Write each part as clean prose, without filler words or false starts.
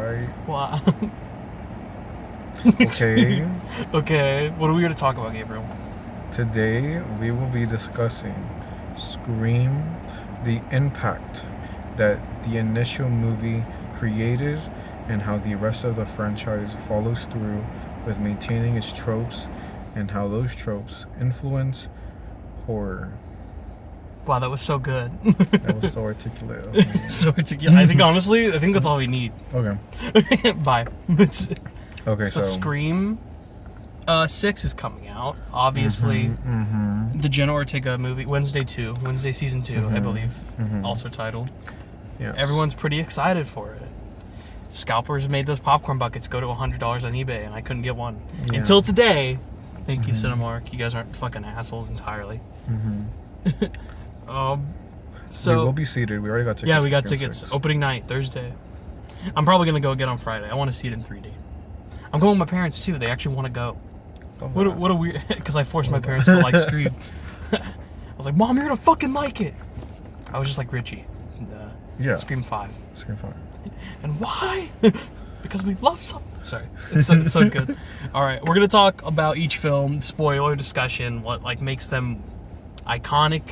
Why? Wow. Okay. Okay. What are we going to talk about, Gabriel? Today we will be discussing Scream, the impact that the initial movie created, and how the rest of the franchise follows through with maintaining its tropes, and how those tropes influence horror. Wow, that was so good. That was so articulate of me. So articulate. I think honestly, that's all we need. Okay. Bye. Okay, So so Scream 6 is coming out. Obviously, the Jenna Ortega movie, Wednesday season 2, I believe, also titled. yes. Everyone's pretty excited for it. Scalpers made those popcorn buckets go to $100 on eBay, and I couldn't get one until today. Thank you, Cinemark. You guys aren't fucking assholes entirely. So we will be seated. We already got tickets. yeah, we for got Scream tickets. 6. Opening night, Thursday. I'm probably gonna go again on Friday. I want to see it in 3D. I'm going with my parents too. They actually want to go. Oh, What a weird... Because I forced my parents to like Scream. I was like, Mom, you're gonna fucking like it. I was just like Richie. Yeah. Scream 5. Scream 5. And why? Because we love something. Sorry. It's so good. All right. We're going to talk about each film, spoiler discussion, what like makes them iconic.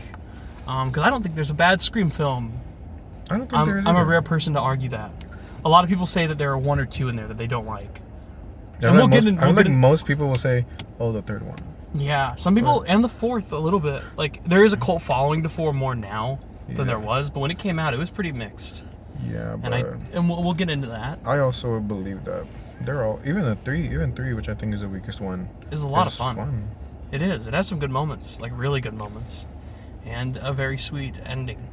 Because I don't think there's a bad Scream film. I don't think there is I'm a either. rare person to argue that. A lot of people say that there are one or two in there that they don't like. I And think most people will say, "Oh, the third one." Yeah, some people, and the fourth a little bit. Like, there is a cult following to 4 more now than there was, but when it came out, it was pretty mixed. Yeah, but And we'll get into that. I also believe that they're all even three, which I think is the weakest one, It's a lot of fun. It is. It has some good moments, like really good moments, and a very sweet ending.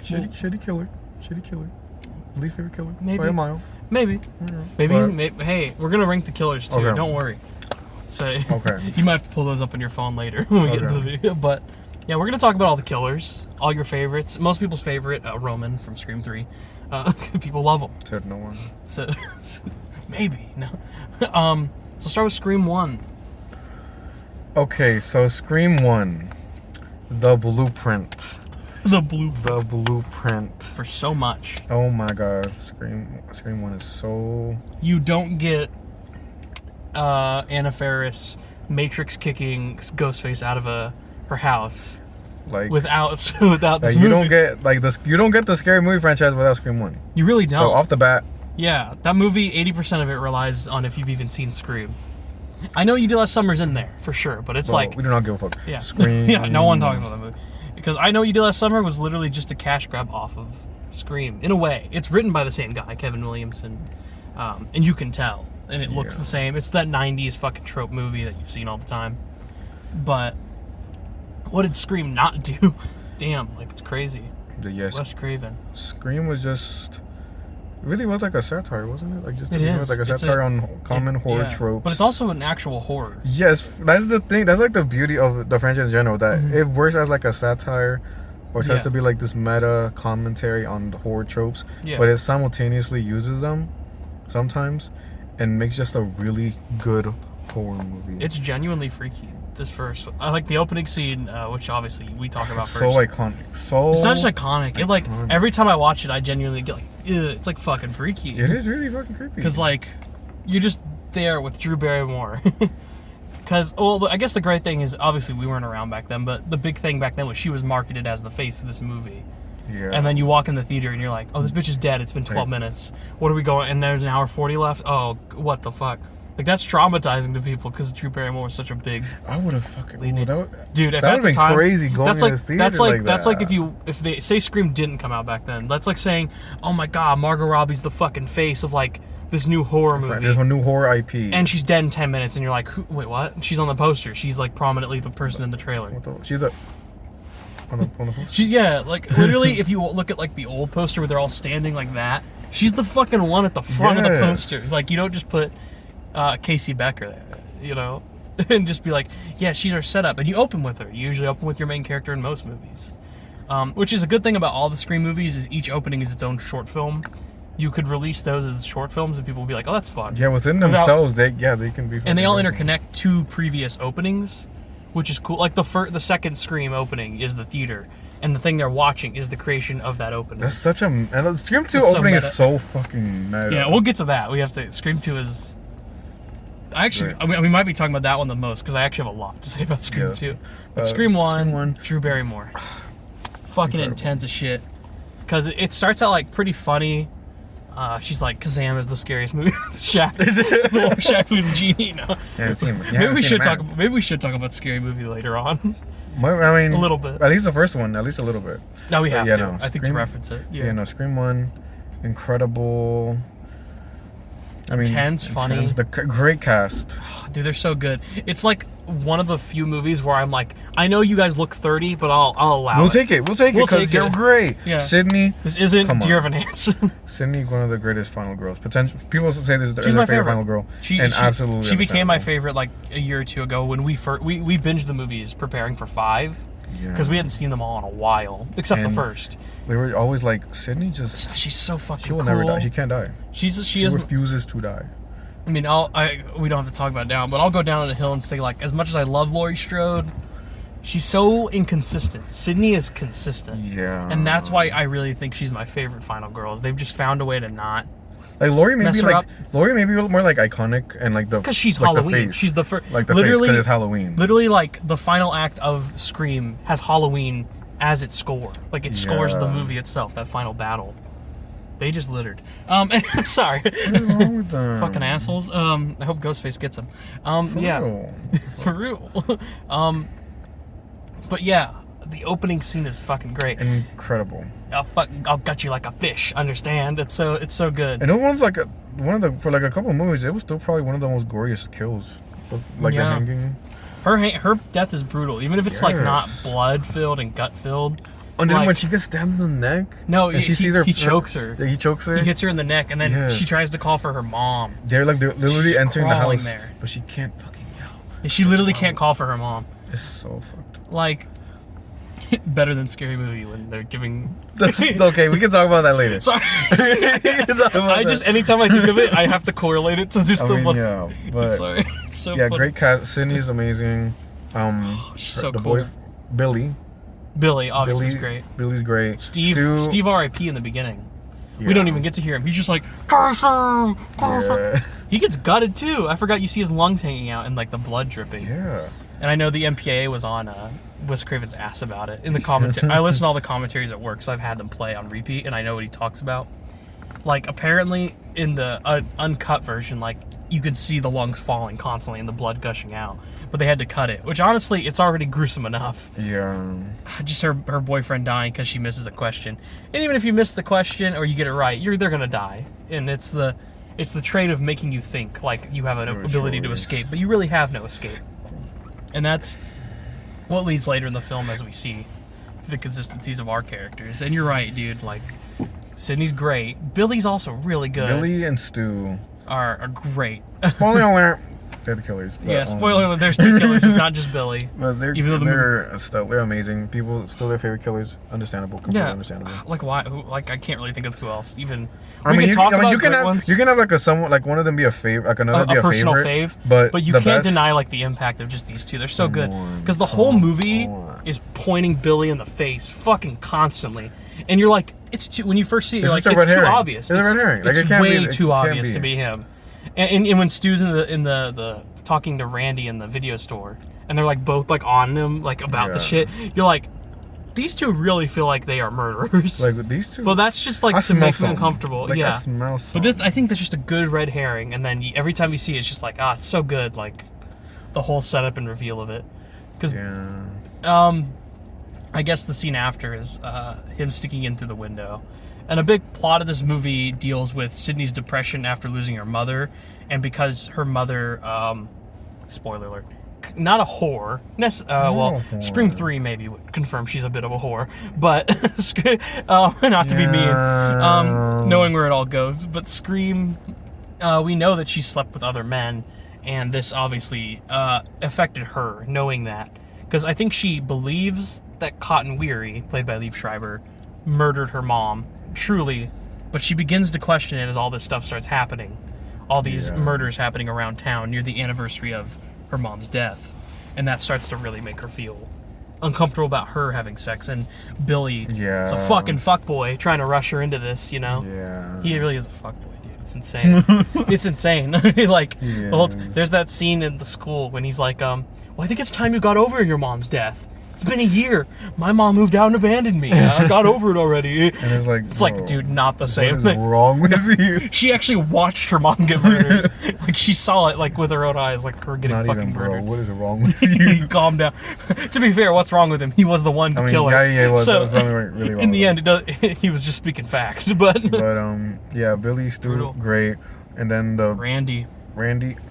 Shitty killer. Least favorite killer. Maybe. By a mile. Maybe. Yeah. Maybe. Hey, we're gonna rank the killers too. Okay. Don't worry. So Okay. you might have to pull those up on your phone later when we get into the video. But yeah, we're gonna talk about all the killers, all your favorites. Most people's favorite, Roman from Scream 3. People love him. Said no one. So maybe no. So start with Scream 1. Okay, so Scream 1, the blueprint. The blueprint For so much. Oh my God, Scream 1 is so. You don't get Anna Faris Matrix kicking Ghostface out of her house Like without this you movie. don't get like this. You don't get the scary movie franchise without Scream 1. You really don't. So off the bat, Yeah, that movie, 80% of it relies on if you've even seen Scream. I know You Did Last Summer's in there for sure, but it's like we do not give a fuck. yeah, Scream. yeah, no one talks about that movie because I Know You Did Last Summer was literally just a cash grab off of Scream in a way. It's written by the same guy, Kevin Williamson, and you can tell, and it looks the same. It's that 90s fucking trope movie that you've seen all the time. But what did Scream not do? Damn, like it's crazy. Yes. Wes Craven. Scream was just. It really was like a satire, wasn't it? Like just It is. like a satire on common horror tropes. But it's also an actual horror. Yes, that's the thing. That's like the beauty of the franchise in general. That it works as like a satire, or it tries to be like this meta commentary on the horror tropes. Yeah. But it simultaneously uses them sometimes, and makes just a really good horror movie. It's genuinely freaky. This first, I like the opening scene, which obviously we talk about so first. iconic. So It's not just iconic. It like every time I watch it, I genuinely get like, ew, it's like fucking freaky. It is really fucking creepy. Because like, you're just there with Drew Barrymore. Because well, I guess the great thing is obviously we weren't around back then, but the big thing back then was she was marketed as the face of this movie. Yeah. And then you walk in the theater and you're like, oh, this bitch is dead. It's been 12 minutes. What are we going? And there's an hour 40 left. Oh, what the fuck? Like that's traumatizing to people because Drew Barrymore was such a big. I would have fucking. Dude, that that would have been crazy going that's to like, the theater that's like that. That's like if they say Scream didn't come out back then. That's like saying, oh my God, Margot Robbie's the fucking face of like this new horror movie. There's a new horror IP. And she's dead in 10 minutes, and you're like, wait, what? She's on the poster. She's like prominently the person in the trailer. She's a. On the poster? Yeah, like literally, if you look at like the old poster where they're all standing like that, she's the fucking one at the front of the poster. Like you don't just put Casey Becker there, you know, and just be like, yeah, she's our setup. And you open with her. You usually open with your main character in most movies, which is a good thing about all the Scream movies. Is each opening is its own short film. You could release those as short films, and people will be like, "Oh, that's fun." Yeah, within themselves, they can be. And they all interconnect to previous openings, which is cool. Like the second Scream opening is the theater, and the thing they're watching is the creation of that opening. That's such a... And Scream 2 It's opening so is so fucking meta. Yeah, we'll get to that. We have to... Scream 2 is... Actually, Right. we might be talking about that one the most, because I actually have a lot to say about Scream 2. But Scream Scream 1, 1, Drew Barrymore. Fucking Incredible. intense as shit. Because it starts out, like, pretty funny. She's like, Kazam is the scariest movie. Shaq. The one where Shaq was a genie. No. Maybe we should talk about Scary Movie later on. I mean, A little bit. At least the first one. At least a little bit. No, we have yeah, to. no, I think to Scream- reference it. Yeah, no, Scream 1, incredible. I mean, Intense, funny. Great cast. Dude, they're so good. It's like one of the few movies where I'm like, I know you guys look 30, but I'll allow We'll it. take it. We'll take it We'll because take they're it. great. Yeah. Sydney. This isn't Come Dear on. Evan Hansen. Sydney, one of the greatest final girls. People say this is She's their my favorite final girl. She absolutely. She became my understandable. favorite like a year or two ago when we binged the movies preparing for 5 because we hadn't seen them all in a while, except the And first. We were always like, Sydney just... She's so fucking She will cool. never die. She can't die. She She is. refuses to die. I mean, we don't have to talk about it now, but I'll go down on the hill and say, like, as much as I love Laurie Strode, she's so inconsistent. Sydney is consistent. Yeah. And that's why I really think she's my favorite final girl. Is they've just found a way to not. Like Laurie may Mess be her like up. Laurie may be more like iconic and like the Because she's like Halloween. The face. She's the first. Like the literally, face because it's Halloween. Literally, like the final act of Scream has Halloween as its score. Like it scores the Yeah. movie itself. That final battle. They just littered. Sorry. What is wrong with them? Fucking assholes. I hope Ghostface gets them. For Yeah. real. For real. But yeah, the opening scene is fucking great. Incredible. I'll gut you like a fish. Understand? It's so good. And it was like for like a couple of movies, it was still probably one of the most goriest kills. Like the Yeah. hanging. Her death is brutal, even if it's like not Yes. blood filled and gut filled. And then Like- when she gets stabbed in the neck. No, and she sees her. he chokes her. Yeah, he chokes her. He hits her in the neck, and then Yes. she tries to call for her mom. They're literally She's entering the crawling house, there. but she can't fucking yell. And she literally can't call for her mom. It's so fucked. Like, better than Scary Movie when they're giving. Okay, we can talk about that later. Sorry. We can talk about that. Anytime I think of it, I have to correlate it to just I the mean, what's. yeah, but Sorry. It's so yeah, funny. great cast. Sydney's amazing. She's so the cool. boy, Billy. Billy, obviously, is great. Billy's great. Steve R.I.P. in the beginning. Yeah. We don't even get to hear him. He's just like, Carson, Carson. Yeah. He gets gutted too. I forgot you see his lungs hanging out and like the blood dripping. Yeah. And I know the MPAA was on Wes Craven's ass about it in the commentary. I listen to all the commentaries at work, so I've had them play on repeat, and I know what he talks about. Like apparently in the uncut version, like you could see the lungs falling constantly and the blood gushing out, but they had to cut it. Which honestly, it's already gruesome enough. Yeah. Just her boyfriend dying because she misses a question, and even if you miss the question or you get it right, they're gonna die. And it's the trait of making you think like you have an It ability to sure is. escape, but you really have no escape. And that's what leads later in the film as we see the consistencies of our characters. And you're right, dude. Like Sydney's great. Billy's also really good. Billy and Stu. Are great. Spoiler alert. They're the killers. But, Yeah, spoiler alert, there's 2 killers. It's not just Billy. But they're Even though the they're amazing. People still their favorite killers. Understandable. Completely Yeah. understandable. Like why? Like I can't really think of who else. Even I we mean, can talk about you can great have ones. you can have like one of them be a favorite, like another be a a personal favorite, fave, but you the can't best- deny like the impact of just these 2. They're so good Come on, because the whole come movie on. is pointing Billy in the face, fucking constantly, and you're like, it's too. When you first see it, you're It's like, just a it's red too herring. obvious. It's a red herring. Like, It's it can't way be- it too can't obvious be. to be him. And when Stu's in the talking to Randy in the video store, and they're like both like on him like about the Yeah. shit, you're like, these 2 really feel like they are murderers. Like with these 2. Well, that's just like I to smell make me something. uncomfortable. Like, Yeah. I smell But something. I think that's just a good red herring, and then every time you see it, it's just like, it's so good, like the whole setup and reveal of it. Because, Yeah. I guess the scene after is him sticking in through the window, and a big plot of this movie deals with Sydney's depression after losing her mother, and because her mother, spoiler alert, not a whore. Well, whore. Scream 3 maybe would confirm she's a bit of a whore, but not to be mean, knowing where it all goes. But Scream, we know that she slept with other men, and this obviously affected her, knowing that. Because I think she believes that Cotton Weary, played by Liev Schreiber, murdered her mom, truly, but she begins to question it as all this stuff starts happening. All these murders happening around town near the anniversary of her mom's death. And that starts to really make her feel uncomfortable about her having sex, and Billy is Yeah. a fucking fuckboy trying to rush her into this, you know? Yeah. He really is a fuckboy, dude. It's insane. It's insane. Like, the whole there's that scene in the school when he's like, well, I think it's time you got over your mom's death. It's been a year. My mom moved out and abandoned me. I got over it already. And it's like, dude, not the same. What is wrong with you? She actually watched her mom get murdered. Like, she saw it, like, with her own eyes, like, her getting Not fucking even, bro. murdered. What is wrong with you? Calm down. To be fair, what's wrong with him? He was the one to kill her. Yeah, it was. So, That was something really wrong in the with end, he was just speaking fact. But yeah, Billy's still Brutal. great. And then Randy,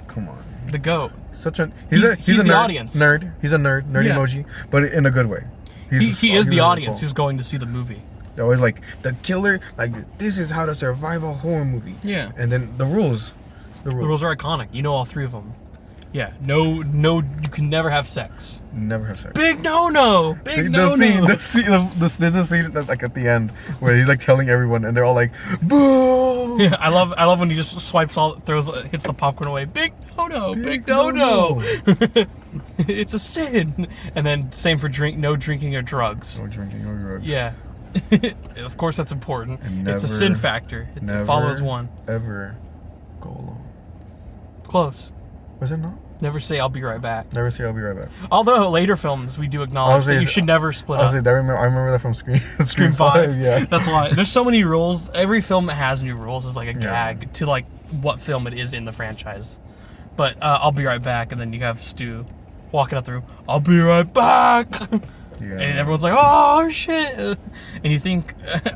come on. the goat. Such a He's a the nerd, audience. Nerd. He's a nerd Yeah. emoji, but in a good way. He is the really audience cool. who's going to see the movie. They're always like the killer. Like this is how to survive a horror movie. Yeah. And then the rules. The rules are iconic. You know all three of them. Yeah. No. You can never have sex. Never have sex. Big no. Big no. The scene, there's a scene that's like at the end where he's like telling everyone, and they're all like, "Boo!" Yeah, I love when he just swipes hits the popcorn away. Big no. Big no. It's a sin. And then same for no drinking or drugs. No drinking or drugs. Yeah. Of course that's important. And It's a never- sin factor. It Never follows one. Ever go alone. Close. Was it not? Never say I'll be right back. Never say I'll be right back. Although later films we do acknowledge that you should never split up. I remember that from Scream. Scream 5. Yeah. That's why. There's so many rules. Every film that has new rules is like a Yeah. gag to like what film it is in the franchise. But I'll be right back, and then you have Stu walking up the room. I'll be right back. Yeah. And everyone's like, oh shit. And you think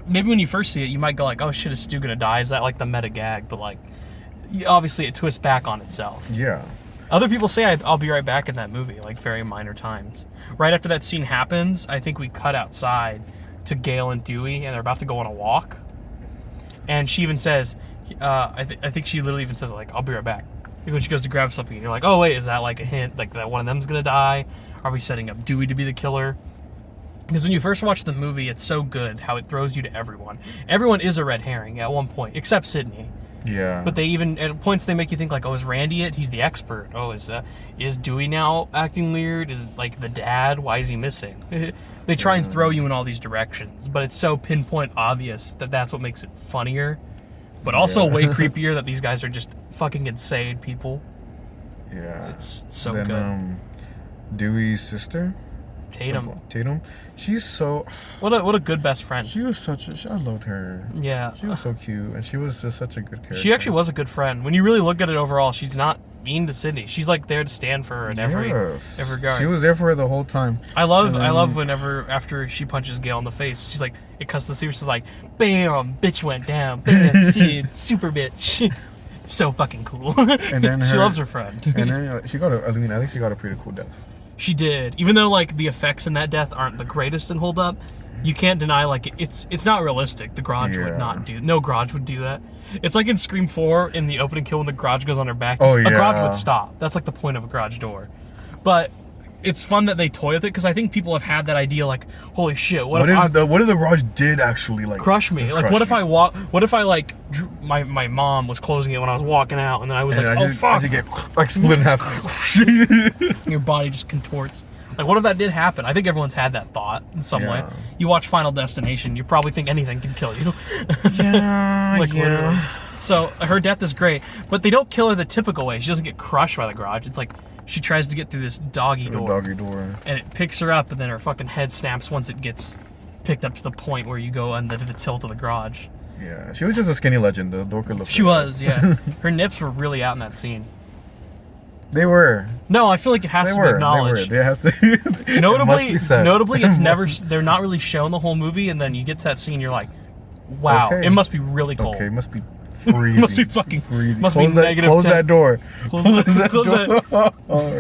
maybe when you first see it, you might go like, oh shit, is Stu gonna die? Is that like the meta gag? But like, obviously it twists back on itself. Yeah. Other people say I'll be right back in that movie, like very minor times. Right after that scene happens, I think we cut outside to Gail and Dewey, and they're about to go on a walk. And she even says, I think she literally even says like, I'll be right back. Like when she goes to grab something, you're like, oh wait, is that like a hint, like that one of them's gonna die? Are we setting up Dewey to be the killer? Because when you first watch the movie, it's so good how it throws you to everyone. Everyone is a red herring at one point, except Sydney. Yeah. But they even, at points, they make you think like, oh, is Randy it? He's the expert. Oh, is Dewey now acting weird? Is it like the dad? Why is he missing? They try and throw you in all these directions, but it's so pinpoint obvious that that's what makes it funnier, but also way creepier that these guys are just fucking insane people. Yeah. It's so then, good. Dewey's sister, Tatum. She's so. What a good best friend. She was I loved her. Yeah. She was so cute, and she was just such a good character. She actually was a good friend. When you really look at it overall, she's not mean to Sydney. She's like there to stand for her in every regard. She was there for her the whole time. I love whenever after she punches Gail in the face, she's like, it cuts the scene. She's like, bam, bitch went down, bam, Sid, super bitch. So fucking cool. And then she loves her friend. And then I think she got a pretty cool death. She did. Even though like the effects in that death aren't the greatest in Hold Up, you can't deny like it's not realistic. The garage would not do. No garage would do that. It's like in Scream 4 in the opening kill when the garage goes on her back. Oh yeah. A garage would stop. That's like the point of a garage door. But it's fun that they toy with it because I think people have had that idea like, holy shit, what if the garage did actually like crush me? Like what if I walk? What if I like my mom was closing it when I was walking out and then I was like, oh fuck, I get like split in half. Your body just contorts. Like what if that did happen? I think everyone's had that thought in some way. You watch Final Destination, you probably think anything can kill you. Yeah, like literally. So her death is great, but they don't kill her the typical way. She doesn't get crushed by the garage. It's like she tries to get through this doggy door, and it picks her up, and then her fucking head snaps once it gets picked up to the point where you go under the tilt of the garage. Yeah, she was just a skinny legend. The door could look. She was, yeah. Her nips were really out in that scene. They were. No, I feel like it has to be acknowledged. They has to. Notably, it's never. Be. They're not really shown the whole movie, and then you get to that scene, you're like, wow, it must be really cold. Okay, it must be freezing. Must be fucking freezing. Must close be negative. Close that door. Close that door.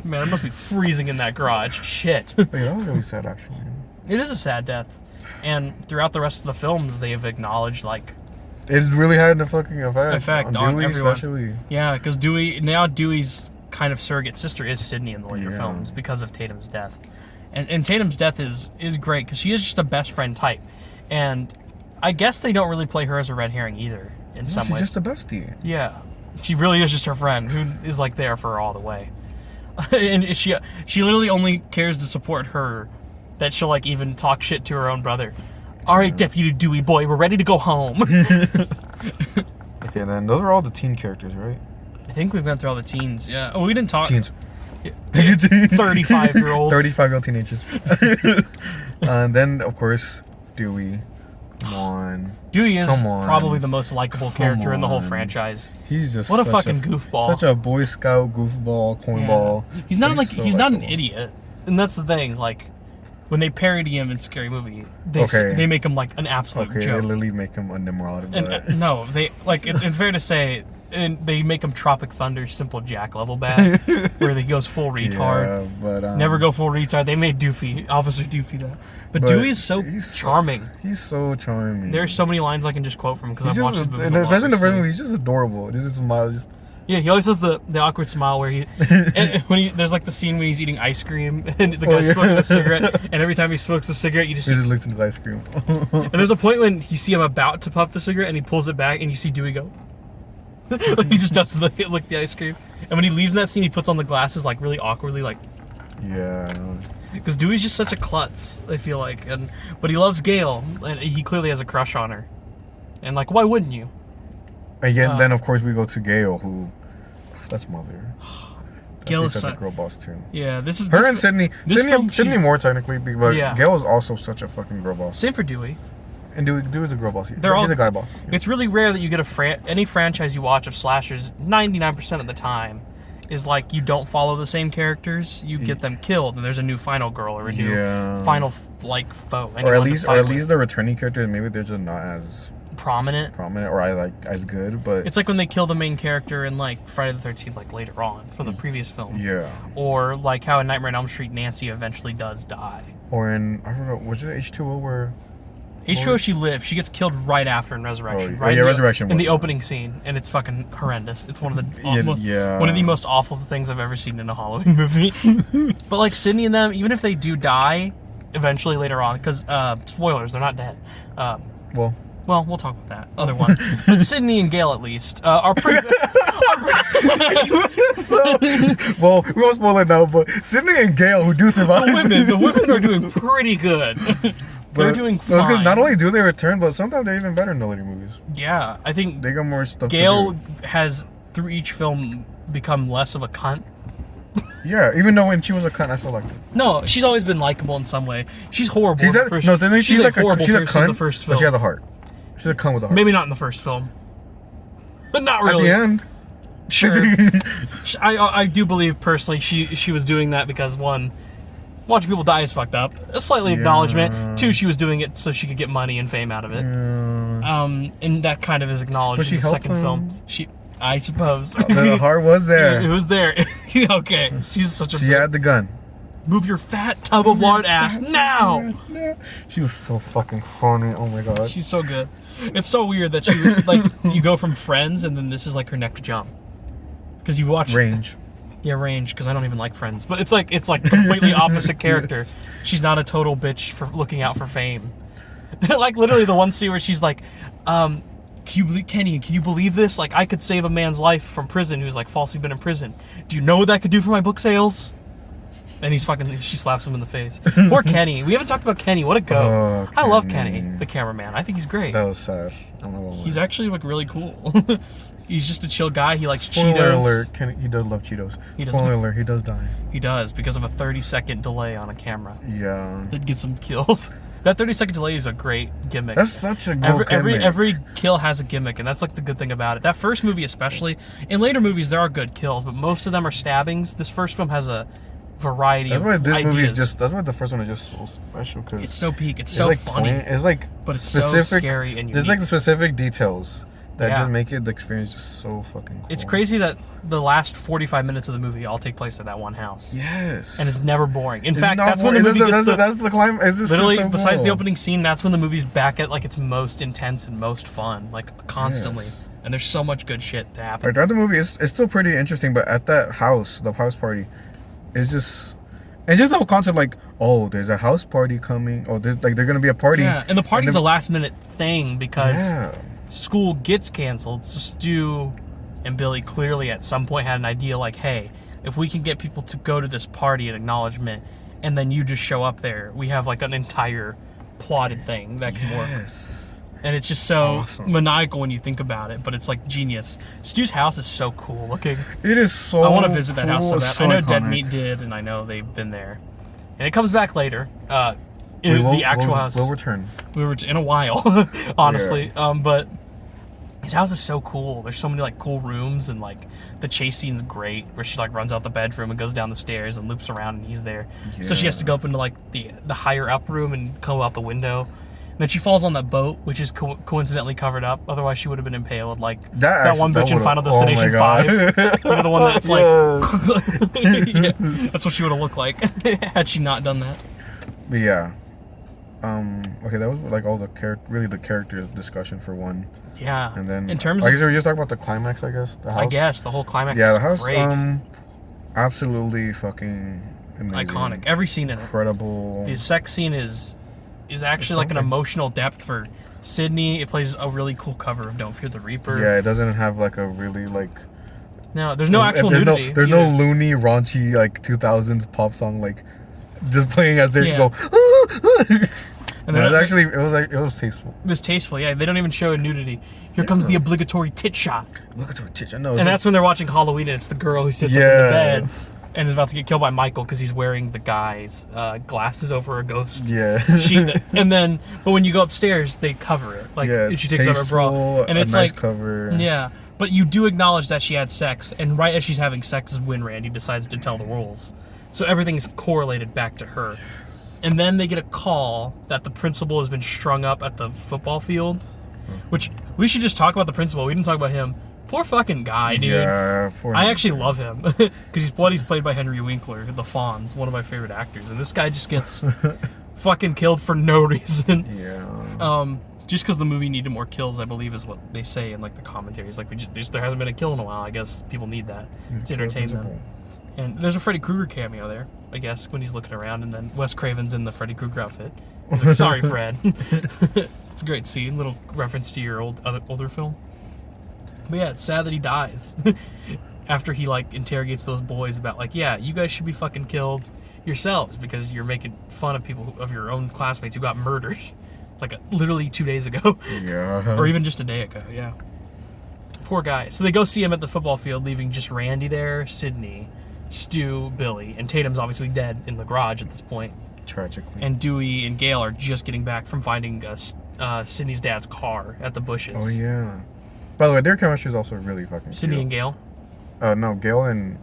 Man, it must be freezing in that garage. Shit. Wait, that was really sad, actually. It is a sad death, and throughout the rest of the films, they have acknowledged like. It's really had a fucking effect on Dewey, everyone. Especially. Yeah, because Dewey's kind of surrogate sister is Sydney in the later films because of Tatum's death, and Tatum's death is great because she is just a best friend type, and I guess they don't really play her as a red herring either in some ways. She's just a bestie. Yeah, she really is just her friend who is like there for her all the way. And she literally only cares to support her, that she'll like even talk shit to her own brother. All right, Deputy Dewey boy, we're ready to go home. Okay, then those are all the teen characters, right? I think we've been through all the teens. Yeah. Oh, we didn't talk. Teens. 35-year-olds. 35-year-old teenagers. And then, of course, Dewey. Come on. Dewey is Come on. probably the most likable character in the whole on. franchise. He's just What a such fucking goofball. Such a Boy Scout goofball, cornball. Yeah. He's not like so he's not an likable. idiot, and that's the thing. Like when they parody him in Scary Movie, Okay. they make him like an absolute Okay, they joke. literally make him a Nimrod. And But no, they like it's fair to say, and they make him Tropic Thunder, Simple Jack level bad, where he goes full retard. yeah, but Never go full retard. They made Officer Doofy that. But But Dewey is so he's charming. He's so charming. There's so many lines I can just quote from him because He's I've watched just, his movies and a lot especially in the first recently. movie, he's just adorable. This is smile, just Yeah, he always has the awkward smile where he and when there's like the scene when he's eating ice cream and the guy's yeah. smoking a cigarette, and every time he smokes a cigarette you just he see, just looks into his ice cream. and there's a point when you see him about to puff the cigarette and he pulls it back and you see Dewey go like he just does lick the ice cream, and when he leaves in that scene he puts on the glasses like really awkwardly, like Yeah. because Dewey's just such a klutz, I feel like, but he loves Gail and he clearly has a crush on her, and like why wouldn't you? And yet, then of course we go to Gail, who that's mother. Gail is such a su- girl boss too. Yeah, this is Her this and fi- Sydney. this film, Sydney she's- more technically, but Yeah. Gail is also such a fucking girl boss. Same for Dewey. And Dewey's a girl boss. They're all- He's a guy boss. Yeah. It's really rare that you get any franchise you watch of slashers, 99% of the time, is like you don't follow the same characters, you get them killed, and there's a new final girl or a new Yeah. final like foe. Or at anyone to least fight with. the returning characters, maybe they're just not as prominent. prominent or as good, but It's like when they kill the main character in like Friday the 13th, like later on from the previous film. yeah. Or like how in Nightmare on Elm Street, Nancy eventually does die. Or in I forgot, was it H2O where H2O, she lives. She gets killed right after in Resurrection. Oh, right yeah, in the, Resurrection in was the one. opening scene, and it's fucking horrendous. It's one of the Yeah. one of the most awful things I've ever seen in a Halloween movie. But like Sydney and them, even if they do die, eventually later on, because spoilers, they're not dead. well Well, we'll talk about that other one. But Sydney and Gail, at least, are pretty. well, we won't spoil it now, but Sydney and Gail, who do survive, the women are doing pretty good. They're doing no, it's 'cause fine. not only do they return, but sometimes they're even better in the later movies. Yeah, I think They got more stuff. Gail To has through each film become less of a cunt. do. Yeah, even though when she was a cunt, I still liked her. No, she's always been likable in some way. She's horrible. She's in a, the first, no, then she's like horrible she's a person in cunt, the first but film. she has a heart. She's a cunt with a heart. Maybe not in the first film. But not really. At the end, Sure. I do believe personally she was doing that because one, watching people die is fucked up. A slightly acknowledgement. Two, she was doing it so she could get money and fame out of it. And that kind of is acknowledged But she in the helped second them. film. I suppose. the heart was It there. was there. Okay. She's such a She had the gun. move your fat tub of lard ass now. She was so fucking funny. Oh my god. She's so good. It's so weird that she like you go from Friends and then this is like her next jump. Because you watch Range. Yeah, Range, because I don't even like Friends. But it's like completely opposite character. She's not a total bitch for looking out for fame. Like literally the one scene where she's like, Kenny, can you believe this? Like I could save a man's life from prison who's like falsely been in prison. Do you know what that could do for my book sales? And she slaps him in the face. Poor Kenny. We haven't talked about Kenny. What a go. Oh, I love Kenny. Kenny, the cameraman. I think he's great. That was sad. I'm not gonna lie. He's actually like really cool. He's just a chill guy. He likes Spoiler Cheetos. alert, he does love Cheetos. He does. Spoiler alert, he does die. He does because of a 30-second delay on a camera. Yeah. That gets him killed. That 30-second delay is a great gimmick. That's such a good gimmick. Every kill has a gimmick, and that's like the good thing about it. That first movie especially. In later movies there are good kills, but most of them are stabbings. This first film has a variety That's of why this ideas. movie is just. That's why the first one is just so special. Cause It's so peak. It's so like funny. It's like But it's so specific, scary and There's unique. like specific details that Yeah. just make it the experience just so fucking cool. It's crazy that the last 45 minutes of the movie all take place at that one house. Yes. And it's never boring. In It's fact, not that's when the boring. movie gets That's the climb. It's just literally, so besides the cool. opening scene, that's when the movie's back at like its most intense and most fun, like constantly. Yes. And there's so much good shit to happen. Like throughout the movie, it's still pretty interesting, but at that house, the house party, it's just the whole concept like, oh, there's a house party coming. Oh, there's like they're gonna be a party. Yeah, and the party's then- a last minute thing because Yeah. school gets canceled. So Stu and Billy clearly at some point had an idea like, hey, if we can get people to go to this party and acknowledgement, and then you just show up there, we have like an entire plotted thing that can work. And it's just so maniacal when you think about it, but it's like genius. Stu's house is so cool looking. It is so I want to visit that house so bad. So I know iconic. Dead Meat did, and I know they've been there. And it comes back later. The actual house. We'll return. We were in a while, honestly. Yeah. But his house is so cool. There's so many like cool rooms, and like the chase scene's great, where she like runs out the bedroom and goes down the stairs and loops around, and he's there. Yeah. So she has to go up into like the higher up room and come out the window. And then she falls on that boat, which is coincidentally covered up. Otherwise, she would have been impaled like that one bitch in Final Destination 5. Remember the one that's like... yeah, that's what she would have looked like had she not done that. But yeah. Okay, that was like all the character discussion for one. Yeah. And then... in terms I guess we just talk about the climax, I guess. The house. I guess. The whole climax is the house, great. Absolutely fucking amazing. Iconic. Every scene in it. Incredible. The sex scene is actually like an emotional depth for Sydney. It plays a really cool cover of Don't Fear the Reaper. Yeah, it doesn't have like a really like... No, there's no actual nudity. There's no loony, raunchy, like 2000s pop song like just playing as they go... And then it was tasteful. It was tasteful, yeah. They don't even show a nudity. Here comes the obligatory tit shot. Obligatory tit shot, no. And that's when they're watching Halloween, and it's the girl who sits up in the bed and is about to get killed by Michael because he's wearing the guy's glasses over a ghost. Yeah. But when you go upstairs, they cover it. Like she takes out her bra, and it's nice like cover. Yeah, but you do acknowledge that she had sex, and right as she's having sex is when Randy decides to tell the rules. So everything is correlated back to her. And then they get a call that the principal has been strung up at the football field, which we should just talk about the principal. We didn't talk about him. Poor fucking guy, dude. Yeah, poor I actually love him because he's played by Henry Winkler, the Fonz, one of my favorite actors, and this guy just gets fucking killed for no reason. Yeah. Just because the movie needed more kills, I believe, is what they say in like the commentaries. Like there hasn't been a kill in a while. I guess people need that to entertain them. And there's a Freddy Krueger cameo there, I guess, when he's looking around, and then Wes Craven's in the Freddy Krueger outfit. He's like, "Sorry, Fred." It's a great scene, little reference to your older film. But yeah, it's sad that he dies after he like interrogates those boys about like, yeah, you guys should be fucking killed yourselves because you're making fun of people of your own classmates who got murdered like literally 2 days ago. Yeah. Or even just a day ago. Yeah. Poor guy. So they go see him at the football field, leaving just Randy there, Sydney, Stu, Billy, and Tatum's obviously dead in the garage at this point. Tragically. And Dewey and Gail are just getting back from finding Sydney's dad's car at the bushes. Oh yeah. By the way, their chemistry is also really fucking Sydney cute. and Gail? No, Gail and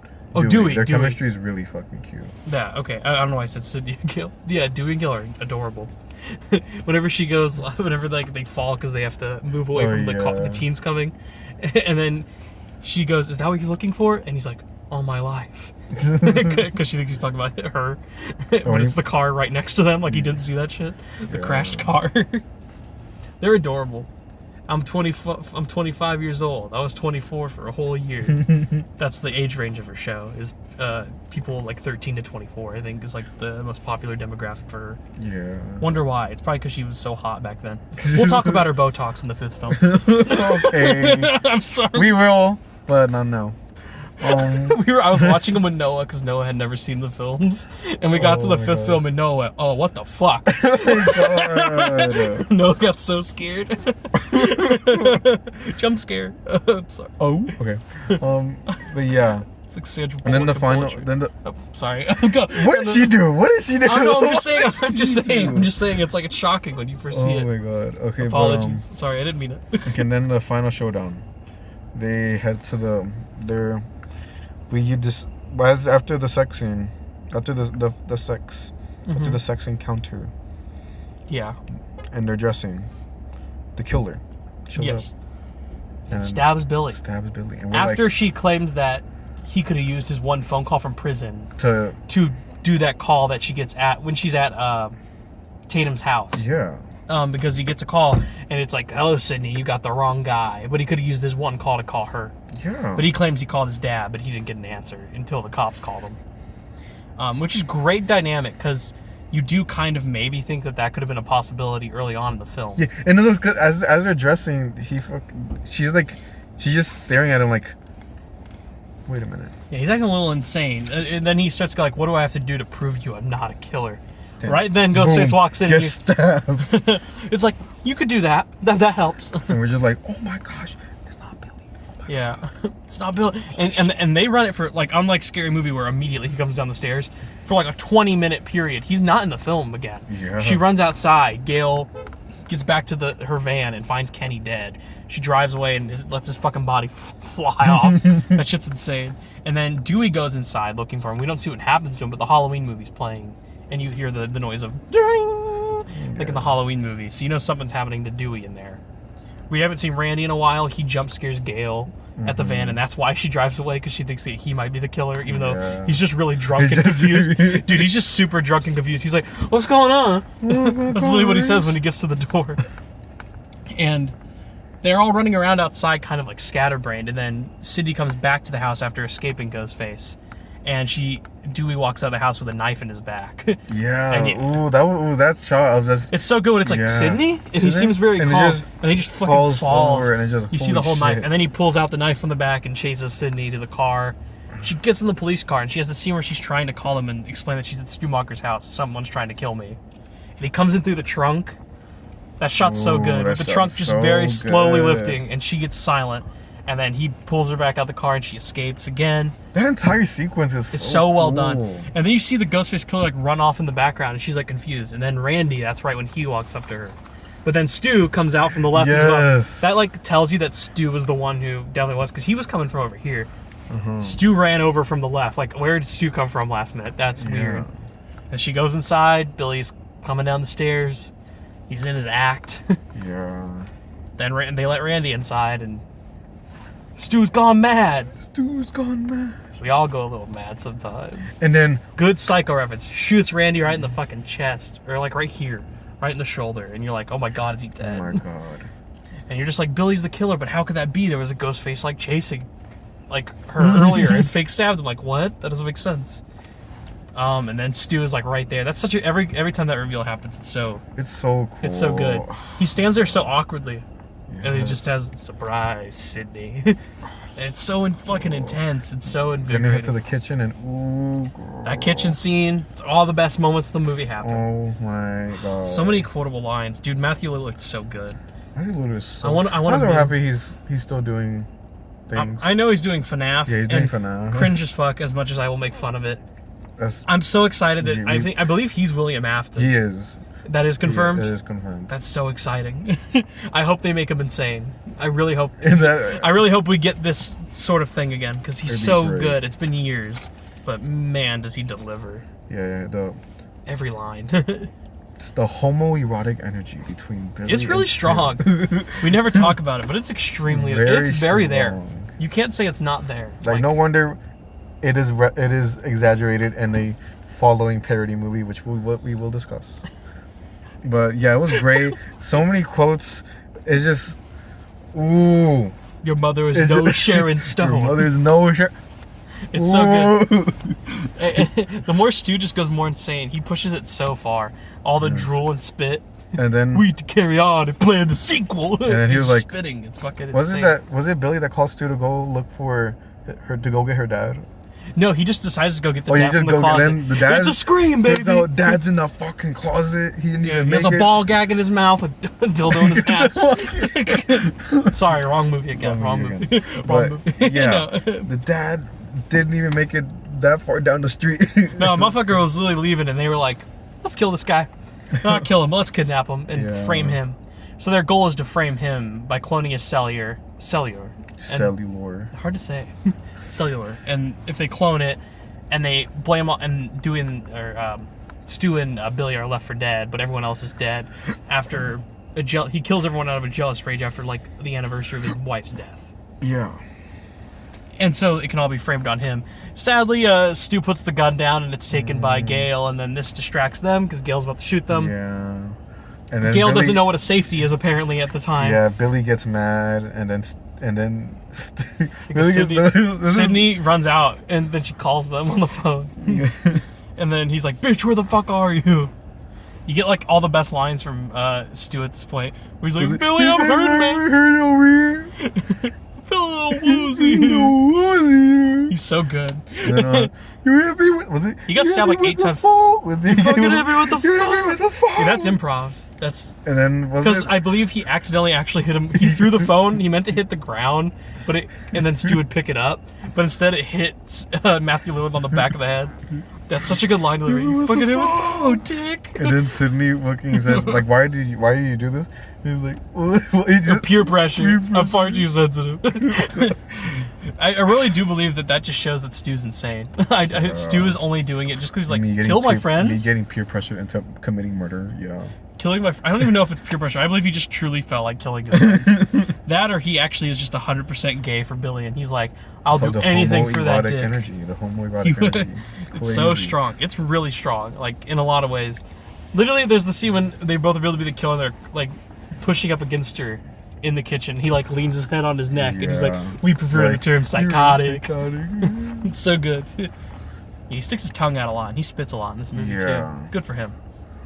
Dewey. Their chemistry is really fucking cute. Yeah, okay. I don't know why I said Sydney and Gail. Yeah, Dewey and Gail are adorable. Whenever she goes, whenever like they fall because they have to move away from the teens coming, and then she goes, "Is that what you're looking for?" And he's like, "All my life," because she thinks he's talking about her, but it's the car right next to them. Like he didn't see that shit, the crashed car. They're adorable. I'm 25 years old. I was 24 for a whole year. That's the age range of her show. Is people like 13 to 24. I think is like the most popular demographic for her. Yeah. Wonder why? It's probably because she was so hot back then. We'll talk about her Botox in the 5th film. Okay. I'm sorry. We will, but not now. I was watching them with Noah because Noah had never seen the films, and we got to the 5th film, and Noah went, "Oh, what the fuck?" Noah got so scared. Jump scare. I'm sorry. Oh, okay. But yeah. It's like Sandra Bullock. And then the final. Sorry. What did she do? What did she do? No, I'm just saying. It's like it's shocking when you first see it. Oh my god. Okay. Apologies. Sorry, I didn't mean it. Okay, and then the final showdown. They head to after the sex scene, after the sex, after the sex encounter. Yeah. And they're dressing. The killer shows up. And stabs Billy. And after she claims that he could have used his one phone call from prison to do that call that she gets at when she's at Tatum's house. Yeah. Because he gets a call and it's like, "Hello, Sydney, you got the wrong guy." But he could have used this one call to call her. Yeah. But he claims he called his dad, but he didn't get an answer until the cops called him. Which is great dynamic because you do kind of maybe think that could have been a possibility early on in the film. Yeah, and it was good as they're dressing. She's just staring at him like, wait a minute. Yeah, he's acting a little insane. And then he starts to go like, what do I have to do to prove to you I'm not a killer? Yeah. Right then, Ghostface walks in. Get stabbed. It's like, you could do that. That helps. And we're just like, oh my gosh, it's not Billy. Oh my Yeah, it's not Billy. And they run it for, like, unlike Scary Movie where immediately he comes down the stairs, for like a 20-minute period. He's not in the film again. Yeah. She runs outside. Gail gets back to her van and finds Kenny dead. She drives away and just lets his fucking body fly off. That shit's insane. And then Dewey goes inside looking for him. We don't see what happens to him, but the Halloween movie's playing. And you hear the noise of ding, like in the Halloween movie. So you know something's happening to Dewey in there. We haven't seen Randy in a while. He jump scares Gail at the van, and that's why she drives away, because she thinks that he might be the killer, even though he's just really drunk and confused. Dude, he's just super drunk and confused. He's like, what's going on? That's literally what he says when he gets to the door. And they're all running around outside kind of like scatterbrained, and then Sydney comes back to the house after escaping Ghostface. And Dewey walks out of the house with a knife in his back. Yeah. That shot of just. It's so good when it's like, Sydney? And he seems very calm. And he just fucking falls. Over and it's just, you see the whole knife. And then he pulls out the knife from the back and chases Sydney to the car. She gets in the police car and she has the scene where she's trying to call him and explain that she's at Schumacher's house. Someone's trying to kill me. And he comes in through the trunk. That shot's so good. With the trunk just very slowly lifting, and she gets silent. And then he pulls her back out the car and she escapes again. That entire sequence is so well done. And then you see the Ghostface killer like run off in the background and she's like confused. And then Randy, that's right when he walks up to her. But then Stu comes out from the left as well. That like tells you that Stu was the one who definitely was, because he was coming from over here. Stu ran over from the left. Like, where did Stu come from last minute? That's weird. And she goes inside. Billy's coming down the stairs. He's in his act. Then they let Randy inside, and Stu's gone mad. We all go a little mad sometimes. And then good psycho reference. Shoots Randy right in the fucking chest, or like right here, right in the shoulder, and you're like, oh my god, is he dead? Oh my god. And you're just like, Billy's the killer, but how could that be? There was a ghost face like chasing like her earlier and fake stabbed him. Like, what? That doesn't make sense. And then Stu is like right there. That's such a every time that reveal happens, it's so cool. It's so good. He stands there so awkwardly. And he just has, surprise, Sydney. And it's so fucking intense. It's so invigorating. Then they head to the kitchen and girl. That kitchen scene, it's all the best moments of the movie happen. Oh my god. So many quotable lines. Dude, Matthew Lillard looks so good. Matthew Lillard is so I'm so happy he's still doing things. I know he's doing FNAF. Yeah, he's doing FNAF. Cringe as fuck, as much as I will make fun of it. I'm so excited that I believe he's William Afton. He is. That is confirmed? It is confirmed. That's so exciting. I hope they make him insane. I really hope we get this sort of thing again, because he's so good. It's been years. But man, does he deliver. Yeah, every line. It's the homoerotic energy between Billy It's really strong. We never talk about it, but it's extremely it's very there. You can't say it's not there. Like no wonder it is exaggerated in the following parody movie, which we will discuss. But yeah, it was great. So many quotes. It's just, ooh. Your mother is no Sharon Stone. Your mother's no Sharon. It's so good. The more Stu just goes more insane. He pushes it so far. All the drool and spit. And then we need to carry on and plan the sequel. And then he was like spitting. It's fucking insane. Was it Billy that calls Stu to go look for her to go get her dad? No, he just decides to go get the dad from the closet. Then the dad, it's a scream, baby. Dad's in the fucking closet. He didn't even make it. He has a ball gag in his mouth, a dildo in his ass. Sorry, wrong movie again. Wrong movie. Wrong movie. Yeah, the dad didn't even make it that far down the street. No, motherfucker was literally leaving, and they were like, let's kill this guy. Not kill him, but let's kidnap him and frame him. So their goal is to frame him by cloning his cellular. Hard to say. Cellular. And if they clone it and they blame and Stu and Billy are left for dead, but everyone else is dead after he kills everyone out of a jealous rage after like the anniversary of his wife's death. Yeah. And so it can all be framed on him. Sadly, Stu puts the gun down and it's taken by Gail, and then this distracts them because Gail's about to shoot them. Yeah. And then Gail doesn't know what a safety is apparently at the time. Yeah, Billy gets mad, and then Sydney runs out, and then she calls them on the phone. And then he's like, "Bitch, where the fuck are you?" You get like all the best lines from Stu at this point, where he's like, "Billy, I'm hurt, man. I'm hurt over here. I feel a little woozy." He's so good. And then, you hit me with, was it? He got "You stabbed hit me like 8 with the times. phone?" Was it- You fucking hit me with the "You hit me phone. with the phone." Yeah, that's improv. That's And then was because it? I believe he accidentally actually hit him. He threw the phone. He meant to hit the ground, and then Stu would pick it up, but instead it hit Matthew Lillard on the back of the head. That's such a good line delivery. You fucking hit me with the phone, dick. And then Sydney fucking said, like, why do you do this? And he was like, well, he just, Peer pressure. Peer I'm far too sensitive. I really do believe that just shows that Stu's insane. Stu is only doing it just because he's like, kill my friends. Me getting peer pressure into committing murder, yeah. Killing my I don't even know if it's peer pressure. I believe he just truly felt like killing his friends. That or he actually is just 100% gay for Billy, and he's like, I'll do anything for that dick. Energy, the homoerotic energy. It's so strong. It's really strong, like, in a lot of ways. Literally, there's the scene when they both reveal to be the killer, and they're, like, pushing up against her in the kitchen. He, like, leans his head on his neck, and he's like, we prefer the term psychotic. It's so good. He sticks his tongue out a lot, and he spits a lot in this movie, too. Good for him.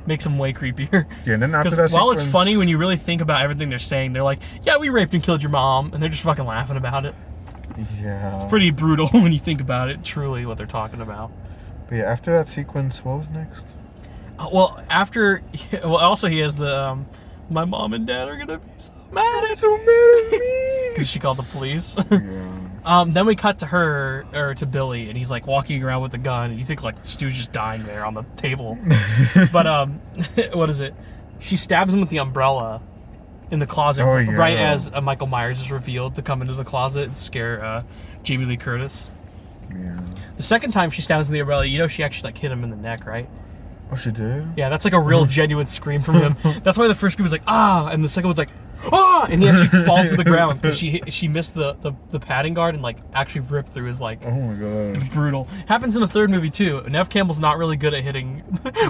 Makes him way creepier. Yeah, and then after that while sequence, it's funny, when you really think about everything they're saying, they're like, yeah, we raped and killed your mom, and they're just fucking laughing about it. Yeah. It's pretty brutal when you think about it, truly, what they're talking about. But yeah, after that sequence, what was next? Also he has the, my mom and dad are gonna be so mad at me. because she called the police. Yeah. Then we cut to her, or to Billy, and he's like walking around with the gun, and you think like Stu's just dying there on the table. But, what is it? She stabs him with the umbrella in the closet right as Michael Myers is revealed to come into the closet and scare Jamie Lee Curtis. Yeah. The second time she stabs him with the umbrella, you know she actually like hit him in the neck, right? Oh, she did? Yeah, that's like a real genuine scream from him. That's why the first scream was like, ah, and the second one's like, ah, and he actually falls to the ground because she missed the padding guard and like actually ripped through his like. Oh my god. It's brutal. Happens in the third movie too. Nev Campbell's not really good at hitting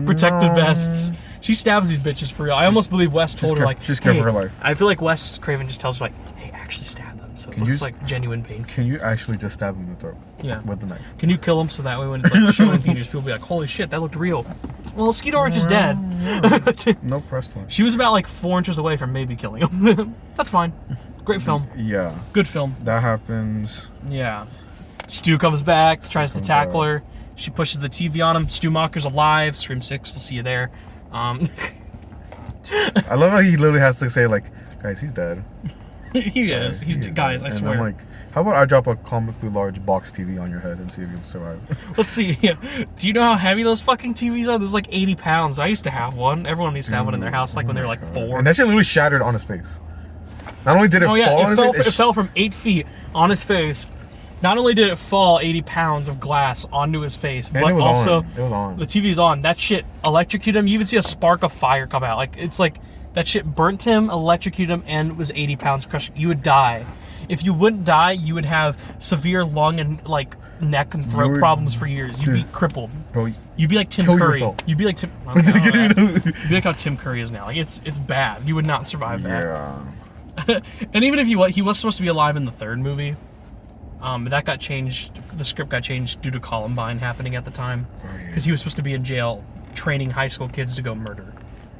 protective vests. She stabs these bitches for real. I almost believe Wes told her like, she's scared for her life. I feel like Wes Craven just tells her like, hey, actually stab them. So it looks like genuine pain. Can you actually just stab him in the throat? Yeah. With the knife. Can you kill him so that way when it's like shown in theaters, people will be like, holy shit, that looked real. Well, Skeet Ulrich is dead. No press one. She was about like 4 inches away from maybe killing him. That's fine. Great film. Yeah. Good film. That happens. Yeah. Stu comes back, tries to tackle her. She pushes the TV on him. Stu Macher's alive. Scream 6, we'll see you there. I love how he literally has to say like, guys, he's dead. He is. He's guys, I and swear. I'm like, how about I drop a comically large box TV on your head and see if you'll survive? Let's see. Yeah. Do you know how heavy those fucking TVs are? There's like 80 pounds. I used to have one. Everyone used to have one in their house, like when they were like 4. And that shit literally shattered on his face. Not only did it fall on his face, it fell from 8 feet on his face. Not only did it fall 80 pounds of glass onto his face, but also the TV's on. That shit electrocuted him. You even see a spark of fire come out. Like it's like that shit burnt him, electrocuted him, and was 80 pounds crushed. You would die. If you wouldn't die, you would have severe lung and like neck and throat problems for years. You'd be crippled. Bro, you'd be like Tim Curry. Yourself. You'd be like Tim. You'd be like how Tim Curry is now. Like it's bad. You would not survive that. Yeah. And even if he was supposed to be alive in the third movie, that got changed. The script got changed due to Columbine happening at the time, because he was supposed to be in jail training high school kids to go murder.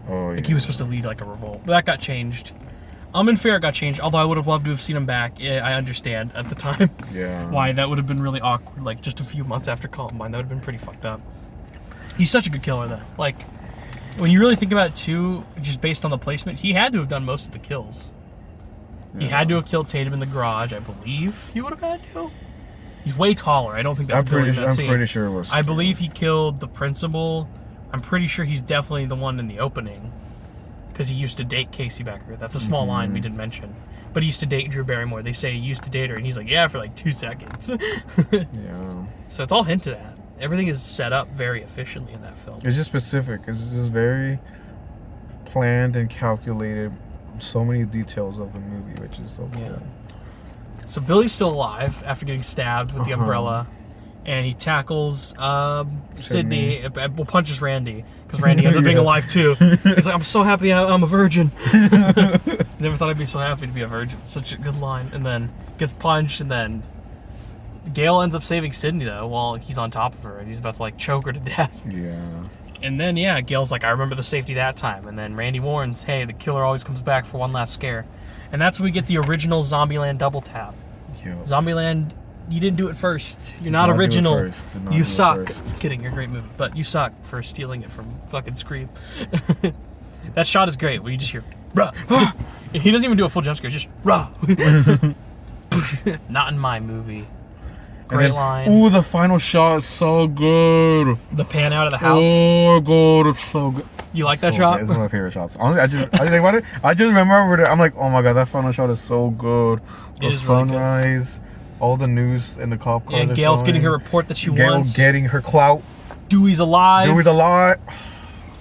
Like he was supposed to lead like a revolt, but that got changed. And Fair got changed, although I would have loved to have seen him back. Yeah, I understand at the time. Yeah. Why that would have been really awkward. Like just a few months after Columbine, that would have been pretty fucked up. He's such a good killer though. Like when you really think about it too, just based on the placement, he had to have done most of the kills. He had to have killed Tatum in the garage, I believe. He would have had to. He's way taller. I don't think that's I'm pretty sure it was. I believe he killed the principal. I'm pretty sure he's definitely the one in the opening, because he used to date Casey Becker. That's a small line we didn't mention. But he used to date Drew Barrymore. They say he used to date her, and he's like, yeah, for like 2 seconds. Yeah. So it's all hinted at. Everything is set up very efficiently in that film. It's just specific. It's just very planned and calculated. So many details of the movie, which is so cool. So Billy's still alive after getting stabbed with the umbrella, and he tackles Sydney. Well, punches Randy, because Randy ends up being alive too. He's like, I'm so happy I'm a virgin. Never thought I'd be so happy to be a virgin. Such a good line. And then gets punched, and then Gale ends up saving Sydney though while he's on top of her, and he's about to like choke her to death. Yeah. And then, Gale's like, I remember the safety that time. And then Randy warns, hey, the killer always comes back for one last scare. And that's when we get the original Zombieland double tap. Yeah. Zombieland You didn't do it first. You're not Did not do it original. first. Did not do You it suck. first. Kidding, you're a great movie, but you suck for stealing it from fucking Scream. That shot is great when you just hear, "Rah." He doesn't even do a full jump scare, just "Rah." Not in my movie. Great line. Ooh, the final shot is so good. The pan out of the house. Oh my god, it's so good. You like It's that so shot? good. It's one of my favorite shots. Honestly, I didn't think about it. I just remembered it. I'm like, oh my god, that final shot is so good. The It is really good. sunrise, all the news in the cop cars. And are Gail's getting her showing. report that she Gail wants. getting her clout. Dewey's alive. Dewey's a lot.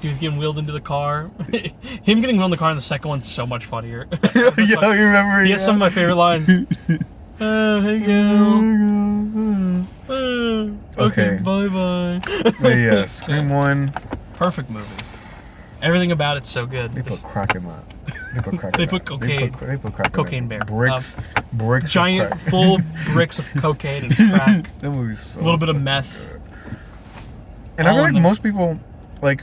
Dewey's getting wheeled into the car. Him getting wheeled in the car in the second one's so much funnier. Yeah, you remember? He has some of my favorite lines. Hey, Gail. Okay, Okay. bye-bye. But yeah, Scream 1. Perfect movie. Everything about it's so good. They put crack in that. They put crack. They in put that. cocaine. They put crack. Cocaine in bear. that. Bricks. Bricks. Giant, of crack. full bricks of cocaine and crack. That movie's so. A little bit of good. meth. And I all feel in like the- most people, like,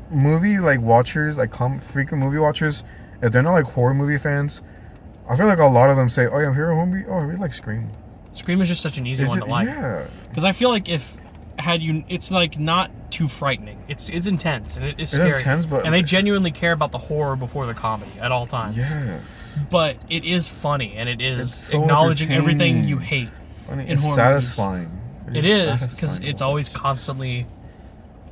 movie like watchers, like frequent movie watchers, if they're not like horror movie fans, I feel like a lot of them say, "Oh yeah, I'm here a horror movie. Oh, I really like Scream." Scream is just such an easy one to like. Yeah. Because I feel like it's like not too frightening. It's intense and it's It's scary. intense, but- and they genuinely care about the horror before the comedy at all times. Yes. But it is funny and it is It's so acknowledging everything entertaining. you hate. Funny. in It's horror satisfying. It is because satisfying it's to always watch. constantly.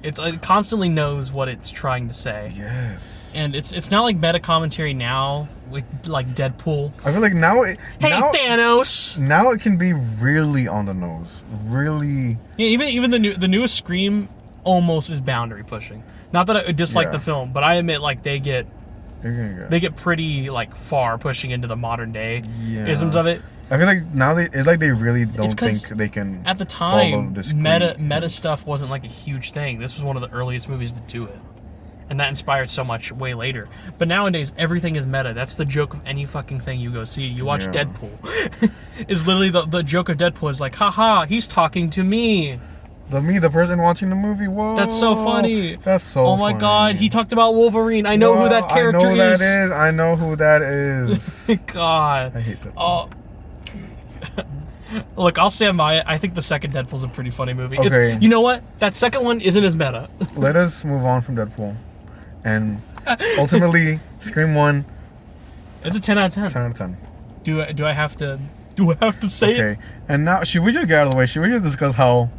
It constantly knows what it's trying to say. Yes. And it's not like meta commentary now, like Deadpool. I feel like now. Hey now, Thanos! now it can be really on the nose. Really. Yeah, even the newest Scream almost is boundary pushing. Not that I dislike Yeah. the film, but I admit like they get You're gonna get. they get pretty like far pushing into the modern day Yeah. isms of it. I feel like now it's like they really don't 'cause think they can. At the follow time, the Scream meta ones. stuff wasn't like a huge thing. This was one of the earliest movies to do it. And that inspired so much way later. But nowadays, everything is meta. That's the joke of any fucking thing you go see. You watch Yeah. Deadpool. Is literally the joke of Deadpool is like, haha, he's talking to me. The person watching the movie. Whoa. That's so funny. That's so. Oh my funny. god, he talked about Wolverine. I know who that character I know is. that is. I know who that is. God. I hate that. Oh. Look, I'll stand by it. I think the second Deadpool's a pretty funny movie. Okay. You know what? That second one isn't as meta. Let us move on from Deadpool, and ultimately, Scream 1, It's a 10 out of 10. 10 out of 10. Do I have to say it? Okay, and now should we just get out of the way? Should we just discuss how,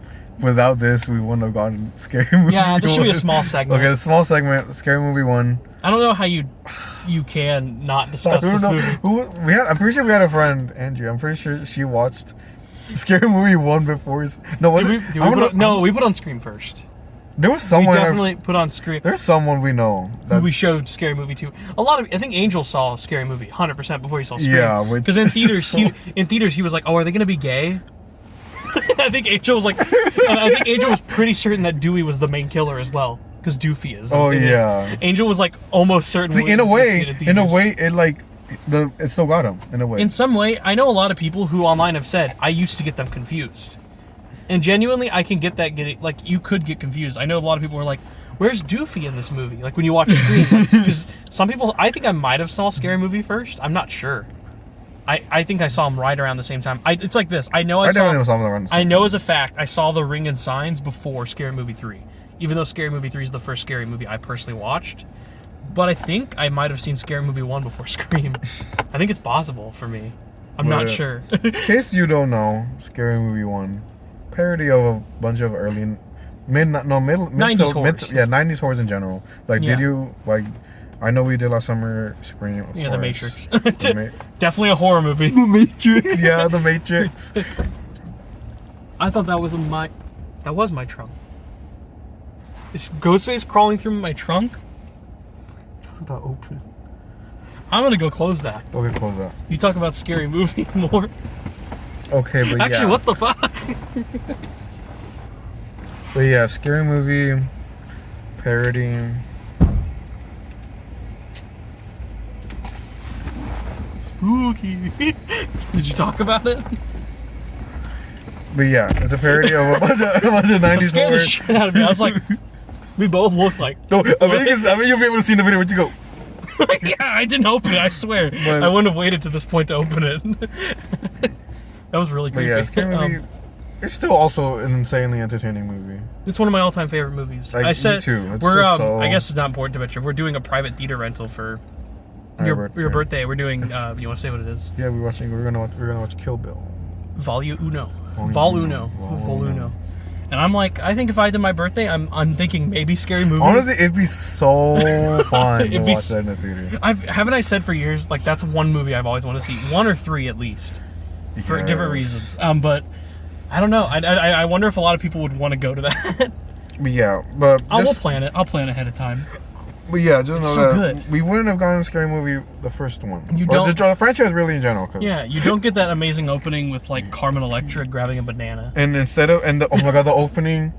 without this, we wouldn't have gotten Scary Movie? Yeah, this should be a 1? small segment. Okay, a small segment. Scary Movie 1. I don't know how you can not discuss this movie. I'm pretty sure we had a friend, Andrew. I'm pretty sure she watched Scary Movie 1 before. No, was it? We put on Scream first. There was We someone. definitely put on Scream. There's someone we know. Who we showed Scary Movie 2. I think Angel saw Scary Movie 100% before he saw Scream. Yeah, which because in is theaters, so- in theaters he was like, "Oh, are they gonna be gay?" I think Angel was like, I think Angel was pretty certain that Dewey was the main killer as well, because Doofy is. Oh, in his. yeah. Angel was like almost certain. See, we in a would see it way, theaters. it still got him in a way. In some way, I know a lot of people who online have said, I used to get them confused. And genuinely, I can get that like, you could get confused. I know a lot of people were like, where's Doofy in this movie? Like, when you watch Scream. Because some people, I think I might have saw Scary Movie first. I'm not sure. I think I saw him right around the same time. It's like this. I know I definitely saw him around the same I know as a fact, I saw The Ring and Signs before Scary Movie 3. Even though Scary Movie 3 is the first Scary Movie I personally watched. But I think I might have seen Scary Movie 1 before Scream. I think it's possible for me. I'm not sure. In case you don't know, Scary Movie 1, parody of a bunch of early, mid 90s horrors. 90s horrors in general. Like, Yeah. did you, like, I know we did last summer, Scream, of Yeah, The course. Matrix. The Definitely a horror movie. Matrix, yeah, The Matrix. I thought that was my trunk. Is Ghostface crawling through my trunk? That open. I'm gonna go close that. Okay, close that. You talk about Scary Movie more. Okay, but Actually, yeah. what the fuck? But yeah, Scary Movie, parody. Spooky. Did you talk about it? But yeah, it's a parody of a bunch of 90s Scared the horror. shit out of me. I was like, we both looked like. No, I mean you'll be able to see in the video where you go. Yeah, I didn't open it. I swear, But- I wouldn't have waited to this point to open it. That was really But creepy. yeah, Scary Movie. It's still also an insanely entertaining movie. It's one of my all-time favorite movies. Like, I said me too. It's we're just so... I guess it's not important to mention. We're doing a private theater rental for your birthday. We're doing. You want to say what it is? Yeah, we're gonna watch Kill Bill. Vol Uno. And I'm like, I think if I did my birthday, I'm thinking maybe Scary Movie. Honestly, it'd be so fun to It'd be watch that in the theater. Haven't I said for years, like, that's one movie I've always wanted to see, 1 or 3 at least, for different reasons. But I don't know. I wonder if a lot of people would want to go to that. But yeah, but I'll plan it. I'll plan ahead of time. But yeah, just It's know so that good. we wouldn't have gotten Scary Movie the first one. You Or don't- just the franchise really in general. Yeah, you don't get that amazing opening with, like, Carmen Electra grabbing a banana. And instead of oh my god, the opening.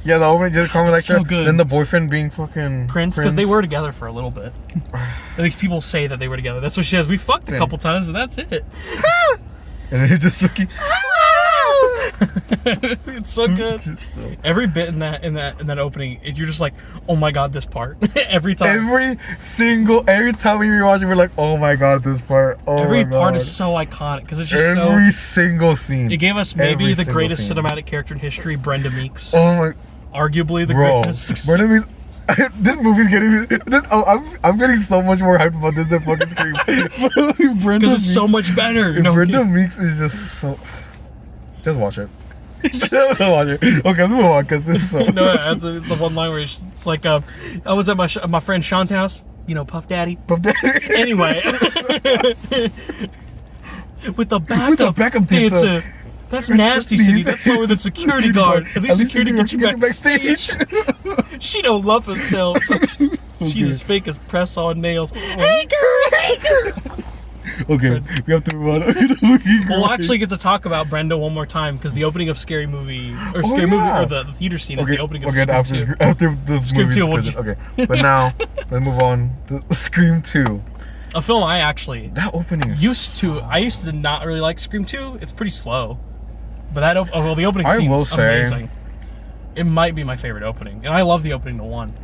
Yeah, the opening just Carmen It's Electra. so good. Then the boyfriend being fucking Prince, because they were together for a little bit. At least people say that they were together. That's what she says. We fucked a couple times, but that's it. And then it just fucking. It's so good. Every bit in that opening, you're just like, oh my god, this part. Every time. Every time we rewatch it, we're like, oh my god, this part. Oh Every my part god. is so iconic because it's just Every single scene. It gave us maybe Every the single greatest scene. cinematic character in history, Brenda Meeks. Oh my. Arguably the Bro. greatest. Brenda Meeks. This movie's getting me. I'm getting so much more hyped about this than fucking Scream. Because it's so much better. No, Brenda Meeks is just so. Just watch it. Just watch it. Okay, let's move on because this is so. No, the one line where it's like, I was at my friend Sean's house. You know, Puff Daddy. Anyway, with the backup dancer. That's nasty, City. That's lower than security guard. At least security gets you backstage. She don't love herself. She's as fake as press on nails. Hey girl. Okay, we have to move on. We'll actually get to talk about Brenda one more time because the opening of Scary Movie or Movie or the theater scene is the opening of Scream 2. After the Scream movie 2, discussion. Okay, but now let's move on to Scream 2. A film I actually That opening is used to not really like Scream 2. It's pretty slow, but the opening scene is amazing. It might be my favorite opening, and I love the opening to 1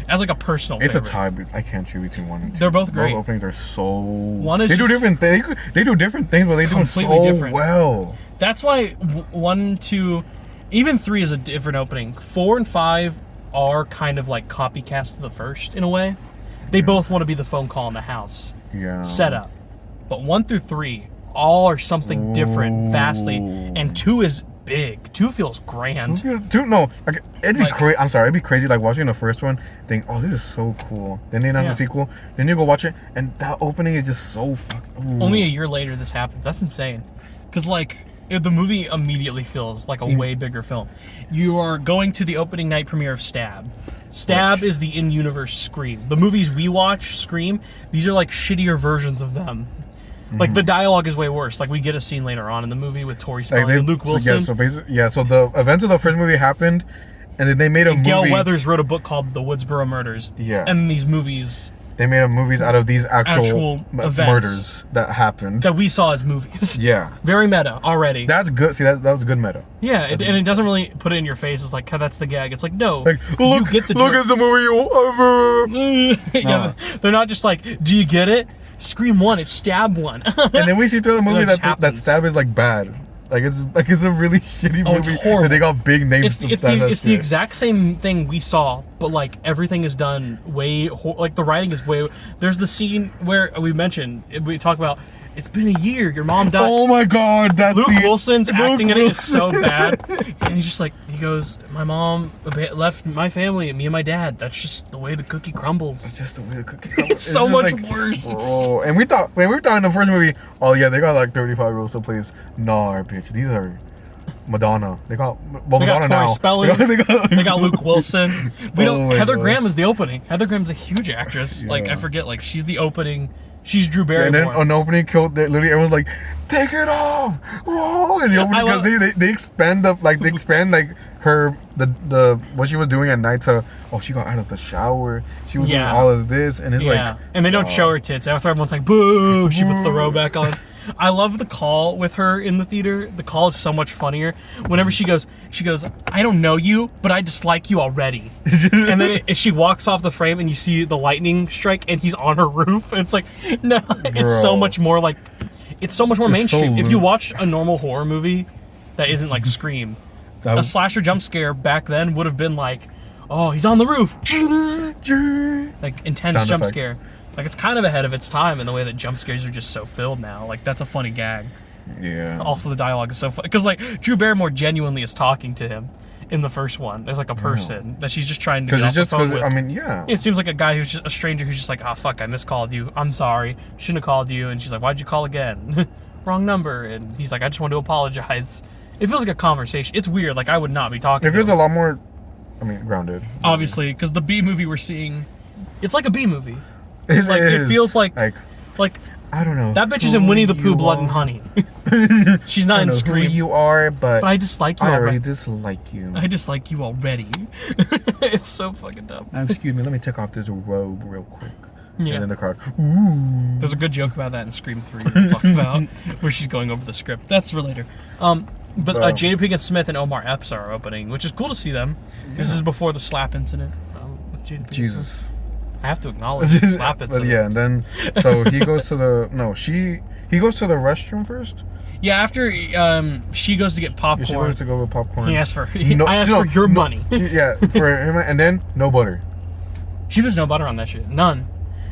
as like a personal. It's favorite. a tie. I can't choose between 1 and 2. They're both great. Both openings are so. One is they do different things. They do different things, but they do them so different. well. That's why 1, 2, even 3 is a different opening. 4 and 5 are kind of like copycats to the first in a way. They both want to be the phone call in the house setup, but 1 through 3 all are something different vastly, and 2 is big. 2 feels grand. No, like, it'd be crazy. I'm sorry, it'd be crazy like watching the first one, think, oh, this is so cool. Then they announce the sequel. Then you go watch it, and that opening is just so fucking. Only a year later, this happens. That's insane. Because the movie immediately feels like a way bigger film. You are going to the opening night premiere of Stab. Stab is the in-universe Scream. The movies we watch, Scream, these are like shittier versions of them. Like, the dialogue is way worse. Like, we get a scene later on in the movie with Tori Spelling and Luke Wilson. So the events of the first movie happened, and then they made a movie. Gail Weathers wrote a book called The Woodsboro Murders. Yeah. And these movies... They made movies out of these actual events murders that happened. that we saw as movies. Yeah. Very meta already. That's good. See, that was good meta. Yeah, and it doesn't really put it in your face. It's like, that's the gag. It's like, no, Like, you get the look joke. at the movie you ever. Yeah, they're not just like, do you get it? Scream 1, it's Stab 1. And then we see through the movie That that happens. Stab is like bad. It's a really shitty movie. It's horrible. That they got big names. It's the exact same thing we saw, but like everything is done way like the writing is way. There's the scene where we talk about. It's been a year. Your mom died. Oh my god, that Luke scene. Wilson's acting in it is so bad, and he's just like, he goes, my mom left my family, me and my dad. That's just the way the cookie crumbles. It's just the way the cookie crumbles. It's so much worse. Bro. And we thought in the first movie, oh yeah, they got like 35 girls to play. Nah, bitch, these are Madonna. They got Madonna now. Tori Spelling. They got Luke Wilson. Heather God. Graham is the opening. Heather Graham's a huge actress. Yeah. Like, I forget. Like, she's the opening. She's Drew Barrymore. And then on the opening kill, literally everyone's like, "Take it off!" Whoa! And the opening because they expand her what she was doing at night. So she got out of the shower. She was doing all of this, and it's and they don't show her tits. That's why everyone's like, "Boo!" She puts the robe back on. I love the call with her in the theater. The call is so much funnier. Whenever she goes, I don't know you, but I dislike you already. And then she walks off the frame and you see the lightning strike and he's on her roof. And it's like, no, it's so much more like, it's so much more It's so mainstream. If you low. watch a normal horror movie that isn't like Scream, a slasher jump scare back then would have been like, oh, he's on the roof, like intense Sound jump effect. scare. Like it's kind of ahead of its time in the way that jump scares are just so filled now. Like that's a funny gag. Yeah. Also, the dialogue is so funny because like Drew Barrymore genuinely is talking to him in the first one. There's like a person that she's just trying to get Because off it's just the phone because, with. I mean, yeah. It seems like a guy who's just a stranger who's just like, oh fuck, I miscalled you. I'm sorry. Shouldn't have called you. And she's like, why'd you call again? Wrong number. And he's like, I just want to apologize. It feels like a conversation. It's weird. Like I would not be talking. It to feels him. a lot more, I mean, grounded. Obviously, because the B movie we're seeing, it's like a B movie. It Like it is. feels like Like, I don't know. that bitch is in who Winnie the Pooh, you Blood and are. Honey. She's not I in don't know Scream. who you are, but But I dislike you I already already. dislike you. I dislike you already. It's so fucking dumb. Excuse me, let me take off this robe real quick. Yeah. And then the crowd, ooh. There's a good joke about that in Scream 3 we'll talk about, where she's going over the script. That's for later. But Jada Pinkett Smith and Omar Epps are opening, which is cool to see them. This is before the slap incident with Jada Pinkett Smith. Jesus. I have to acknowledge the slap But incident. yeah, and then, so he goes to the, he goes to the restroom first. Yeah, after she goes to get Yeah, popcorn, she goes to go with popcorn. he asked for I asked for your money. Yeah, for him, and then no butter. She was no butter on that shit, none.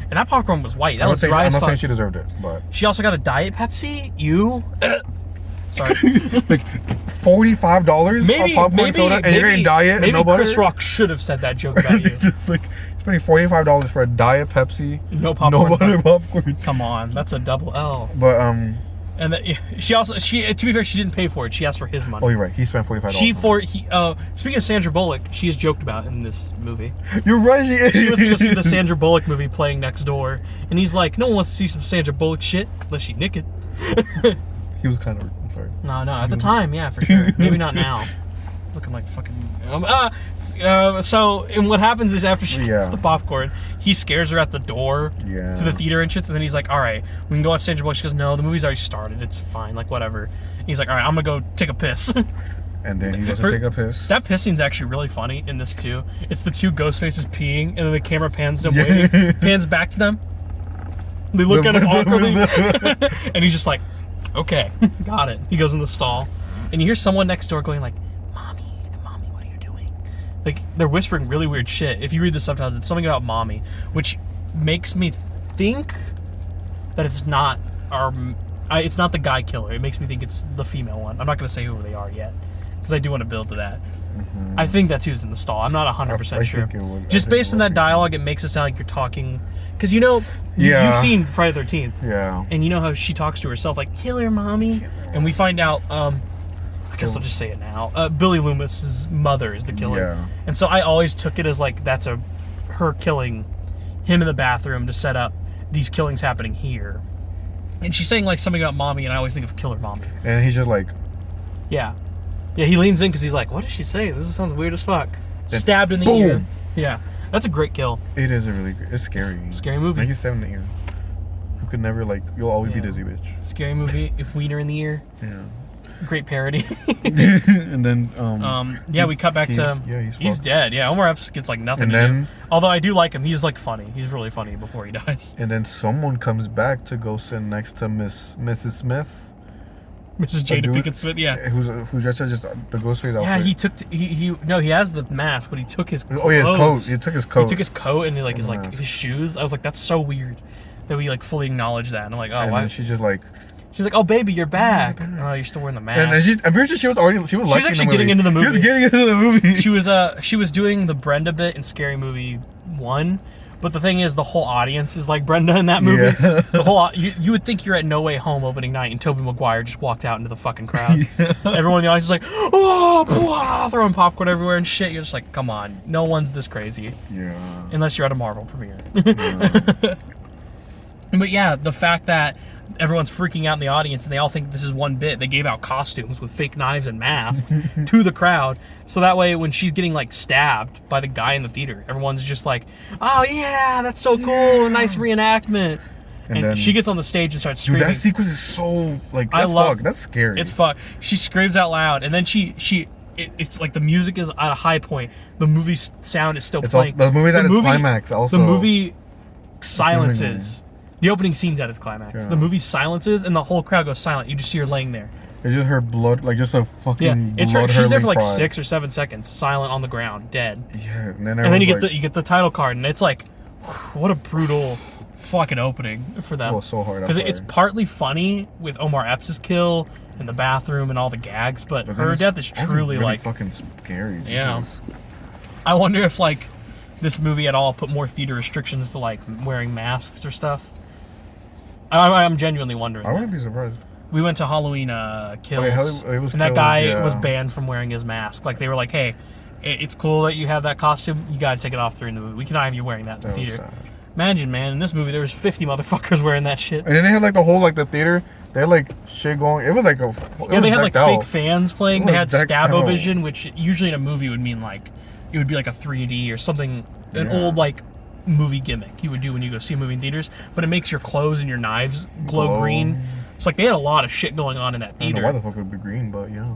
And that popcorn was white. That I'm was not saying, dry I'm as not fuck. saying she deserved it, but She also got a Diet Pepsi. You, sorry. like $45 Maybe, on popcorn maybe, soda, and maybe, you're getting diet maybe and no butter. Chris Rock should have said that joke about you. Just like spending $45 for a Diet Pepsi, No popcorn. no butter popcorn. Come on, that's a double L. But And she to be fair, she didn't pay for it. She asked for his money. oh, you're right. He spent $45. Speaking of Sandra Bullock, she is joked about in this movie. You're right. She wants to go see the Sandra Bullock movie playing next door, and he's like, "No one wants to see some Sandra Bullock shit unless she naked." He was kind of. I'm sorry. No, at the time, yeah, for sure. Maybe not now. Looking like fucking. So, and what happens is after she gets the popcorn, he scares her at the door to the theater entrance, and then he's like, "All right, we can go watch Sandra Bullock." She goes, "No, the movie's already started. It's fine. Like whatever." And he's like, "All right, I'm gonna go take a piss." And then he goes to take a piss. That piss scene's actually really funny in this too. It's the two ghost faces peeing, and then the camera pans to them waiting, pans back to them. They look at him awkwardly, and he's just like, "Okay, got it." He goes in the stall, and you hear someone next door going like, "Mommy, what are you doing?" Like they're whispering really weird shit. If you read the subtitles, it's something about mommy, which makes me think that it's not it's not the guy killer. It makes me think it's the female one. I'm not gonna say who they are yet, because I do want to build to that. Mm-hmm. I think that's who's in the stall. I'm not 100% sure. Just based on that dialogue, it makes it sound like you're talking. Because you've seen Friday the 13th. Yeah. And you know how she talks to herself like, "Kill her, mommy." And we find out, I guess I'll just say it now. Billy Loomis's mother is the killer. Yeah. And so I always took it as like that's her killing him in the bathroom to set up these killings happening here. And she's saying like something about mommy, and I always think of killer mommy. And he's just like, yeah, he leans in because he's like, "What did she say? This sounds weird as fuck." Stabbed in the boom. ear. Yeah, that's a great kill. it is a really great, it's scary. Scary movie. Like you stabbed in the ear. You could never you'll always be dizzy, bitch. Scary movie. If Wiener in the ear. Yeah. Great parody. And then we cut back to he's fucked. dead. Yeah, Omar Epps gets like nothing And to then- do. Although I do like him. He's like funny. He's really funny before he dies. And then someone comes back to go sit next to Mrs. Smith, Mrs. Jada dude? Pinkett Smith. Yeah. who's just the Ghostface outfit. Yeah, he has the mask, but he took his clothes. Oh, yeah, his coat. He took his coat. He took his coat and like his mask. his shoes. I was like, that's so weird that we like fully acknowledge that. And I'm like, oh, and why? then she's just like, She's like, "Oh, baby, you're back. Oh, you're still wearing the mask." and then I'm pretty sure she was liking actually the movie. getting into the movie. She was getting into the movie. She was doing the Brenda bit in Scary Movie 1, but the thing is, the whole audience is like Brenda in that movie. Yeah. The whole you would think you're at No Way Home opening night, and Tobey Maguire just walked out into the fucking crowd. Yeah. Everyone in the audience is like, "Oh, blah," throwing popcorn everywhere and shit. You're just like, come on, no one's this crazy Yeah. unless you're at a Marvel premiere. Yeah. But yeah, the fact that everyone's freaking out in the audience and they all think this is one bit. They gave out costumes with fake knives and masks to the crowd. So that way when she's getting like stabbed by the guy in the theater, everyone's just like, "Oh yeah, that's so cool. Nice reenactment." And then, she gets on the stage and starts screaming. Dude, that sequence is so that's scary. It's fuck. She screams out loud and then it's like the music is at a high point. The movie sound is still playing. The movie's at its climax also. The movie silences. The opening scene's at its climax. Yeah. The movie silences, and the whole crowd goes silent. You just see her laying there. It's just her blood, like just a fucking It's her. She's there for like cry. 6 or 7 seconds, silent on the ground, dead. Yeah, and then you get the title card, and it's like, what a brutal fucking opening for them. Oh, so hard. Because it's partly funny with Omar Epps' kill in the bathroom and all the gags, but her death is truly really like fucking scary. Yeah. Jesus. I wonder if like this movie at all put more theater restrictions to like wearing masks or stuff. I'm genuinely wondering. I wouldn't be surprised. We went to Halloween Kills, it was and that Kills, guy yeah. was banned from wearing his mask. Like they were like, "Hey, it's cool that you have that costume. You got to take it off during the movie. We cannot have you wearing that in the That was theater." sad. Imagine, man, in this movie there was 50 motherfuckers wearing that shit. And then they had like the whole like the theater. They had like shit going. It was like a. Yeah, they had like decked fake out. fans playing. It They was had decked out. Scabovision, which usually in a movie would mean like it would be like a 3D or something, an Yeah. old like movie gimmick you would do when you go see a movie in theaters. But it makes your clothes and your knives glow green. It's like they had a lot of shit going on in that I don't know theater. why the fuck it would be green, but yeah.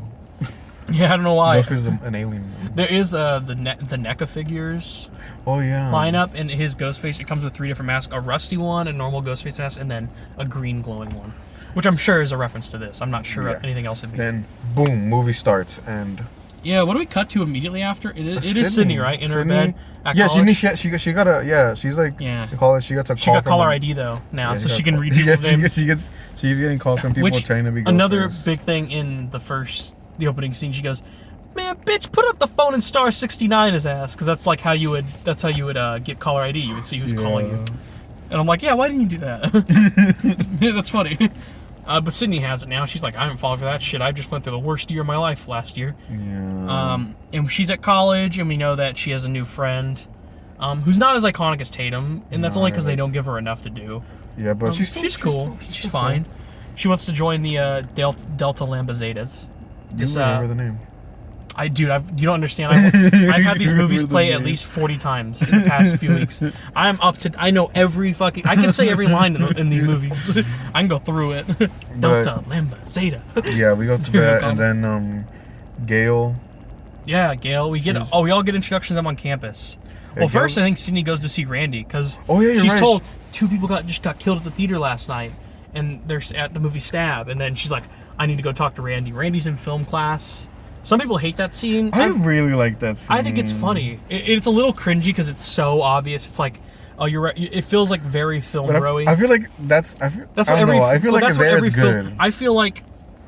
Yeah, I don't know why. Ghostface is an alien. There is the NECA figures Oh yeah. lineup, and his Ghostface. It comes with 3 different masks: a rusty one, a normal Ghostface mask, and then a green glowing one, which I'm sure is a reference to this. I'm not sure Yeah. anything else would be. Then boom, movie starts and. Yeah, what do we cut to immediately after? It is Sydney, right? In her Sydney. bed at Yeah, college? she got a she's like Yeah. they call it, she gets a She call got from caller a- ID though now, yeah, so got she can call- read people's yeah, names. she's getting calls from people Which trying to be another Ghostface. big thing in the opening scene. She goes, "Man, bitch, put up the phone and star 69 his ass," because that's like how you would get caller ID. You would see who's calling you. And I'm like, yeah, why didn't you do that? Yeah, that's funny. But Sydney has it now. She's like, I haven't fallen for that shit. I just went through the worst year of my life last year. Yeah. And she's at college, and we know that she has a new friend, who's not as iconic as Tatum, and that's No, only because really. they don't give her enough to do. Yeah, but she's cool. She's still fine. cool. She wants to join the Delta Lambda Zetas. You remember the name? You don't understand. I've had these movies Remember the play at name. least 40 times in the past few weeks. I know every fucking. I can say every line in these movies. I can go through it. Delta, Lambda, Zeta. Yeah, we go to that, and then Gail. Yeah, Gail. We all get introductions to them on campus. Yeah, Well, first Gail- I think Sydney goes to see Randy because Oh, yeah, you're she's right. told 2 people just got killed at the theater last night, and they're at the movie Stab. And then she's like, I need to go talk to Randy. Randy's in film class. Some people hate that scene. I really like that scene. I think it's funny. It's a little cringy because it's so obvious. It's like, oh, you're right. It feels like very film But rowy. I feel like that's. I That's don't what every. know. I feel well, like that's what there every it's film. good. I feel like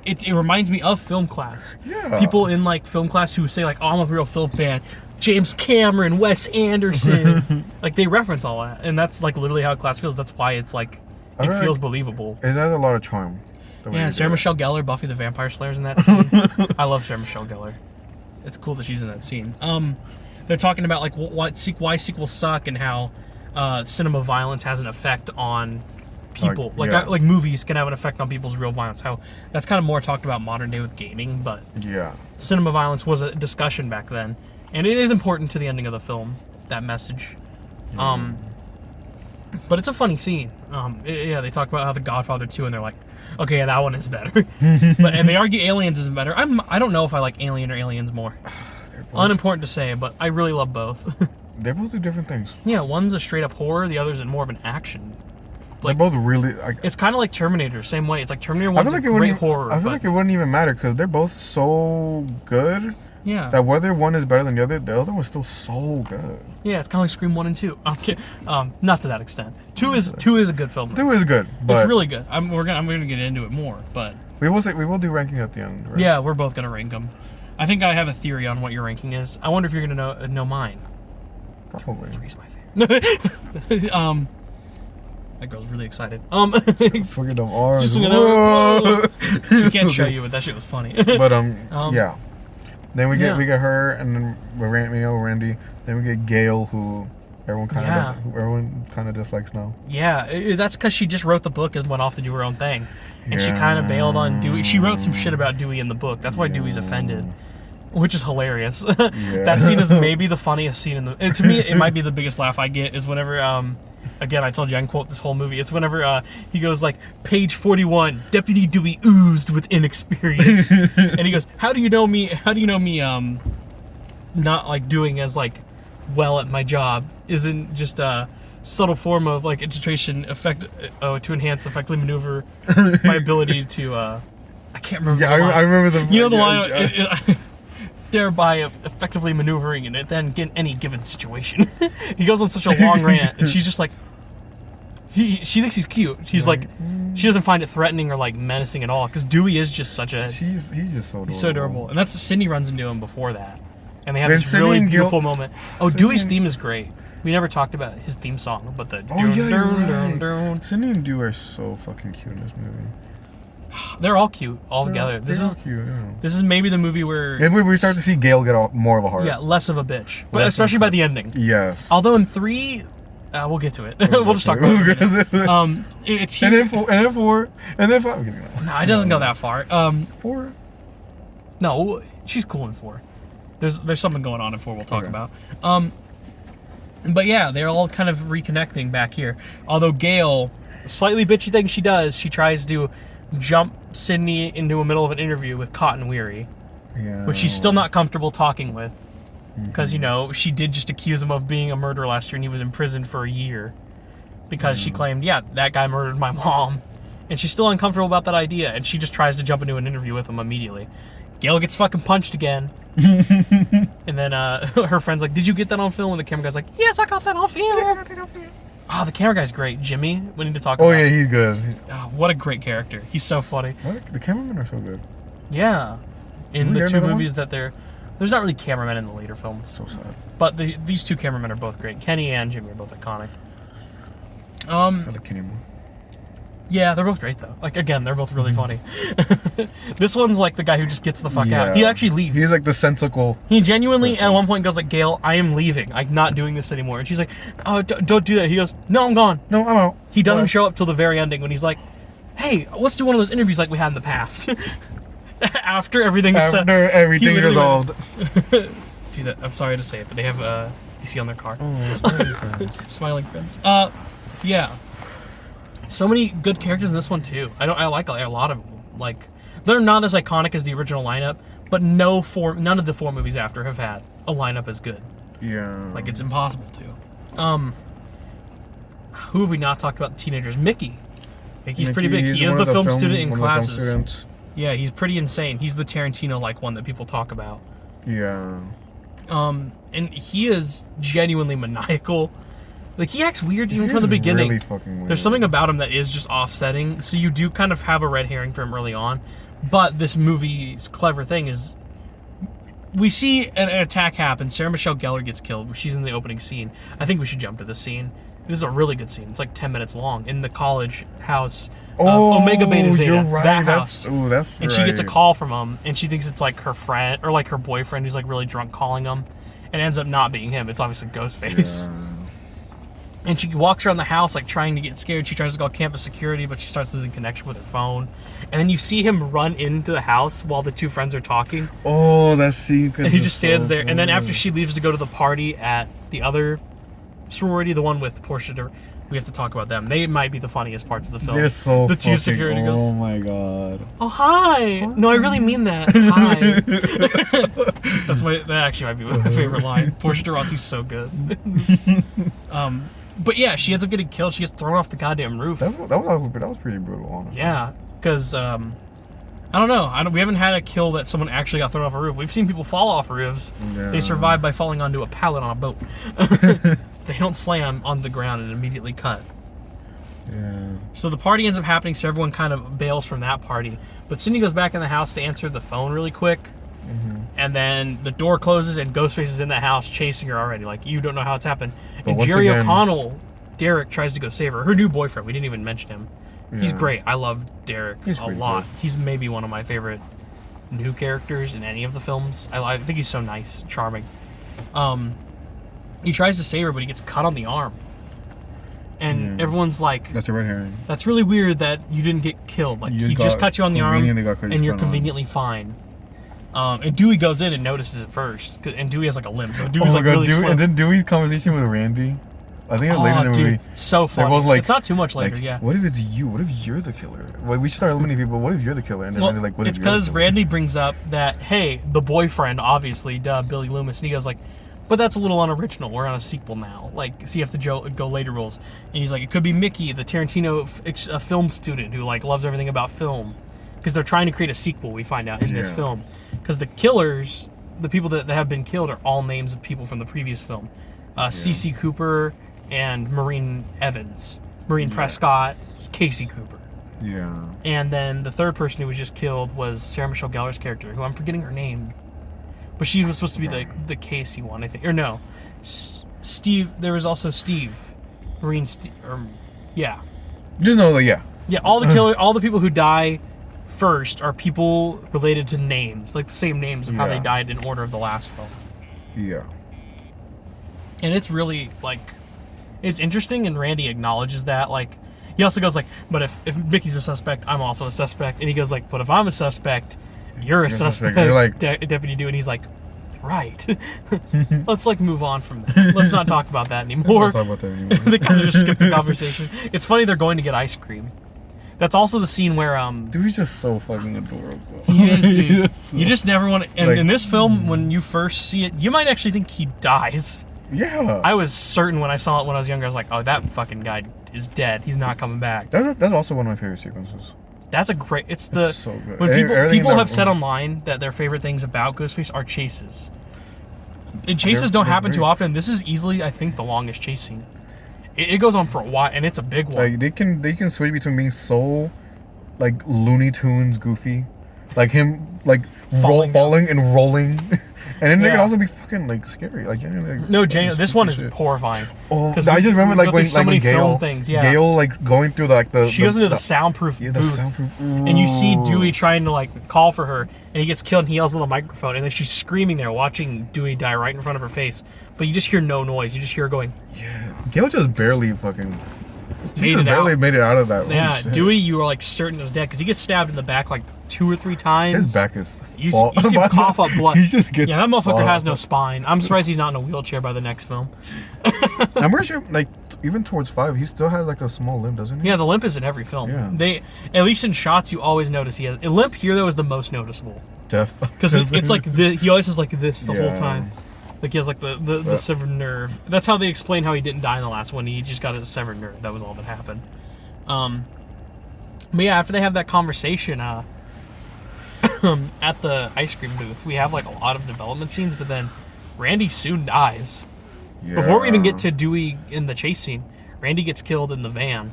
it reminds me of film class. Yeah. People in like film class who say like, oh, I'm a real film fan. James Cameron, Wes Anderson, like they reference all that, and that's like literally how class feels. That's why it's like it Alright. feels believable. It has a lot of charm. the way Yeah, you Sarah do it. Michelle Gellar, Buffy the Vampire Slayer's in that scene. I love Sarah Michelle Gellar. It's cool that she's in that scene. They're talking about like why sequels suck and how cinema violence has an effect on people. Like movies can have an effect on people's real violence. How that's kind of more talked about modern day with gaming, but Yeah. cinema violence was a discussion back then, and it is important to the ending of the film. That message. But it's a funny scene. They talk about how The Godfather 2, and they're like, okay, yeah, that one is better. And they argue Aliens isn't better. I don't know if I like Alien or Aliens more. Unimportant to say, but I really love both. They both do different things. Yeah, one's a straight up horror, the other's more of an action. They're both really. It's kind of like Terminator, same way. It's like Terminator I 1's feel a like it wouldn't. great horror. I feel but, like it wouldn't even matter because they're both so good yeah. that whether one is better than the other one's still so good. Yeah, it's kind of like Scream 1 and 2. Okay, not to that extent. 2 is a good film. 2 is good, but It's really good. I'm gonna get into it more, but we will do ranking at the end, right? yeah, we're both gonna rank them. I think I have a theory on what your ranking is. I wonder if you're gonna know mine. Probably. 3's my favorite. That girl's really excited. Look at them arms. Just look at Whoa. them. We can't show you, but that shit was funny. But yeah. Then we yeah. get her, and then we know Randy. Then we get Gail, who everyone kind of dislikes now. Yeah, that's because she just wrote the book and went off to do her own thing, and she Yeah. kind of bailed on Dewey. She wrote some shit about Dewey in the book. That's why Dewey's offended, which is hilarious. That scene is maybe the funniest scene in the. And to me, it might be the biggest laugh I get is whenever Again, I told you I can quote this whole movie. It's whenever he goes like, page 41, Deputy Dewey oozed with inexperience. And he goes, how do you know me, not like doing as like well at my job isn't just subtle form of like infiltration effect to enhance effectively maneuver my ability to. I can't remember. Yeah, I remember the. You know the yeah, line. yeah. Thereby effectively maneuvering in any given situation. He goes on such a long rant, and she's just like, she thinks he's cute. She's like, she doesn't find it threatening or like menacing at all, because Dewey is just such a. He's just so adorable. He's so adorable, and that's Sydney runs into him before that, and they have Then this Sydney really and Gil- beautiful moment. Oh, Sydney Dewey's and- theme is great. We never talked about his theme song, but the. Oh yeah, you're right. Sydney and Dewey are so fucking cute in this movie. They're all cute all together. They're all cute. Yeah. This is maybe the movie where. And we start to see Gail get more of a heart. Yeah, less of a bitch, but Less especially of a- by the ending. Yes. Although in 3, we'll get to it. We'll just talk about it. It's huge. And then 4, and then 5. No, it doesn't go that far. 4. No, she's cool in 4. There's something going on in 4 we'll talk Okay. about. But yeah, they're all kind of reconnecting back here. Although Gail, slightly bitchy thing she does, she tries to jump Sydney into the middle of an interview with Cotton Weary, Yeah. which she's still not comfortable talking with. Because, she did just accuse him of being a murderer last year, and he was imprisoned for a year. Because she claimed, yeah, that guy murdered my mom. And she's still uncomfortable about that idea, and she just tries to jump into an interview with him immediately. Gail gets fucking punched again. And then her friend's like, did you get that on film? And the camera guy's like, yes, I got that on film. Oh, the camera guy's great. Jimmy, we need to talk about Oh yeah, he's good. Oh, what a great character. He's so funny. The cameramen are so good. Yeah. In Isn't the there 2 another movies that there's not really cameramen in the later films. So sad. But these 2 cameramen are both great. Kenny and Jimmy are both iconic. I like Kenny more. Yeah, they're both great though. Like again, they're both really funny. This one's like the guy who just gets the fuck out. He actually leaves. He's like the sensical. He genuinely person. at one point goes like, Gail, I am leaving. I'm not doing this anymore. And she's like, oh, don't do that. He goes, no, I'm gone. No, I'm out. He doesn't Bye. show up till the very ending when he's like, hey, let's do one of those interviews like we had in the past. After everything is set. After everything he literally resolved. Do that. I'm sorry to say it, but they have DC on their car. Oh, Smiling friends. Yeah. So many good characters in this one too. I like a lot of them. Like, they're not as iconic as the original lineup, but none of the 4 movies after have had a lineup as good. Yeah. Like, it's impossible to. Who have we not talked about? The teenagers. Mickey. Mickey's pretty big. He is the film student in classes. Yeah, he's pretty insane. He's the Tarantino-like one that people talk about. Yeah. And he is genuinely maniacal. Like, he acts weird even from the beginning. Really fucking weird. There's something about him that is just offsetting, so you do kind of have a red herring for him early on. But this movie's clever thing is, we see an attack happen. Sarah Michelle Gellar gets killed. She's in the opening scene. I think we should jump to this scene. This is a really good scene. It's like 10 minutes long in the college house of Omega Beta Zeta. You're right. That house. That's And she gets a call from him, and she thinks it's like her friend or like her boyfriend who's like really drunk calling him, and it ends up not being him. It's obviously Ghostface. Yeah. And she walks around the house like trying to get scared. She tries to call campus security, but she starts losing connection with her phone. And then you see him run into the house while the 2 friends are talking. Oh, that sequence. And he just stands there. And then after she leaves to go to the party at the other sorority, the one with Portia, we have to talk about them. They might be the funniest parts of the film. They're so the 2 security girls. Oh my god. Oh, hi. No, I really mean that. Hi. That actually might be my favorite line. Portia de Rossi's so good. But yeah, she ends up getting killed. She gets thrown off the goddamn roof. That was pretty brutal, honestly. Yeah, because I don't know. We haven't had a kill that someone actually got thrown off a roof. We've seen people fall off roofs. Yeah. They survive by falling onto a pallet on a boat. They don't slam on the ground and immediately cut. Yeah. So the party ends up happening, so everyone kind of bails from that party. But Sydney goes back in the house to answer the phone really quick. And then the door closes and Ghostface is in the house chasing her already. Like, you don't know how it's happened. And once Jerry again- O'Connell, Derek, tries to go save her. Her new boyfriend. We didn't even mention him. He's Yeah. great. I love Derek He's a pretty lot. good. He's maybe one of my favorite new characters in any of the films. I think he's so nice, charming. He tries to save her, but he gets cut on the arm. And Yeah. everyone's like, That's a red herring. that's really weird that you didn't get killed. Like, You he just got cut you on the arm, conveniently got cut and you're on. conveniently fine. And Dewey goes in and notices it first, and Dewey has like a limp, so Oh Dewey's my like god, really Dewey, slim. and then Dewey's conversation with Randy. I think it's later in the dude, movie. so funny. both like- it's not too much later, Like, yeah. what if it's you? What if you're the killer? Like, we start eliminating people. What if you're the killer? And then Well, they're like, what it's if you're the because killer? Randy brings up that, hey, the boyfriend, obviously, Billy Loomis, and he goes like, But that's a little unoriginal. We're on a sequel now. Like, so you have to go later rules. And he's like, it could be Mickey, the Tarantino a film student who like loves everything about film, because they're trying to create a sequel. We find out in this film, because the killers, the people that have been killed, are all names of people from the previous film. C.C. Cooper and Maureen Evans, Maureen Prescott, Casey Cooper. Yeah. And then the third person who was just killed was Sarah Michelle Gellar's character, who I'm forgetting her name. But she was supposed to be the Casey one, I think. Or no, Steve. There was also Steve, Marine. Yeah. Just know that, yeah. Yeah, all the people who die first are people related to names, like the same names of how they died in order of the last film. Yeah. And it's really like, it's interesting, and Randy acknowledges that. Like, he also goes like, but if Mickey's a suspect, I'm also a suspect. And he goes like, but if I'm a suspect, you're a suspect. You're like, Deputy Dewey. And he's like, right. Let's like move on from that. Let's not talk about that anymore. Don't talk about that anymore. They kind of just skip the conversation. It's funny they're going to get ice cream. That's also the scene where dude, he's just so fucking adorable. He is, dude. So, you just never want to. And like, in this film, when you first see it, you might actually think he dies. Yeah. I was certain when I saw it when I was younger. I was like, oh, that fucking guy is dead. He's not coming back. That's also one of my favorite sequences. That's a great. It's so good. When people have said online that their favorite things about Ghostface are chases. And chases don't happen too often. This is easily, I think, the longest chase scene. It goes on for a while, and it's a big one. Like they can switch between being so like Looney Tunes goofy, like him like falling and rolling. And then they can also be fucking like scary, like genuinely. Like, no, genuinely, this one is horrifying. Oh, I just remember like when Gail, Gail like going through she goes into the soundproof booth, and you see Dewey trying to like call for her, and he gets killed, and he yells on the microphone, and then she's screaming there, watching Dewey die right in front of her face, but you just hear no noise. You just hear her going. Yeah, Gail just barely fucking made it out of that. Yeah, Dewey, you were like certain is dead because he gets stabbed in the back like 2 or 3 times. His back is. You see him cough up blood. He just gets that motherfucker has no spine. I'm surprised he's not in a wheelchair by the next film. I'm pretty sure, like, even towards 5, he still has like a small limp, doesn't he? Yeah, the limp is in every film. Yeah. They, at least in shots, you always notice he has a limp. Here though is the most noticeable. Because it's like he always has like this the whole time. Like he has like the severed nerve. That's how they explain how he didn't die in the last one. He just got a severed nerve. That was all that happened. But yeah, after they have that conversation, at the ice cream booth, we have like a lot of development scenes, but then Randy soon dies. Yeah. Before we even get to Dewey in the chase scene, Randy gets killed in the van.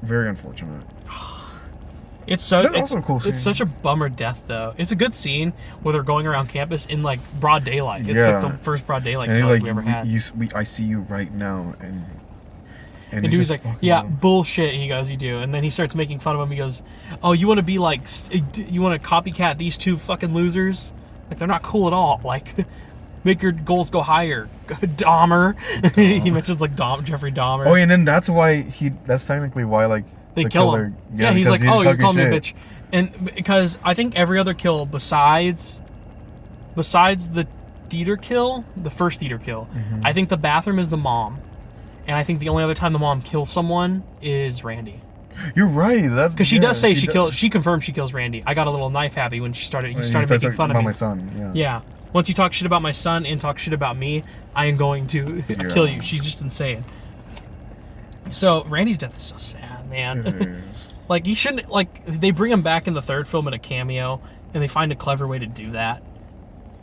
Very unfortunate. It's also a cool scene. It's such a bummer death, though. It's a good scene where they're going around campus in like broad daylight. It's like the first broad daylight kill we ever had. I see you right now, and Dewey's like, yeah, bullshit. He goes, you do, and then he starts making fun of him. He goes, oh, you want to be like, you want to copycat these 2 fucking losers? Like they're not cool at all. Like, make your goals go higher. Dahmer. He mentions like Jeffrey Dahmer. Oh, and then that's technically why like they kill him. Yeah, he's like, oh, you're calling me a bitch. And because I think every other kill besides the Dieter kill, the first Dieter kill, I think the bathroom is the mom. And I think the only other time the mom kills someone is Randy. You're right. Because she does say she confirms she kills Randy. I got a little knife happy when he started making fun of me. About my son, yeah. Once you talk shit about my son and talk shit about me, I am going to kill you. She's just insane. So Randy's death is so sad, man. It is. Like he shouldn't. Like they bring him back in the third film in a cameo, and they find a clever way to do that.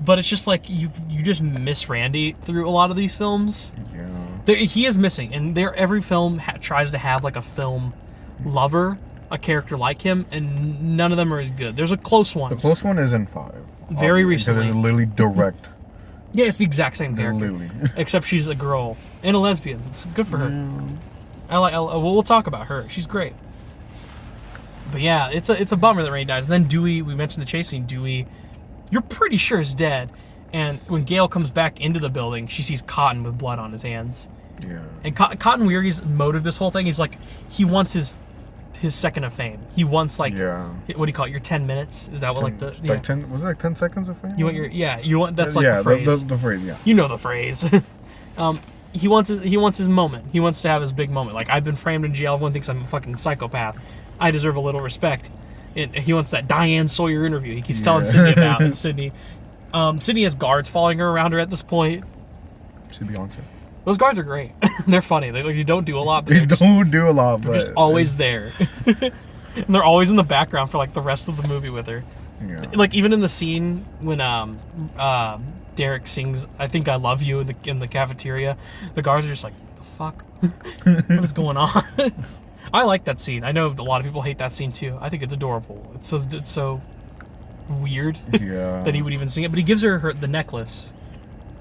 But it's just like you just miss Randy through a lot of these films. Yeah. He is missing, and every film tries to have like a film lover, a character like him, and none of them are as good. There's a close one. The close one is in 5. Very recently. Because it's literally direct. Yeah, it's the exact same character. Literally. Except she's a girl and a lesbian. It's good for her. We'll talk about her. She's great. But yeah, it's a bummer that Randy dies. And then Dewey, we mentioned the chase scene. Dewey, you're pretty sure is dead. And when Gail comes back into the building, she sees Cotton with blood on his hands. Yeah. And Cotton Weary's motive this whole thing is like he wants his second of fame. He wants what do you call it? Your 10 minutes? Is that what like the like 10 was it like 10 seconds of fame? You want that's like the phrase. The phrase, yeah. You know the phrase. He wants his moment. He wants to have his big moment. Like I've been framed in jail. Everyone thinks I'm a fucking psychopath. I deserve a little respect. And he wants that Diane Sawyer interview. He keeps telling Sydney about. And Sydney has guards following her around her at this point. Should be honest. Those guards are great. They're funny. They don't do a lot, but They don't do a lot, but they're just always there. And they're always in the background for like the rest of the movie with her. Yeah. Like even in the scene when Derek sings "I Think I Love You" in the cafeteria, the guards are just like, "The fuck, what is going on?" I like that scene. I know a lot of people hate that scene too. I think it's adorable. It's so weird that he would even sing it, but he gives her the necklace,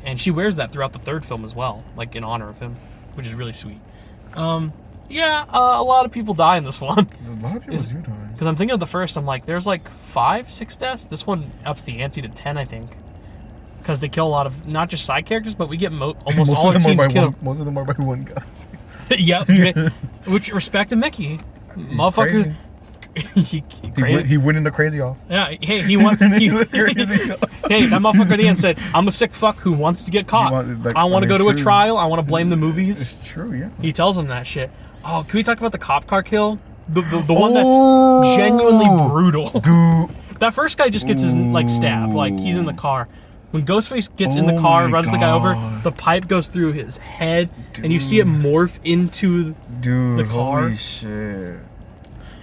and she wears that throughout the third film as well, like in honor of him, which is really sweet. A lot of people die in this one. A lot of people do die. Because I'm thinking of the first, I'm like, there's like 5, 6 deaths. This one ups the ante to 10, I think. Because they kill a lot of, not just side characters, but we get almost all our teams killed. Most of them are by one guy. Yep. Which, respect to Mickey. Motherfucker. He winning the crazy off. Yeah, hey, he won. Hey, that motherfucker at the end said, "I'm a sick fuck who wants to get caught. I want to go to a trial. I want to blame the movies." It's true, yeah. He tells him that shit. Oh, can we talk about the cop car kill? The one that's genuinely brutal. Dude. That first guy just gets his like stabbed. Like he's in the car. When Ghostface gets in the car, runs the guy over, the pipe goes through his head, and you see it morph into the car. Holy shit.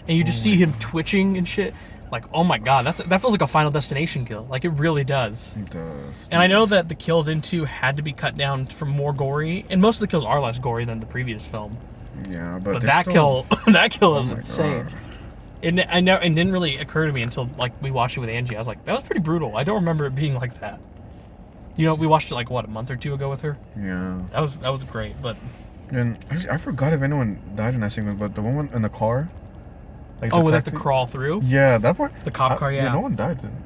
And you just see him twitching and shit. Like, oh my god, that feels like a Final Destination kill. Like, it really does. It does. And I know that the kills in 2 had to be cut down for more gory, and most of the kills are less gory than the previous film. Yeah, but that kill is insane. God. It didn't really occur to me until like we watched it with Angie. I was like, that was pretty brutal. I don't remember it being like that. You know, we watched it like what, a month or 2 ago with her. Yeah. That was great, but. And I forgot if anyone died in that sequence, but the one in the car. Like we have to crawl through. Yeah, that part. The cop car, yeah. No one died then.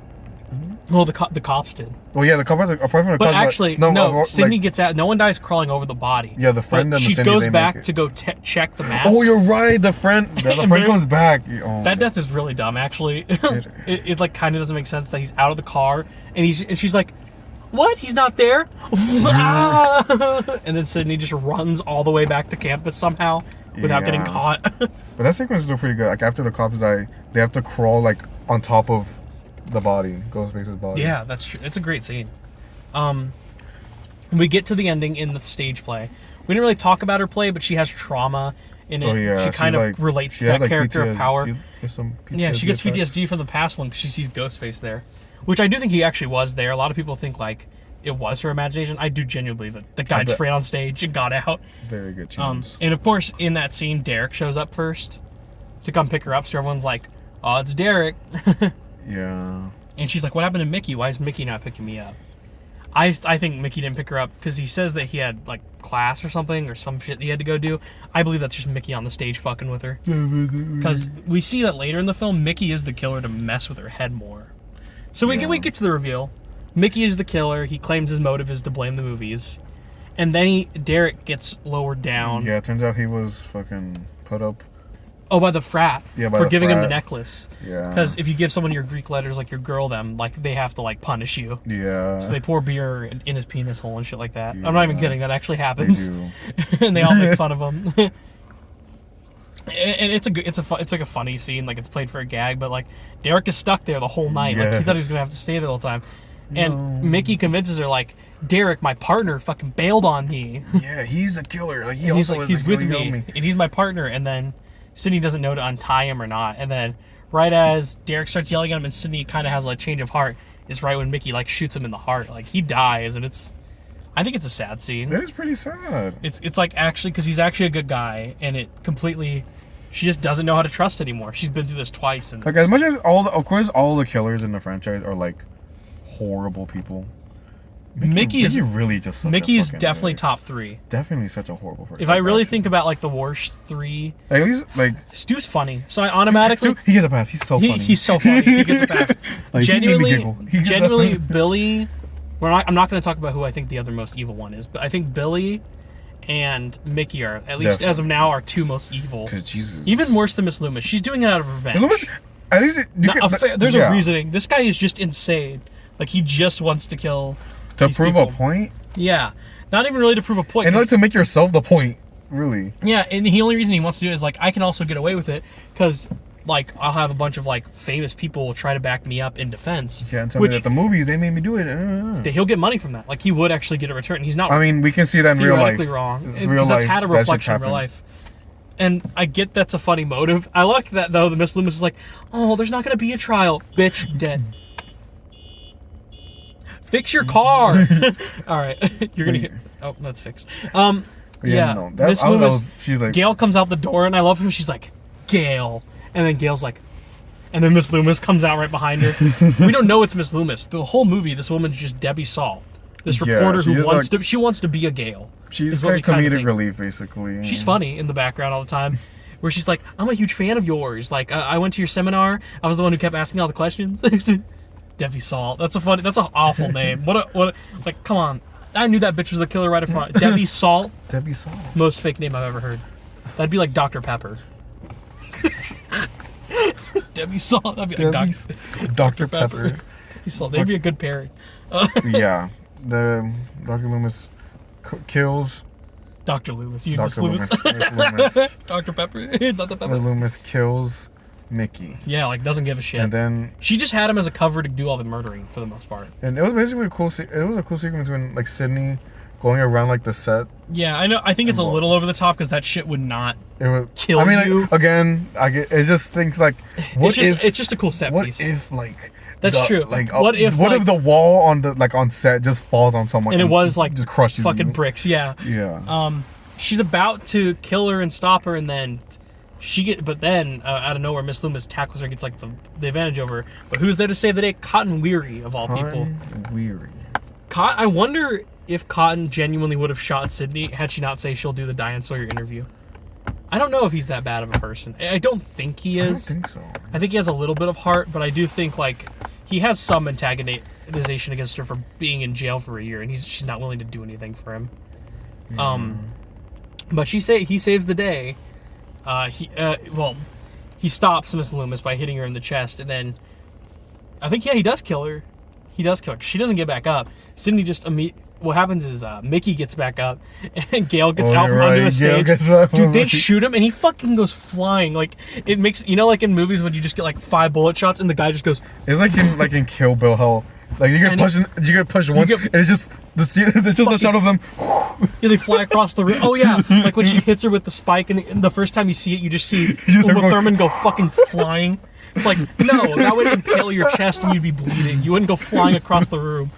Well, the cops did. Oh yeah, the cops. Apart from the but cops, actually, no. Sydney gets out. No one dies crawling over the body. Yeah, the friend and she Cindy, goes back to go check the mask. Oh, you're right. The friend comes back. Oh, that death is really dumb. Actually, it like kind of doesn't make sense that he's out of the car and she's like, "What? He's not there?" And then Sydney just runs all the way back to campus somehow without getting caught. But that sequence is still pretty good. Like after the cops die, they have to crawl like on top of the body, Ghostface's body. Yeah, that's true. It's a great scene. We get to the ending in the stage play. We didn't really talk about her play, but she has trauma in it. Oh, yeah. She kind of relates to that character of power. She gets PTSD from the past one because she sees Ghostface there, which I do think he actually was there. A lot of people think like it was her imagination. I do genuinely believe that the guy just ran on stage and got out. Very good chance. And of course, in that scene, Derek shows up first to come pick her up. So everyone's like, "Oh, it's Derek." Yeah. And she's like, "What happened to Mickey? Why is Mickey not picking me up?" I think Mickey didn't pick her up because he says that he had like class or something or some shit he had to go do. I believe that's just Mickey on the stage fucking with her. Because we see that later in the film, Mickey is the killer to mess with her head more. So we get to the reveal. Mickey is the killer. He claims his motive is to blame the movies. And then Derek gets lowered down. Yeah, it turns out he was fucking put up. Oh, by the frat. Yeah, for giving him the necklace. Yeah. Because if you give someone your Greek letters, like your girl them, like they have to like punish you. Yeah. So they pour beer in his penis hole and shit like that. Yeah. I'm not even kidding. That actually happens. They do. And they all make fun of him. And it's like a funny scene. Like it's played for a gag, but like Derek is stuck there the whole night. Like he thought he was gonna have to stay there the whole time. And Mickey convinces her like, "Derek, my partner, fucking bailed on me." Yeah, he's the killer. Like he's with me, and he's my partner. And then Sydney doesn't know to untie him or not. And then right as Derek starts yelling at him and Sydney kind of has like a change of heart, is right when Mickey like shoots him in the heart. Like he dies, and I think it's a sad scene. That is pretty sad. It's like actually because he's actually a good guy, and it completely. She just doesn't know how to trust anymore. She's been through this twice, and like as much as all the killers in the franchise are like horrible people. Mickey is really just. Mickey is definitely top 3. Definitely such a horrible person. If I really think about like the worst 3, at least like Stu's funny, so I automatically he gets a pass. He's so funny. He's so funny. He gets a pass. Like, genuinely, Billy. I'm not going to talk about who I think the other most evil one is, but I think Billy and Mickey are, at least as of now, our 2 most evil. Because Jesus, even worse than Miss Loomis. She's doing it out of revenge. At least there's a reasoning. This guy is just insane. Like he just wants to kill. To prove a point? Yeah. Not even really to prove a point. And like to make yourself the point, really. Yeah, and the only reason he wants to do it is like, I can also get away with it, because like I'll have a bunch of like famous people try to back me up in defense. Yeah, and tell me that the movies they made me do it. He'll get money from that. Like he would actually get a return. He's not. I mean, we can see that in real life. Theoretically wrong, because that's had a reflection in real life. And I get that's a funny motive. I like that though. The Miss Loomis is like, oh, there's not gonna be a trial, bitch, dead. Fix your car. All right, you're gonna hear. Oh, that's fixed. Yeah. No, Miss Loomis. She's like, Gail comes out the door, and I love her. She's like, Gail, and then Gail's like, and then Miss Loomis comes out right behind her. We don't know it's Miss Loomis. The whole movie, this woman's just Debbie Salt, this reporter who wants to. She wants to be a Gail. She's like comedic relief, basically. She's funny in the background all the time, where she's like, "I'm a huge fan of yours. Like, I went to your seminar. I was the one who kept asking all the questions." Debbie Salt. That's an awful name. Like, come on. I knew that bitch was the killer right in front. Debbie Salt. Debbie Salt. Most fake name I've ever heard. That'd be like Dr. Pepper. Debbie Salt. That'd be like Dr. Pepper. Debbie Salt. They'd be a good pairing. Yeah. The Dr. Loomis kills Dr. Loomis. You Dr. Loomis. Loomis. Dr. Pepper. Dr. Pepper. Loomis kills Mickey. Yeah, like doesn't give a shit. And then she just had him as a cover to do all the murdering for the most part. And it was basically a cool. It was a cool sequence when like Sydney going around like the set. Yeah, I know. I think it's a little over the top because that shit would not kill you. I mean, like, again, it's just things like it's just a cool set piece. What if like that's true. Like what if the wall on set just falls on someone and it was like just crushes fucking you. bricks? Yeah. Yeah. She's about to kill her and stop her, and then but then out of nowhere, Miss Loomis tackles her and gets like the advantage over her. But who's there to save the day? Cotton Weary of all people. Weary. I wonder if Cotton genuinely would have shot Sydney had she not say she'll do the Diane Sawyer interview. I don't know if he's that bad of a person. I don't think he is. I don't think so. I think he has a little bit of heart, but I do think like he has some antagonization against her for being in jail for a year, and she's not willing to do anything for him. But he saves the day. He stops Miss Loomis by hitting her in the chest, and then I think he does kill her. He does kill her. She doesn't get back up. Sydney just what happens is Mickey gets back up, and Gail gets out from under the stage. Dude, they shoot him, and he fucking goes flying. Like it makes like in movies when you just get like 5 bullet shots, and the guy just goes. It's like in Kill Bill, how like you get pushed once, and it's just the shot of them. Yeah, they fly across the room. Oh yeah, like when she hits her with the spike, and the first time you see it, you just see Uma Thurman go fucking flying. It's like, no, that would impale your chest and you'd be bleeding. You wouldn't go flying across the room.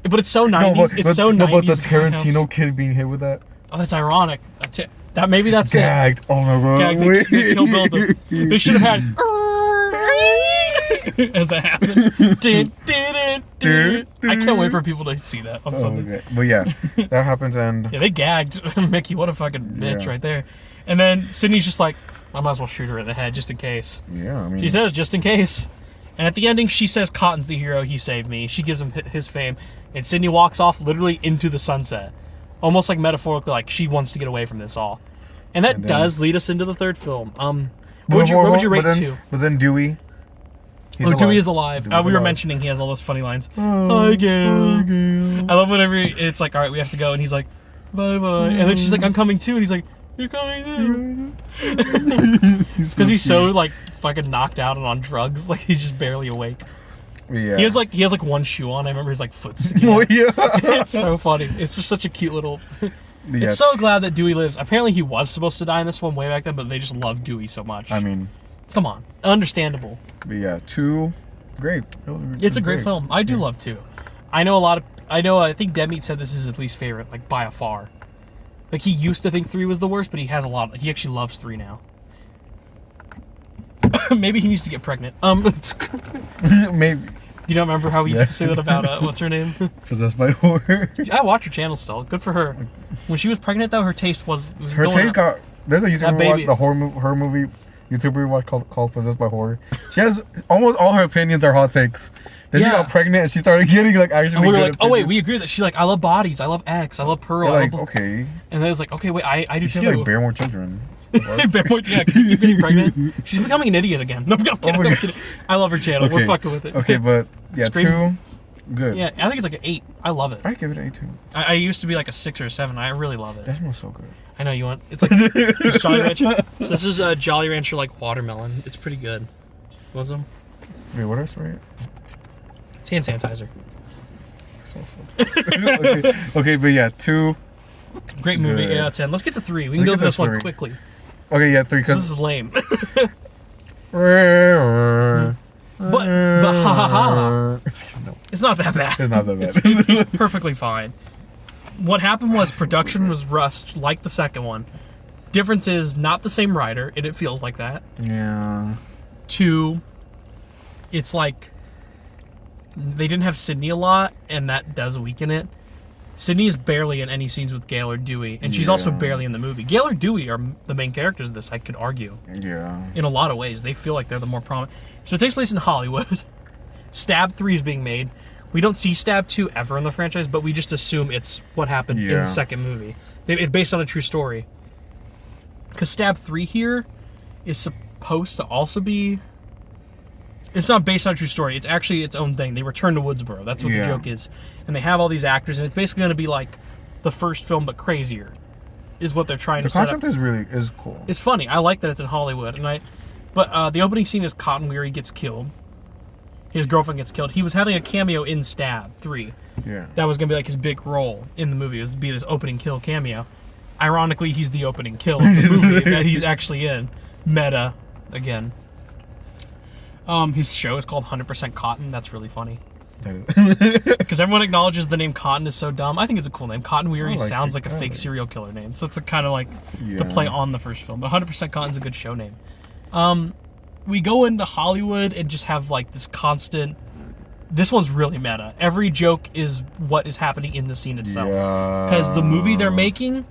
But it's so 90s. It's so 90s. No, but the Tarantino kid being hit with that. Oh, that's ironic. Maybe that's gagged. It. Oh my god. Gagged. They Kill Bill them. They should have had as that happened. I can't wait for people to see that on Sunday. Okay. But yeah, that happens and yeah, they gagged Mickey. What a fucking bitch right there. And then Sydney's just like, I might as well shoot her in the head just in case. Yeah, I mean... She says, just in case. And at the ending, she says, Cotton's the hero, he saved me. She gives him his fame. And Sydney walks off literally into the sunset. Almost like metaphorically, like she wants to get away from this all. And that does lead us into the third film. What would you rate 2? But then Dewey... Dewey is alive. We were mentioning he has all those funny lines. Hi, Gail. I love whenever it's like, all right, we have to go. And he's like, bye-bye. And then she's like, I'm coming too. And he's like, you're coming too. Because he's so like fucking knocked out and on drugs, like he's just barely awake. Yeah. He has like one shoe on. I remember his like foot. Oh yeah. It's so funny. It's just such a cute little. It's so glad that Dewey lives. Apparently he was supposed to die in this one way back then, but they just love Dewey so much. I mean, come on, understandable. But yeah, 2, great. It's a great film. I do love 2. I think Deadmeat said this is his least favorite, like by a far. Like, he used to think 3 was the worst, but he actually loves 3 now. Maybe he needs to get pregnant. Maybe. You don't remember how we used to say that about, what's her name? Possessed by horror. I watch her channel still. Good for her. When she was pregnant, though, her taste was her going taste up. got... There's a YouTuber we watch, the horror movie YouTuber we watch called Possessed by Horror. She has... Almost all her opinions are hot takes. Then she got pregnant and she started getting like actually. And we were like, oh wait, we agree that she's like, I love bodies, I love X, I love Pearl. Like, okay. And then it's like, okay, wait, I do she too. Like bear more children. Keep getting pregnant. She's becoming an idiot again. No, I'm kidding. I love her channel. Okay. We're fucking with it. Okay, but yeah, Scream. good. Yeah, I think it's like an 8. I love it. I'd give it an 8 too. I used to be like a 6 or a 7. I really love it. That smells so good. I know you want. It's like it's Jolly Rancher. So this is a Jolly Rancher like watermelon. It's pretty good. You want some? Wait, what else, right? It's hand sanitizer. That smells so good. Okay, but yeah, 2. Great movie, Good. 8 out of 10. Let's get to 3. We can Let's go get through this to one 3. quickly. Okay, yeah, 3 This because. is lame. but but ha ha ha. No, It's not that bad. it's not that bad. It's perfectly fine. What happened was production was rushed like the second one. Difference is not the same writer, and it feels like that. Yeah. 2, it's like they didn't have Sydney a lot, and that does weaken it. Sydney is barely in any scenes with Gail or Dewey, and she's also Yeah. barely in the movie. Gail or Dewey are the main characters of this, I could argue. Yeah. In a lot of ways. They feel like they're the more prominent. So it takes place in Hollywood. Stab 3 is being made. We don't see Stab 2 ever in the franchise, but we just assume it's what happened in Yeah. the second movie. It's based on a true story. Because Stab 3 here is supposed to also be... It's not based on a true story. It's actually its own thing. They return to Woodsboro. That's what the Yeah. joke is. And they have all these actors, and it's basically going to be like the first film, but crazier, is what they're trying The to set up. concept is cool. It's funny. I like that it's in Hollywood, but the opening scene is Cotton Weary gets killed. His girlfriend gets killed. He was having a cameo in Stab 3. Yeah. That was gonna be like his big role in the movie. It was to be this opening kill cameo. Ironically, he's the opening kill of the movie that he's actually in. Meta again. His show is called 100% Cotton. That's really funny because everyone acknowledges the name Cotton is so dumb. I think it's a cool name. Cotton Weary I like sounds it. like a I fake like it. serial killer name, so it's kind of like Yeah. to play on the first film. But 100% Cotton's a good show name. We go into Hollywood and just have like this constant. This one's really meta. Every joke is what is happening in the scene itself. Yeah. Because the movie they're making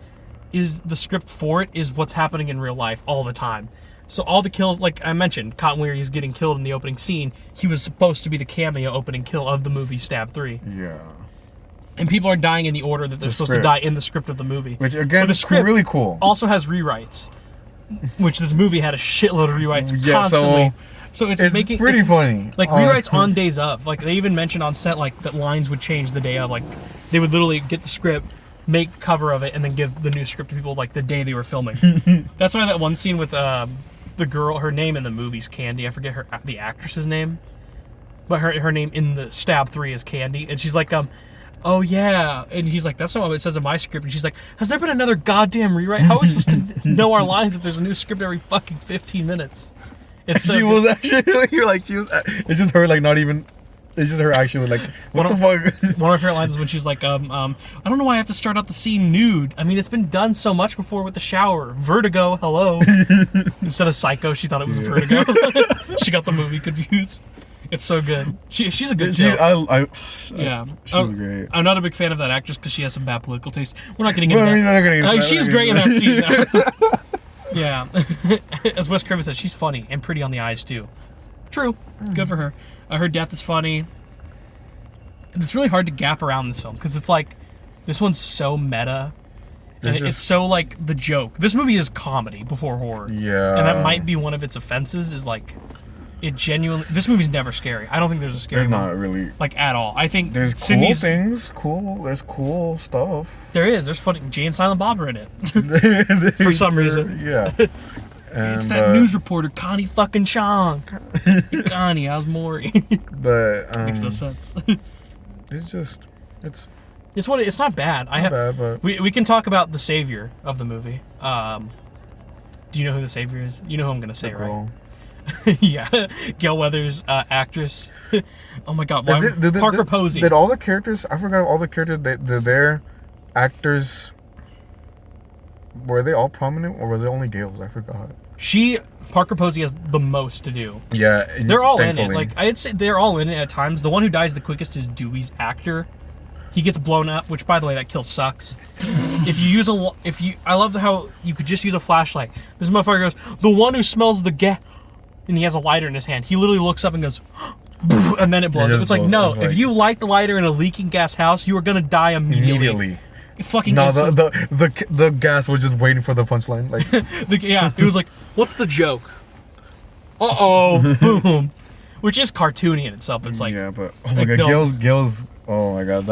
is the script for it is what's happening in real life all the time. So all the kills, like I mentioned, Cotton Weary is getting killed in the opening scene. He was supposed to be the cameo opening kill of the movie Stab 3. Yeah. And people are dying in the order that they're supposed to script. die in the script of the movie. Which again But the is script really cool. also has rewrites, which this movie had a shitload of rewrites Yeah, constantly. So it's It's making pretty funny. like rewrites on days of. Like they even mentioned on set like that lines would change the day of. Like they would literally get the script, make cover of it, and then give the new script to people like the day they were filming. That's why that one scene with the girl, her name in the movie's Candy. I forget the actress's name, but her name in the Stab 3 is Candy, and she's like oh yeah, and he's like, that's not what it says in my script, and she's like, has there been another goddamn rewrite? How are we supposed to know our lines if there's a new script every fucking 15 minutes? It's so She good. was actually like she was. It's just her like not even. It's just her actually like what the fuck. One of my favorite lines is when she's like, I don't know why I have to start out the scene nude. I mean, it's been done so much before with the shower. Vertigo, hello. Instead of Psycho, she thought it was Vertigo. She got the movie confused. It's so good. She's a good show. Yeah. She was great. I'm not a big fan of that actress because she has some bad political taste. We're not getting into Well, I mean, that. I'm not gonna get into that. She's great in that scene. Yeah. As Wes Craven said, she's funny and pretty on the eyes too. True. Good for her. Her death is funny. It's really hard to gap around this film because it's like this one's so meta. And it's so like the joke. This movie is comedy before horror. Yeah. And that might be one of its offenses is like it genuinely this movie's never scary. I don't think there's a scary There's not moment, really. like at all. I think There's Sydney's, cool things. There's cool stuff. There's funny Jay and Silent Bob are in it. For some reason. Yeah. It's And, that news reporter, Connie fucking Chong. Hey, Connie, how's Maury? But Makes no sense. it's just it's It's not bad. not bad, but We can talk about the savior of the movie. Do you know who the savior is? You know who I'm gonna say, the right? girl. Yeah, Gail Weathers, actress. Oh my God, Is it- Parker Posey. Did all the characters? I forgot all the characters. Their actors. Were they all prominent, or was it only Gail's? I forgot. Parker Posey has the most to do. Yeah, They're all in it. thankfully. Like I'd say, they're all in it at times. The one who dies the quickest is Dewey's actor. He gets blown up, which, by the way, that kill sucks. I love how you could just use a flashlight. This motherfucker goes, the one who smells the gas, and he has a lighter in his hand. He literally looks up and goes, and then it blows up. It's like, no, if you light the lighter in a leaking gas house, you are gonna die immediately. Fucking no, instant. the gas was just waiting for the punchline. Like, Yeah, it was like, what's the joke? Uh-oh, boom. which is cartoony in itself. It's like, yeah, but oh my like, god, no. Gil's. Oh my god,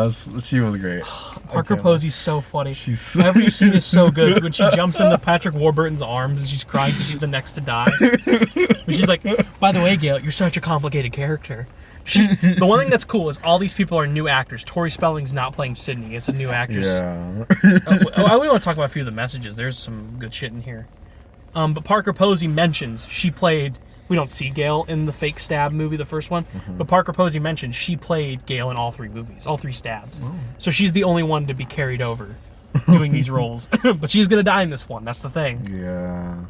she was great. Parker Posey's so funny. She's so Every scene is so good. When she jumps into Patrick Warburton's arms and she's crying because she's the next to die. But she's like, by the way, Gail, you're such a complicated character. The one thing that's cool is all these people are new actors. Tori Spelling's not playing Sydney. It's a new actress. Yeah. I want to talk about a few of the messages. There's some good shit in here. But Parker Posey mentions she played... We don't see Gail in the fake stab movie, the first one. But Parker Posey mentioned she played Gail in all 3 movies, all 3 stabs. Oh. So she's the only one to be carried over doing these roles. But she's going to die in this one. That's the thing. Yeah.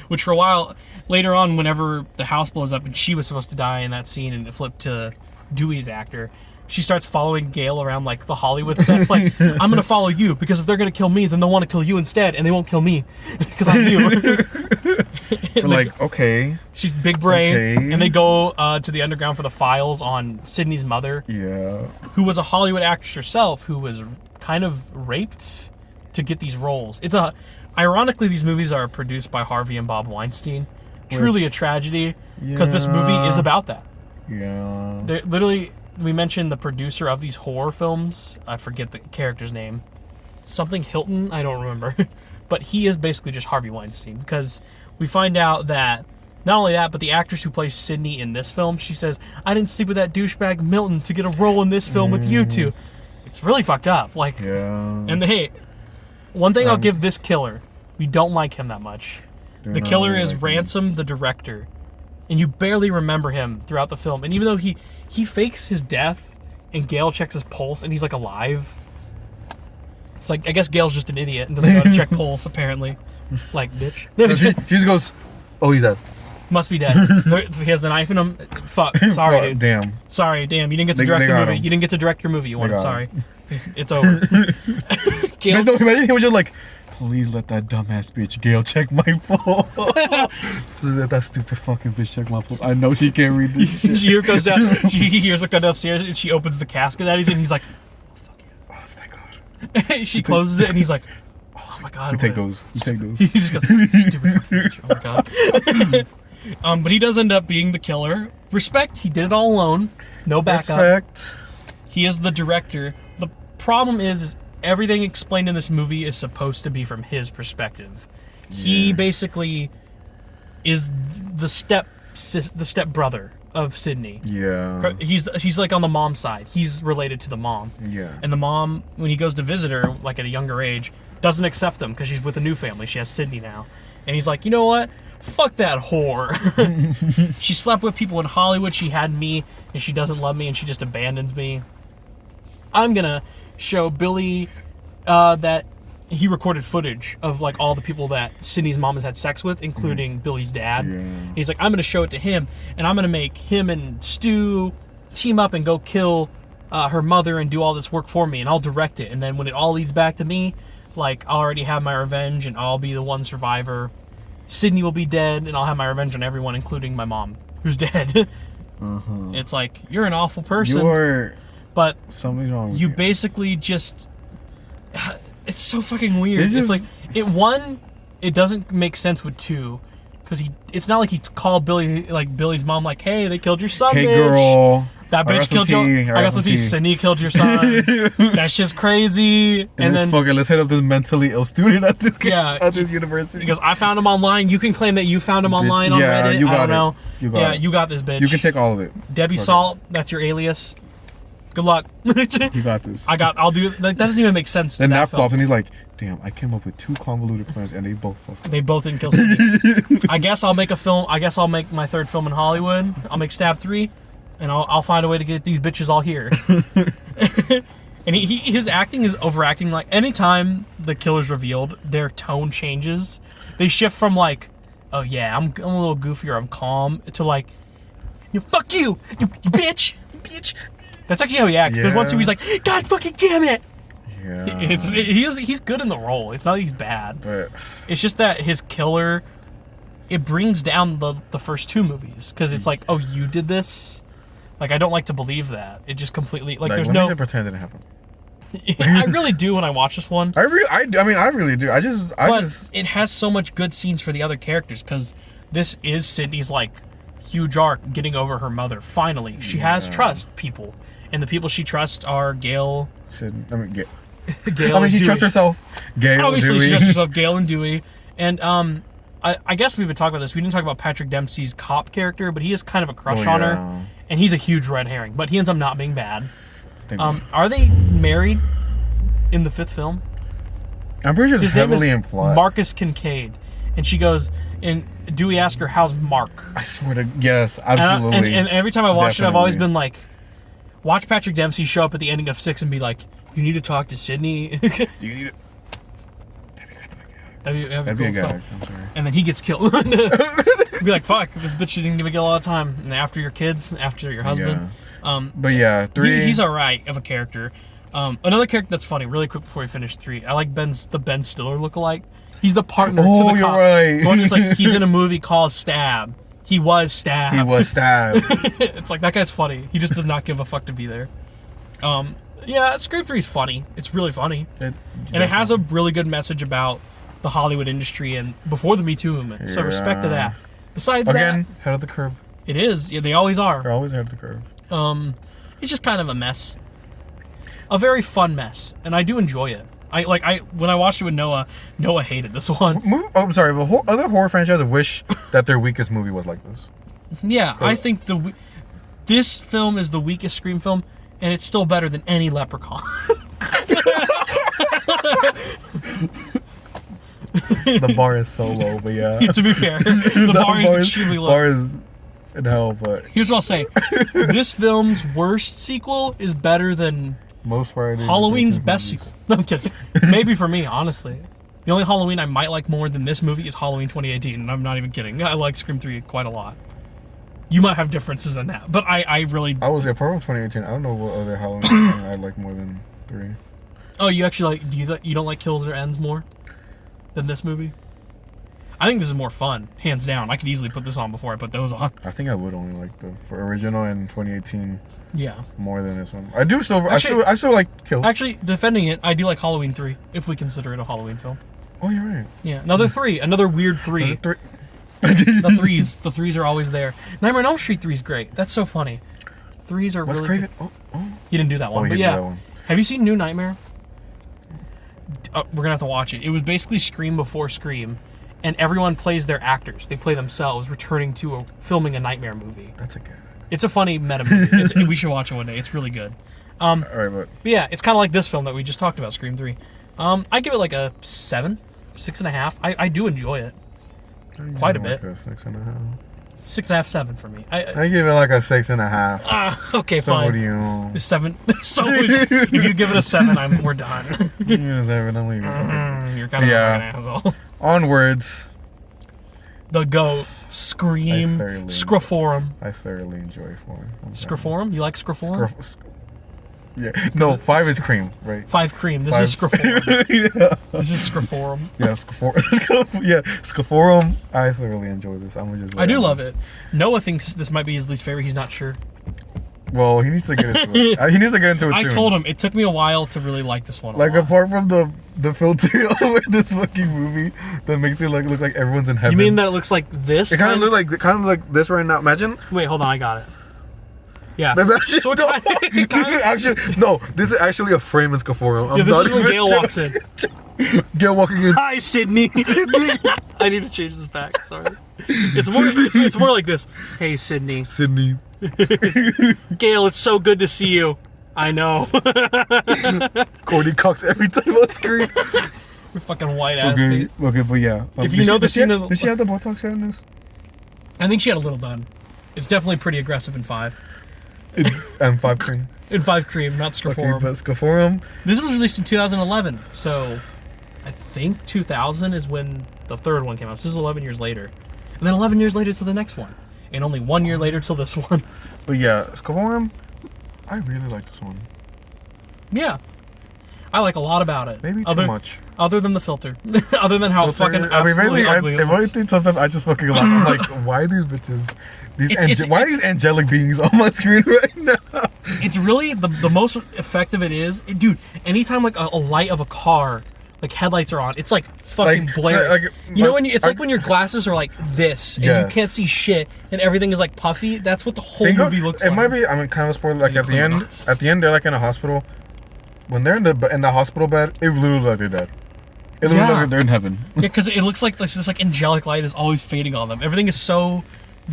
Which for a while, later on, whenever the house blows up and she was supposed to die in that scene and it flipped to Dewey's actor, she starts following Gail around like the Hollywood sets. Like, I'm going to follow you because if they're going to kill me, then they'll want to kill you instead and they won't kill me because I'm you. We're like, okay. She's big brain. Okay. And they go to the underground for the files on Sydney's mother. Yeah. Who was a Hollywood actress herself who was kind of raped to get these roles. Ironically, these movies are produced by Harvey and Bob Weinstein. Truly a tragedy because this movie is about that. Yeah. They're literally... We mentioned the producer of these horror films. I forget the character's name. Something Hilton? I don't remember. But he is basically just Harvey Weinstein. Because we find out that, not only that, but the actress who plays Sydney in this film, she says, I didn't sleep with that douchebag Milton to get a role in this film with you two. It's really fucked up. Like, yeah. And hey, one thing I'll give this killer. We don't like him that much. The killer is Ransom, the director. And you barely remember him throughout the film. And even though he fakes his death and Gail checks his pulse and he's like alive. It's like, I guess Gail's just an idiot and doesn't know how to check pulse, apparently. Like, bitch. She just goes, oh, he's dead. Must be dead. He has the knife in him. Fuck. Sorry, dude. Damn. Sorry, damn. You didn't get to direct the movie. You didn't get to direct your movie you wanted. Sorry. It's over. Gail, imagine he was just like, please let that dumbass bitch Gail check my pulse. Please let that stupid fucking bitch check my pulse. I know she can't read this shit. She goes down. He hears her go downstairs and she opens the casket that he's in. He's like, oh, fuck yeah. Oh, thank God. She closes it and he's like, oh my God. You take those. You take those. He just goes, stupid fucking bitch. Oh my God. But he does end up being the killer. Respect. He did it all alone. No backup. Respect. He is the director. The problem is everything explained in this movie is supposed to be from his perspective. Yeah. He basically is the step brother of Sydney. Yeah. He's like on the mom side. He's related to the mom. Yeah. And the mom, when he goes to visit her, like at a younger age, doesn't accept him because she's with a new family. She has Sydney now. And he's like, you know what? Fuck that whore. She slept with people in Hollywood. She had me, and she doesn't love me, and she just abandons me. I'm gonna show Billy that he recorded footage of like all the people that Sydney's mom has had sex with, including Billy's dad. Yeah. He's like, I'm gonna show it to him, and I'm gonna make him and Stu team up and go kill her mother and do all this work for me, and I'll direct it. And then when it all leads back to me, like I'll already have my revenge, and I'll be the one survivor. Sydney will be dead, and I'll have my revenge on everyone, including my mom, who's dead. It's like, you're an awful person. But something's wrong with you basically just... It's so fucking weird. It's like, it doesn't make sense with 2. Because it's not like he called Billy's mom like, hey, they killed your son, hey, bitch. Girl. That bitch killed you. I got some tea. Sydney killed your son. That's just crazy. And then fucking let's hit up this mentally ill student at this university. Because I found him online. You can claim that you found him online on Reddit. You got I don't know. You got this, bitch. You can take all of it. Debbie Salt, that's your alias. Good luck. You got this. I'll do like that doesn't even make sense. Then Nap flops and he's like, damn, I came up with 2 convoluted plans and they both fucked. They both didn't kill Sydney. I guess I'll make a film. I guess I'll make my 3rd film in Hollywood. I'll make Stab 3. And I'll find a way to get these bitches all here. And his acting is overacting. Like, anytime the killer's revealed, their tone changes. They shift from like, oh yeah, I'm a little goofier, I'm calm, to like, fuck you, you bitch. That's actually how he acts. Yeah. There's one scene where he's like, God fucking damn it. Yeah. He's good in the role. It's not that he's bad. But it's just that his killer, it brings down the first 2 movies. Because it's like, oh, you did this? Like, I don't like to believe that. It just completely, like there's no... pretend it didn't happen. I really do when I watch this one. I really do. But it has so much good scenes for the other characters, because this is Sydney's, like, huge arc getting over her mother. Finally, she has trust people, and the people she trusts are Gail. Gail. I mean, she Dewey. trusts herself. Gail. Obviously, Dewey. she trusts herself. Gail and Dewey, and I guess we would talk about this. We didn't talk about Patrick Dempsey's cop character, but he has kind of a crush on her, and he's a huge red herring. But he ends up not being bad. Are they married in the 5th film? I'm pretty sure it's His name heavily is implied. Marcus Kincaid, and she goes, and Dewey asks her, "How's Mark?" I swear to yes, absolutely. And every time I watch it, I've always Definitely. been like, watch Patrick Dempsey show up at the ending of 6 and be like, "You need to talk to Sydney." Do you need it? That'd be a gag. I'm sorry. And then he gets killed. Be like, "Fuck, this bitch didn't give a lot of time." And after your kids, after your husband. But yeah, 3. He's alright of a character. Another character that's funny, really quick before we finish 3. I like the Ben Stiller lookalike. He's the partner to the cop. you're right. One who's like, he's in a movie called Stab. He was stabbed. He was stabbed. It's like, that guy's funny. He just does not give a fuck to be there. Yeah, Scream 3 is funny. It's really funny. And it has a really good message about the Hollywood industry and before the Me Too movement. So respect to that. Besides Again, head of the curve. it is. Yeah, they always are. They're always ahead of the curve. It's just kind of a mess. A very fun mess. And I do enjoy it. When I watched it with Noah hated this one. I'm sorry, but other horror franchises wish that their weakest movie was like this. Yeah, I think this film is the weakest Scream film, and it's still better than any Leprechaun. The bar is so low, but yeah. To be fair, the bar is extremely low. Bar is in hell, but Here's what I'll say. This film's worst sequel is better than most Friday. Halloween's best sequel. No, I'm kidding. Maybe for me, honestly. The only Halloween I might like more than this movie is Halloween 2018, and I'm not even kidding. I like Scream 3 quite a lot. You might have differences in that, but I really... I was apart from 2018. I don't know what other Halloween I like more than 3. Oh, you actually like... You don't like Kills or Ends more than this movie? I think this is more fun, hands down. I could easily put this on before I put those on. I think I would only like the original in 2018 Yeah. more than this one. I do still. Actually- I still like Kills. Actually, defending it, I do like Halloween 3, if we consider it a Halloween film. Oh, you're right. Yeah, another 3, another weird 3. Three. The threes are always there. Nightmare on Elm Street 3 is great. That's so funny. 3s are What's really Craven? good. Oh. He didn't do that one, he but did yeah. that one. Have you seen New Nightmare? We're gonna have to watch it. It was basically Scream before Scream, and everyone plays their actors. They play themselves, returning to filming a nightmare movie. That's a gag. It's a funny meta movie. We should watch it one day. It's really good. All right, but But yeah, it's kind of like this film that we just talked about, Scream 3. I give it like a 7, 6.5. I do enjoy it. Quite a bit. Like a 6.5. 6.5, 7 for me. I give it like a 6.5. Okay, So fine. what do you? 7. So if you give it a 7, we're done. Give it a 7. I'm leaving. You're kind of Yeah. an asshole. Onwards. The GOAT, Scream, I thoroughly- Scroforum. I thoroughly enjoy 4. Scroforum? You like Scroforum? Yeah. No, 5 is cream, right? 5 cream. This is Scroforum. Yeah. This is Scroforum. Yeah, Scaforum. I thoroughly enjoy this. I'm just. I do love it. Noah thinks this might be his least favorite. He's not sure. Well, he needs to get into it. He needs to get into it I soon. told him it took me a while to really like this one. Like apart from the filter of this fucking movie that makes it look like everyone's in heaven. You mean that it looks like this? It kind of look like this right now. Imagine. Wait, hold on. I got it. Yeah. Imagine. So it No, kinda- this is actually no. This is actually a frame in Scaforum. Yeah, this is when Gail walks in. Gail walking in. Hi, Sydney. I need to change this back. Sorry. It's more like this. Hey, Sydney. Sydney. Gail, it's so good to see you. I know. Courtney Cox every time on screen. Your fucking white ass face. Okay, but yeah. If you know the scene of- Did she have the Botox hair in this? I think she had a little done. It's definitely pretty aggressive in 5. And 5 cream. In 5 cream, not Okay, Scroforum. but Scaforum. This was released in 2011, so I think 2000 is when the third one came out. So this is 11 years later. And then 11 years later to the next one. And only 1 year later till this one. But yeah, Scaforum. I really like this one. Yeah. I like a lot about it. Maybe too much. Other than the filter. Other than how fucking I mean, absolutely mainly, ugly it looks. sometimes I just fucking laugh. I'm like, why are these bitches? It's- Why are these angelic beings on my screen right now? It's really the most effective it is. Dude, anytime like a light of a car like headlights are on. It's like fucking Like, blaring. like, you know when it's like when your glasses are like this and you can't see shit and everything is like puffy. That's what the whole movie looks like. It might be. I mean, kind of spoiler. Like You at the clean end, my glasses. at the end, they're like in a hospital. When they're in the hospital bed, it literally looks like they're dead. It looks like they're in heaven. Yeah, because it looks like this like angelic light is always fading on them. Everything is so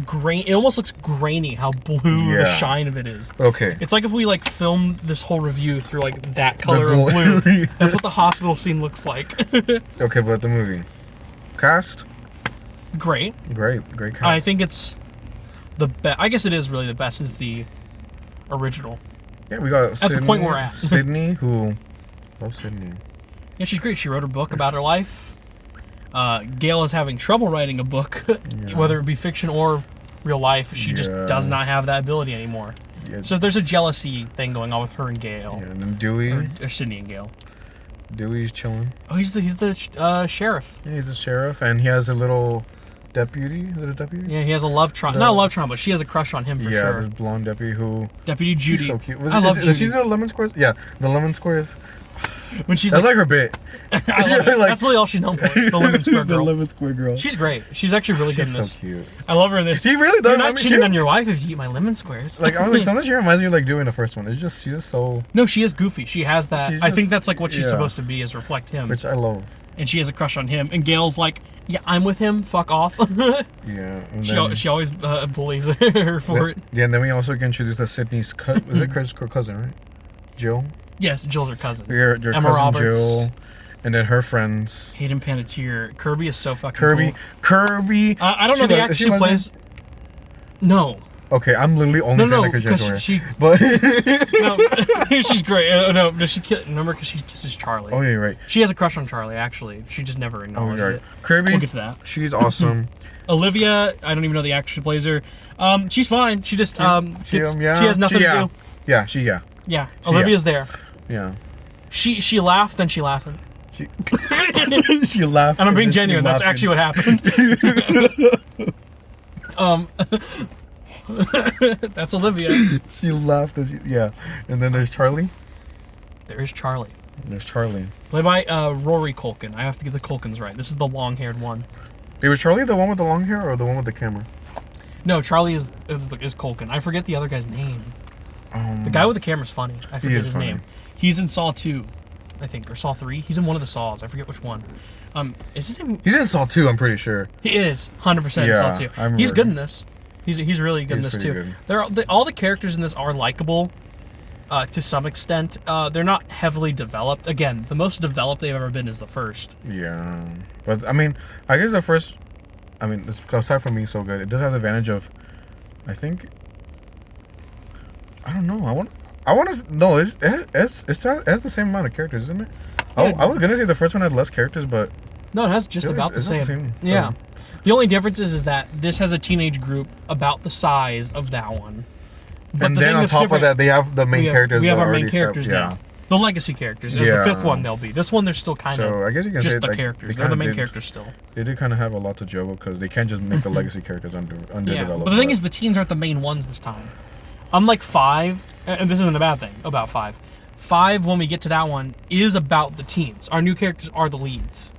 grain. It almost looks grainy how blue the shine of it is. Okay. It's like if we like filmed this whole review through like that color of blue. That's what the hospital scene looks like. Okay, but the movie cast, Great. great cast. I think it's the best. I guess it is really the best since the original. Yeah, we got At Sydney, the point we're at. Sydney, who love Sydney. Yeah, she's great. She wrote a book about her life. Gail is having trouble writing a book, whether it be fiction or real life. She just does not have that ability anymore. Yeah. So there's a jealousy thing going on with her and Gail. Yeah, and then Dewey. Or Sydney and Gail. Dewey's chilling. Oh, he's the sheriff. Yeah, he's a sheriff, and he has a little deputy. Is it a deputy? Yeah, he has a love triangle. Not a love triangle, but she has a crush on him for yeah, sure. this blonde deputy who. Deputy Judy. She's so cute. I love Judy. Is she the lemon squares? Yeah, the lemon squares. When she's That's like her bit. I love it. That's really all she's known for. The lemon square girl. The lemon square girl. She's great. She's actually really good in this. She's so cute. I love her in this. She really does. You're not cheating on your wife if you eat my lemon squares. Like I was like, sometimes she reminds me of like doing the first one. It's just she's just so. No, she is goofy. She has that. She's I think just- that's like what she's yeah. supposed to be, is reflect him. Which I love. And she has a crush on him. And Gail's like, yeah, I'm with him. Fuck off. Yeah. And then, she always bullies her for it. Yeah, and then we also get introduced to Sydney's cousin. Is it her cousin, right? Jill. Yes, Jill's her cousin. Your Emma cousin Roberts. Jill, and then her friends. Hayden Panettiere. Kirby is so fucking Kirby. cool. Kirby. I don't know the actress she plays. No. Okay, I'm literally only saying that because because she. But No, she's great. No, does she remember because she kisses Charlie? oh yeah, you're right. She has a crush on Charlie. Actually, she just never acknowledged you're right. it. Kirby. We'll get to that. She's awesome. Olivia, I don't even know the actress who plays her. She's fine. She just she has nothing to do. Yeah. Yeah, Olivia's there. Yeah. She laughed, then she laughed. She she laughed. And I'm being then she genuine. That's laughed. actually what happened. That's Olivia. She laughed. Yeah. And then there's Charlie. There is Charlie, There's Charlie. played by Rory Culkin. I have to get the Culkins right. This is the long-haired one. It was Charlie the one with the long hair or the one with the camera? No, Charlie is Culkin. I forget the other guy's name. The guy with the camera's funny. I forget his name. He's in Saw 2, I think, or Saw 3. He's in one of the Saws. I forget which one. Is his name? He's in Saw 2, I'm pretty sure. He is 100% in Saw 2. I remember. He's good in this. He's really good in He's this pretty too. good. All the characters in this are likable, to some extent. They're not heavily developed. Again, the most developed they've ever been is the first. Yeah. But, I mean, I guess the first... I mean, aside from being so good, it does have the advantage of... I think... I don't know. I want to... No, it has the same amount of characters, isn't it? Yeah. I was going to say the first one had less characters, but... No, it has just Yeah, about the it's not same. the same, Yeah. so- The only difference is that this has a teenage group about the size of that one. But and the then thing on that's top of different- that, they have the main characters. We have that our main already characters established. now. The legacy characters. As the Yeah. fifth one, they'll be. This one, they're still kind of So I guess you can just say the like, characters. they They're the kinda main did- characters still. They did kind of have a lot to juggle because they can't just make the legacy characters Yeah, underdeveloped. but the thing is, the teens aren't the main ones this time. Unlike 5, and this isn't a bad thing about 5. 5, when we get to that one, is about the teens. Our new characters are the leads.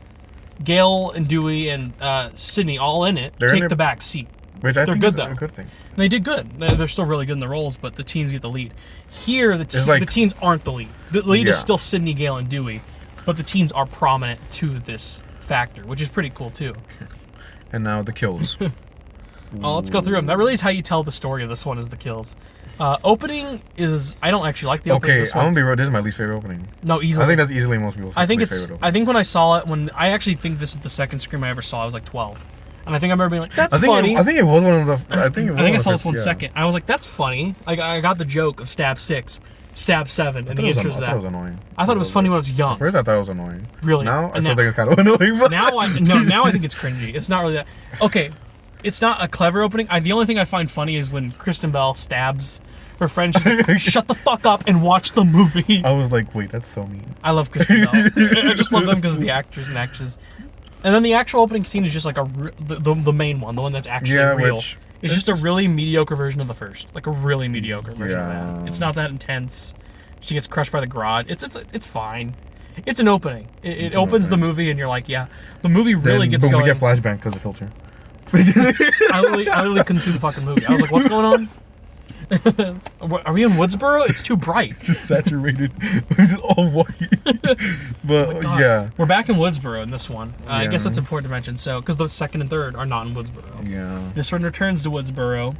Gail and Dewey and Sydney, all in it, They're in take it- the back seat. which I they're think good, is though. a good thing. And they did good. They're still really good in the roles, but the teens get the lead. Here, the like- teens aren't the lead. The lead is Yeah. still Sydney, Gail, and Dewey, but the teens are prominent to this factor, which is pretty cool too. And now the kills. Oh, let's go through them. That really is how you tell the story of this one, is the kills. Opening is, I don't actually like the opening Okay, of this I'm one. gonna be real. This is my least favorite opening. No, easily. I think that's easily most people's I think least it's. favorite I opening. think when I saw it, I actually think this is the second Scream I ever saw. I was like 12, and I think I remember being like, "That's I think funny." I think it was one of the. I think I saw this one second. I was like, "That's funny." I got the joke of stab 6, stab 7, and the intros of I thought it was that. annoying. I thought it was funny when I was young. At first, I thought it was annoying. Really? Now I And still now- think it's kind of annoying. But Now I think it's cringy. It's not really that. Okay, it's not a clever opening. The only thing I find funny is when Kristen Bell stabs her friend. She's like, "Shut the fuck up and watch the movie." I was like, wait, that's so mean. I love Kristen Bell. I just love them because of the actors and actresses. And then the actual opening scene is just like the main one, the one that's actually real. Which It's just a really mediocre version of the first, like a really mediocre version of Yeah. that. It's not that intense. She gets crushed by the garage. It's fine. It's an opening. It It's an opens the opening. movie, and you're like, yeah, the movie really Then, gets boom, going. we get flashbang because of filter. I literally couldn't see the fucking movie. I was like, what's going on? Are we in Woodsboro? It's too bright. Just saturated. It's all white. But God. yeah. We're back in Woodsboro in this one. I guess Yeah. that's important to mention. So, because the second and third are not in Woodsboro. Yeah. This one returns to Woodsboro.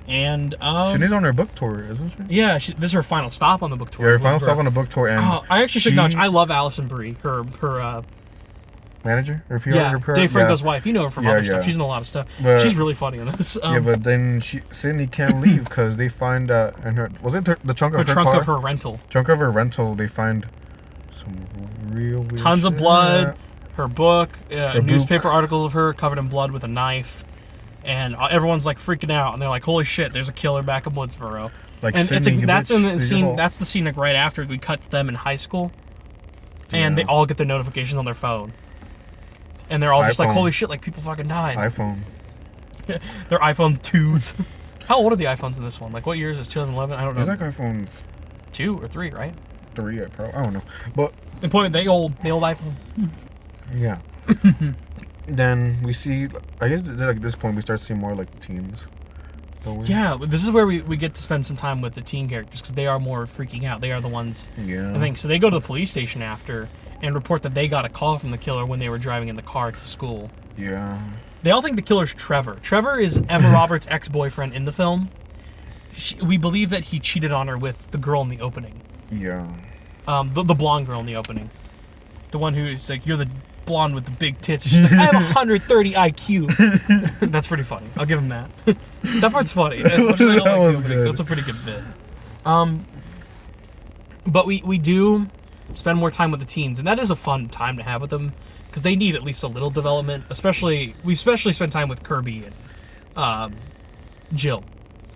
And, Shanice's on her book tour, isn't she? yeah, this is her final stop on the book tour. Yeah, her in final Woodsboro. stop on the book tour, and I actually should acknowledge, I love Allison Brie, her manager, her PR, yeah, her PR, Dave Franco's wife. You know her from Yeah, other stuff. yeah. She's in a lot of stuff. But- She's really funny in this. Yeah, but then Sydney can't leave because they find in her the trunk of the her trunk car, of her rental. trunk of her rental. They find some real weird Tons of shit. blood, her book, book. newspaper articles of her covered in blood with a knife, and everyone's like freaking out, and they're like, "Holy shit! There's a killer back in Woodsboro." Like And Sydney, you that's bitch, in the leave it scene. all. That's the scene like right after we cut to them in high school, and Yeah. they all get their notifications on their phone, and they're all just like, iPhone. "Holy shit! Like people fucking died." iPhone. They're iPhone 2s. How old are the iPhones in this one? Like what year is this? 2011? I don't know. It's like iPhone 2 or 3, right? 3, I don't know, but The point, the old iPhone. yeah. Then we see, I guess at this point we start seeing more like teens. don't we? Yeah, but this is where we get to spend some time with the teen characters because they are more freaking out. They are the ones. Yeah. I think so. They go to the police station after and report that they got a call from the killer when they were driving in the car to school. Yeah. They all think the killer's Trevor. Trevor is Emma Roberts' ex-boyfriend in the film. We believe that he cheated on her with the girl in the opening. Yeah. The blonde girl in the opening. The one who's like, you're the blonde with the big tits. She's like, I have 130 IQ. That's pretty funny. I'll give him that. That part's funny. As much as I don't That like was the opening, good. that's a pretty good bit. But we do spend more time with the teens, and that is a fun time to have with them because they need at least a little development. We especially spend time with Kirby and Jill.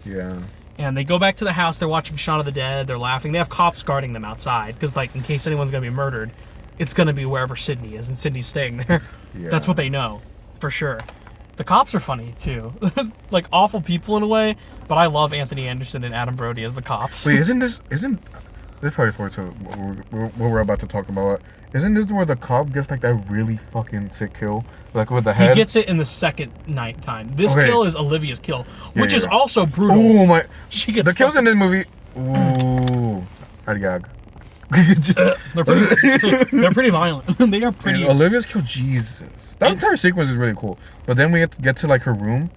Yeah. And they go back to the house. They're watching Shaun of the Dead. They're laughing. They have cops guarding them outside because, like, in case anyone's gonna be murdered, it's gonna be wherever Sydney is, and Sydney's staying there. Yeah. That's what they know, for sure. The cops are funny too, like awful people in a way. But I love Anthony Anderson and Adam Brody as the cops. Wait, isn't this probably for what we're about to talk about? Isn't this where the cop gets like that really fucking sick kill, like with the He head? gets it in the second night time. This Okay. kill is Olivia's kill, which Yeah, is yeah. also brutal. Oh my! She gets The kills in fucking- this movie. Ooh, I'd gag. they're pretty violent. They are pretty. And Olivia's kill, Jesus. That entire sequence is really cool. But then we get to like her room.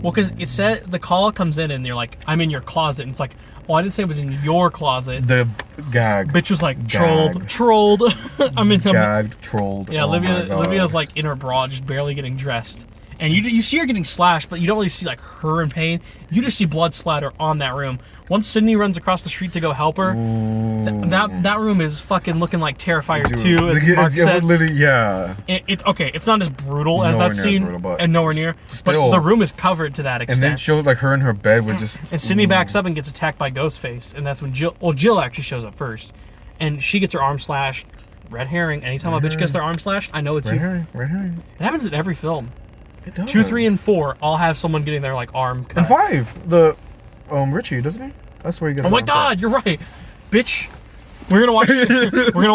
Well, because it said the call comes in and you're like, I'm in your closet. And it's like, well, I didn't say it was in your closet. The gag. Bitch was like, Gag. trolled. I'm in the. Gagged, trolled. Yeah, Oh my God. Olivia's like in her bra, just barely getting dressed. And you see her getting slashed, but you don't really see like her in pain. You just see blood splatter on that room. Once Sydney runs across the street to go help her, that room is fucking looking like Terrifier 2, as Mark said. Literally, yeah. Okay, it's not as brutal as Nowhere that near scene, brutal, but and nowhere near. still. But the room is covered to that And extent. then it shows like her in her bed with just. And Sydney backs up and gets attacked by Ghostface, and that's when Jill actually shows up first, and she gets her arm slashed. Red herring. Anytime a bitch gets their arm slashed, I know it's you. Red herring. It happens in every film. It does. 2, 3, and 4 all have someone getting their like arm cut. And 5, the Richie, doesn't he? That's where he gets. Oh the my arm God, cut. you're right, bitch. We're gonna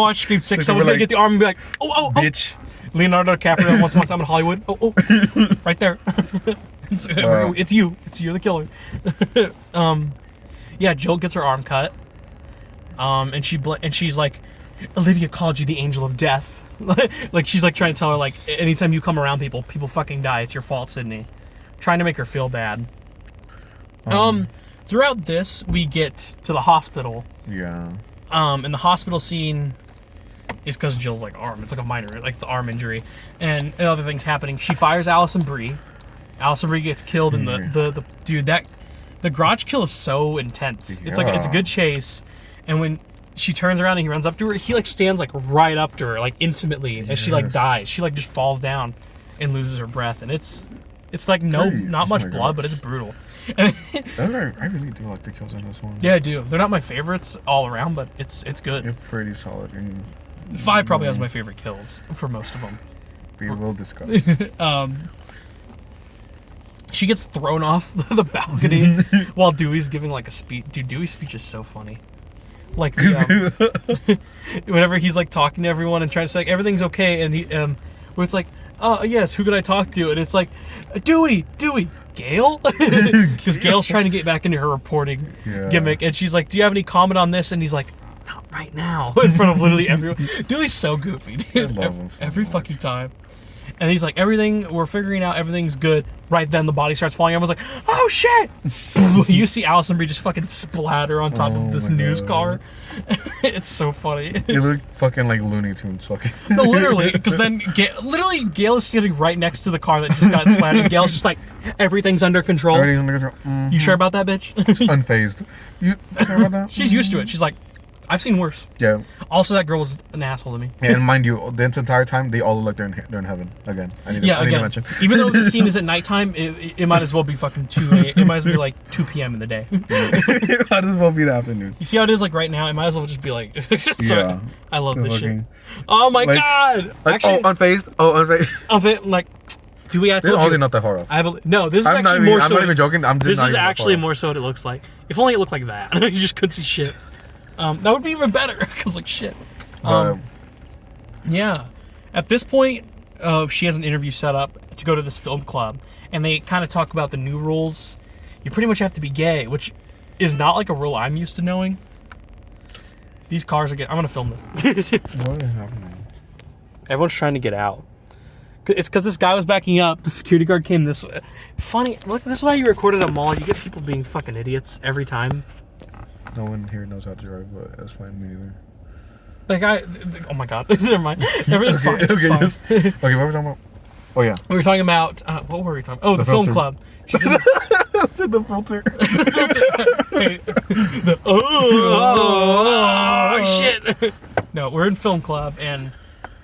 watch Scream 6. Like, Someone's we're gonna get the arm and be like, oh, Bitch. Leonardo DiCaprio once upon a time in Hollywood. Oh, right there. It's you. You're the killer. Yeah, Jill gets her arm cut. And she's like, Olivia called you the angel of death. Like she's like trying to tell her like, anytime you come around people fucking die. It's your fault, Sydney. Trying to make her feel bad. Throughout this, we get to the hospital. Yeah. And the hospital scene is because Jill's like arm. It's like a minor, like the arm injury, and other things happening. She fires Allison Brie. Allison Brie gets killed, and the dude the garage kill is so intense. It's like it's a good chase, and when she turns around and he runs up to her, he like stands like right up to her, like intimately, and she like dies. She like just falls down and loses her breath, and it's like not much blood, but it's brutal. And I really do like the kills in this one. yeah, I do. They're not my favorites all around, but it's good. They're pretty solid, and 5 probably has my favorite kills for most of them. we will discuss. She gets thrown off the balcony while Dewey's giving like a speech. Dude, Dewey's speech is so funny. Like the whenever he's like talking to everyone and trying to say like, everything's okay, and he where it's like, oh yes, who could I talk to? And it's like, Dewey, Gail, because Gail's trying to get back into her reporting gimmick, and she's like, do you have any comment on this? And he's like, not right now, in front of literally everyone. Dewey's so goofy, dude. Every fucking time. And he's like, we're figuring out everything's good. Right then the body starts falling. Everyone's like, oh shit! You see Allison Brie just fucking splatter on top of this news car. It's so funny. You look fucking like Looney Tunes fucking. No, literally, because then Gail is sitting right next to the car that just got splattered. And Gail's just like, everything's under control. Everything's under control. Mm-hmm. You sure about that, bitch? Unfazed. You sure about that? She's used to it. She's like, I've seen worse. Yeah. Also, that girl was an asshole to me. Yeah, and mind you, the entire time they all look like they're in heaven again. I need to mention. Even though this scene is at nighttime, it might as well be fucking 2 a.m. It might as well be like 2 p.m. in the day. It might as well be the afternoon. You see how it is like right now? It might as well just be like. So, yeah. I love this shit. Oh my god! Like, actually, unfazed. Unfazed. Like, do we? This is honestly not that far off. No, this is actually more so. I'm not even joking. This is actually more so what it looks like. If only it looked like that. You just couldn't see shit. That would be even better, because like shit. Yeah. At this point, she has an interview set up to go to this film club, and they kind of talk about the new rules. You pretty much have to be gay, which is not like a rule I'm used to knowing. These cars are getting... I'm gonna film this. What is happening? Everyone's trying to get out. It's because this guy was backing up. The security guard came this way. Funny. Look, this is why you record at a mall. You get people being fucking idiots every time. No one here knows how to drive, but that's fine. Me neither. That guy... Oh my god. Never mind. Everything's fine. It's Okay, fine. okay, what were we talking about? Oh, yeah. We were talking about... what were we talking about? Oh, the film club. She's in the filter. Shit. No, we're in film club, and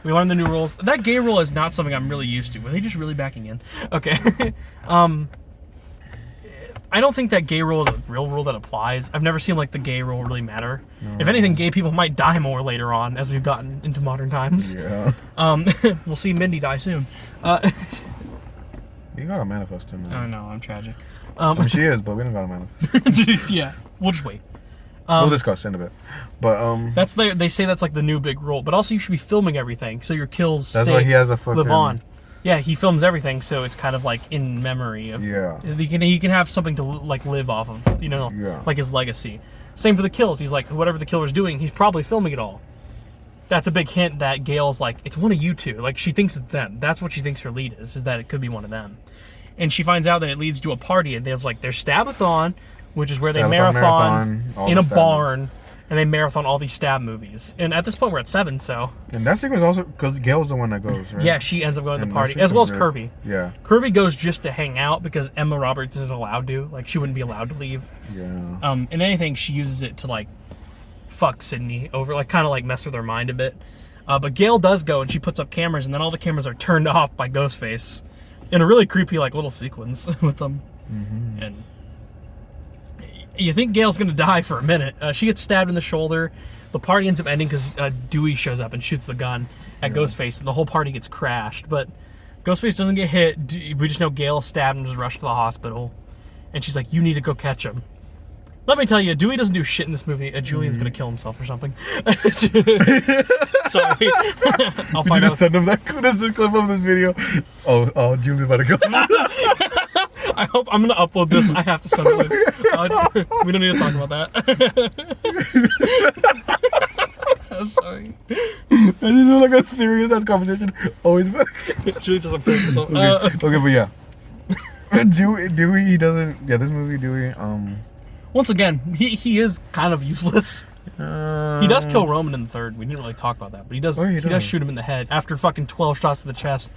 we learned the new rules. That gay rule is not something I'm really used to. Were they just really backing in? Okay. I don't think that gay rule is a real rule that applies. I've never seen like the gay rule really matter. No. If anything, gay people might die more later on as we've gotten into modern times. Yeah. We'll see Mindy die soon. You gotta manifest him, man. Oh no, I'm tragic. I mean, she is, but we don't gotta manifest. Yeah, we'll just wait. We'll discuss in a bit. But that's they say that's like the new big rule. But also you should be filming everything so your kills. That's why he has a fucking live on. Yeah, he films everything, so it's kind of like in memory of. Yeah. He can have something to like live off of, like his legacy. Same for the kills. He's like, whatever the killer's doing, he's probably filming it all. That's a big hint that Gail's like, it's one of you two. Like, she thinks it's them. That's what she thinks her lead is that it could be one of them. And she finds out that it leads to a party, and there's like, there's Stabathon, which is where they marathon in a barn. And they marathon all these stab movies. And at this point, we're at 7, so... And that sequence also... Because Gail's the one that goes, right? Yeah, she ends up going to the party. As well as Kirby. Yeah. Kirby goes just to hang out because Emma Roberts isn't allowed to. Like, she wouldn't be allowed to leave. Yeah. And anything, she uses it to, like, fuck Sydney over. Like, kind of, like, mess with her mind a bit. But Gail does go, and she puts up cameras, and then all the cameras are turned off by Ghostface. In a really creepy, like, little sequence with them. Mm-hmm. And... you think Gail's gonna die for a minute. She gets stabbed in the shoulder. The party ends up ending because Dewey shows up and shoots the gun at Ghostface, and the whole party gets crashed. But Ghostface doesn't get hit. We just know Gail stabbed and just rushed to the hospital. And she's like, you need to go catch him. Let me tell you, Dewey doesn't do shit in this movie. Julian's gonna kill himself or something. Sorry. I'll find out. Send him that. This is a clip of this video. Oh, Julian's about to go. I hope I'm gonna upload this. I have to send it. We don't need to talk about that. I'm sorry. This is like a serious ass conversation. Always. Julie doesn't play this. Okay, but yeah. Dewey, he doesn't. Yeah, this movie, Dewey. Once again, he is kind of useless. He does kill Roman in the third. We didn't really talk about that, but he does. He does shoot him in the head after fucking 12 shots to the chest.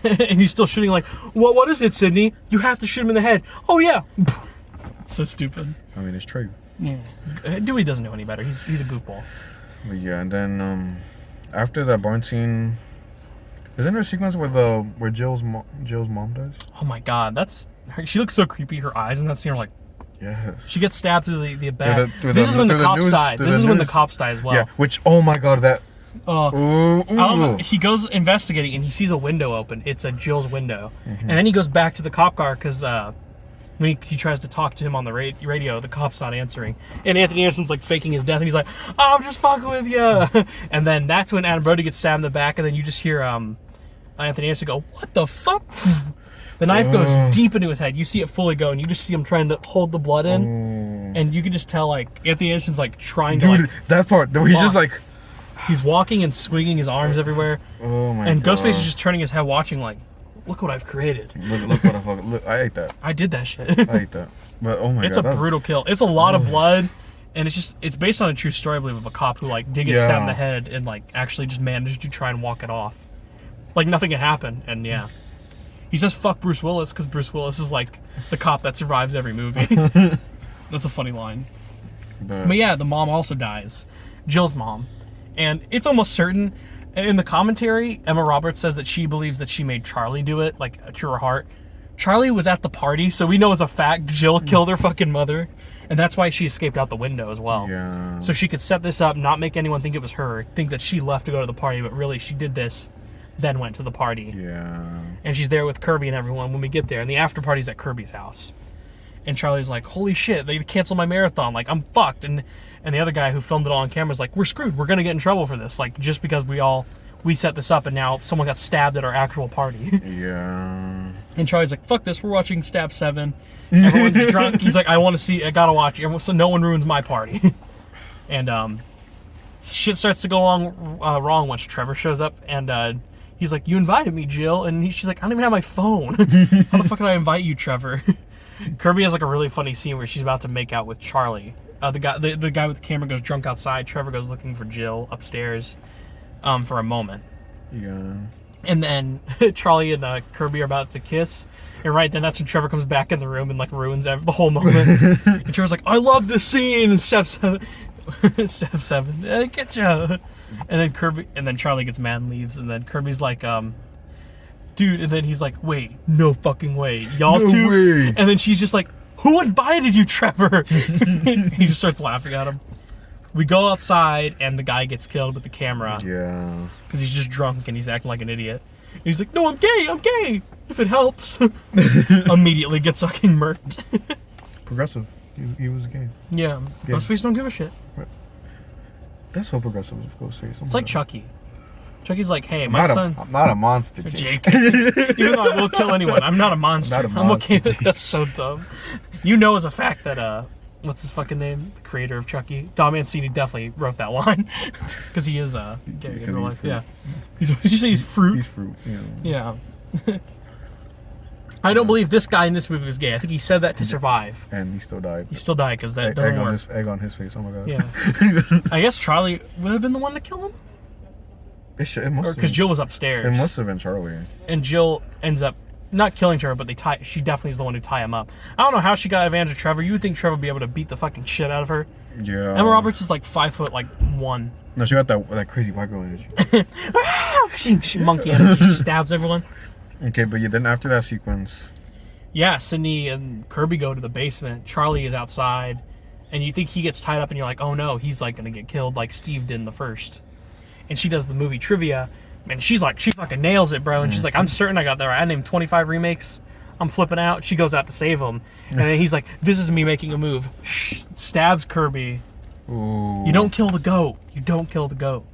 And he's still shooting like, what is it, Sydney? You have to shoot him in the head. Oh yeah. It's so stupid. I mean, it's true. Yeah. Dewey doesn't know any better. He's a goofball. But yeah, and then after that barn scene, isn't there a sequence where Jill's mom dies? Oh my god, she looks so creepy. Her eyes in that scene are like. Yes. She gets stabbed through the back. This is when the cops die. This is when the cops die as well. Yeah. Which, oh my god, that. He goes investigating and he sees a window open. It's a Jill's window, and then he goes back to the cop car because when he tries to talk to him on the radio, the cop's not answering. And Anthony Anderson's like faking his death, and he's like, "Oh, I'm just fucking with you." And then that's when Adam Brody gets stabbed in the back, and then you just hear Anthony Anderson go, "What the fuck?" The knife goes deep into his head. You see it fully go, and you just see him trying to hold the blood in. And you can just tell, like, Anthony Anderson's, like, trying to, like... that part, he's just, like... He's walking and swinging his arms everywhere. Oh, my God. And Ghostface is just turning his head watching, like, look what I've created. Look what I fucking... Look, I ate that. I did that shit. I ate that. But, oh, my it's God. It's a brutal kill. It's a lot of blood, and it's based on a true story, I believe, of a cop who, like, did get stabbed in the head and, like, actually just managed to try and walk it off. Like, nothing had happened, and, yeah. He says fuck Bruce Willis because Bruce Willis is like the cop that survives every movie. That's a funny line. But yeah, the mom also dies. Jill's mom. And it's almost certain. In the commentary, Emma Roberts says that she believes that she made Charlie do it, like to her heart. Charlie was at the party, so we know as a fact Jill killed her fucking mother. And that's why she escaped out the window as well. Yeah. So she could set this up, not make anyone think it was her, think that she left to go to the party, but really she did this, then went to the party. Yeah. And she's there with Kirby and everyone when we get there. And the after party's at Kirby's house. And Charlie's like, holy shit, they canceled my marathon. Like, I'm fucked. And the other guy who filmed it all on camera is like, we're screwed. We're going to get in trouble for this. Like, just because we set this up and now someone got stabbed at our actual party. Yeah. And Charlie's like, fuck this. We're watching Stab 7. Everyone's drunk. He's like, I gotta watch it. So no one ruins my party. And shit starts to go wrong once Trevor shows up. And he's like, you invited me, Jill. And she's like, I don't even have my phone. How the fuck did I invite you, Trevor? Kirby has like a really funny scene where she's about to make out with Charlie. The guy with the camera goes drunk outside. Trevor goes looking for Jill upstairs for a moment. Yeah. And then Charlie and Kirby are about to kiss. And right then, that's when Trevor comes back in the room and like ruins the whole moment. And Trevor's like, I love this scene in Step 7. Step 7. Get you. And then Charlie gets mad and leaves. And then Kirby's like, dude. And then he's like, wait, no fucking way. Y'all no two? Way. And then she's just like, who invited you, Trevor? He just starts laughing at him. We go outside and the guy gets killed with the camera. Yeah. Because he's just drunk and he's acting like an idiot. And he's like, no, I'm gay. If it helps. Immediately gets fucking murked. Progressive. He was gay. Yeah. Ghostface don't give a shit. Right. That's so progressive of Ghostface. It's like Chucky. Chucky's like, hey, my son... I'm not a monster, Jake. Even though I will kill anyone, I'm not a monster. I'm okay with That's so dumb. You know as a fact that, what's his fucking name? The creator of Chucky. Dom Mancini definitely wrote that line. Because he is gay in real life. Yeah. Did you say he's fruit? He's fruit, yeah. Yeah. I don't believe this guy in this movie was gay. I think he said that to survive. And he still died. He still died because that doesn't work. Egg on his face, oh my god. Yeah. I guess Charlie would have been the one to kill him? It must have. Because Jill was upstairs. It must have been Charlie. And Jill ends up not killing Trevor, but she definitely is the one who tie him up. I don't know how she got advantage of Trevor. You would think Trevor would be able to beat the fucking shit out of her. Yeah. Emma Roberts is like 5'1". No, she got that crazy white girl energy. She monkey energy. She stabs everyone. Okay, but then after that sequence... Yeah, Sydney and Kirby go to the basement. Charlie is outside. And you think he gets tied up and you're like, oh no, he's like going to get killed like Steve did in the first. And she does the movie trivia. And she's like, she fucking nails it, bro. And she's like, I'm certain I got that right. I named 25 remakes. I'm flipping out. She goes out to save him. And then he's like, this is me making a move. Stabs Kirby. Ooh. You don't kill the goat. You don't kill the goat.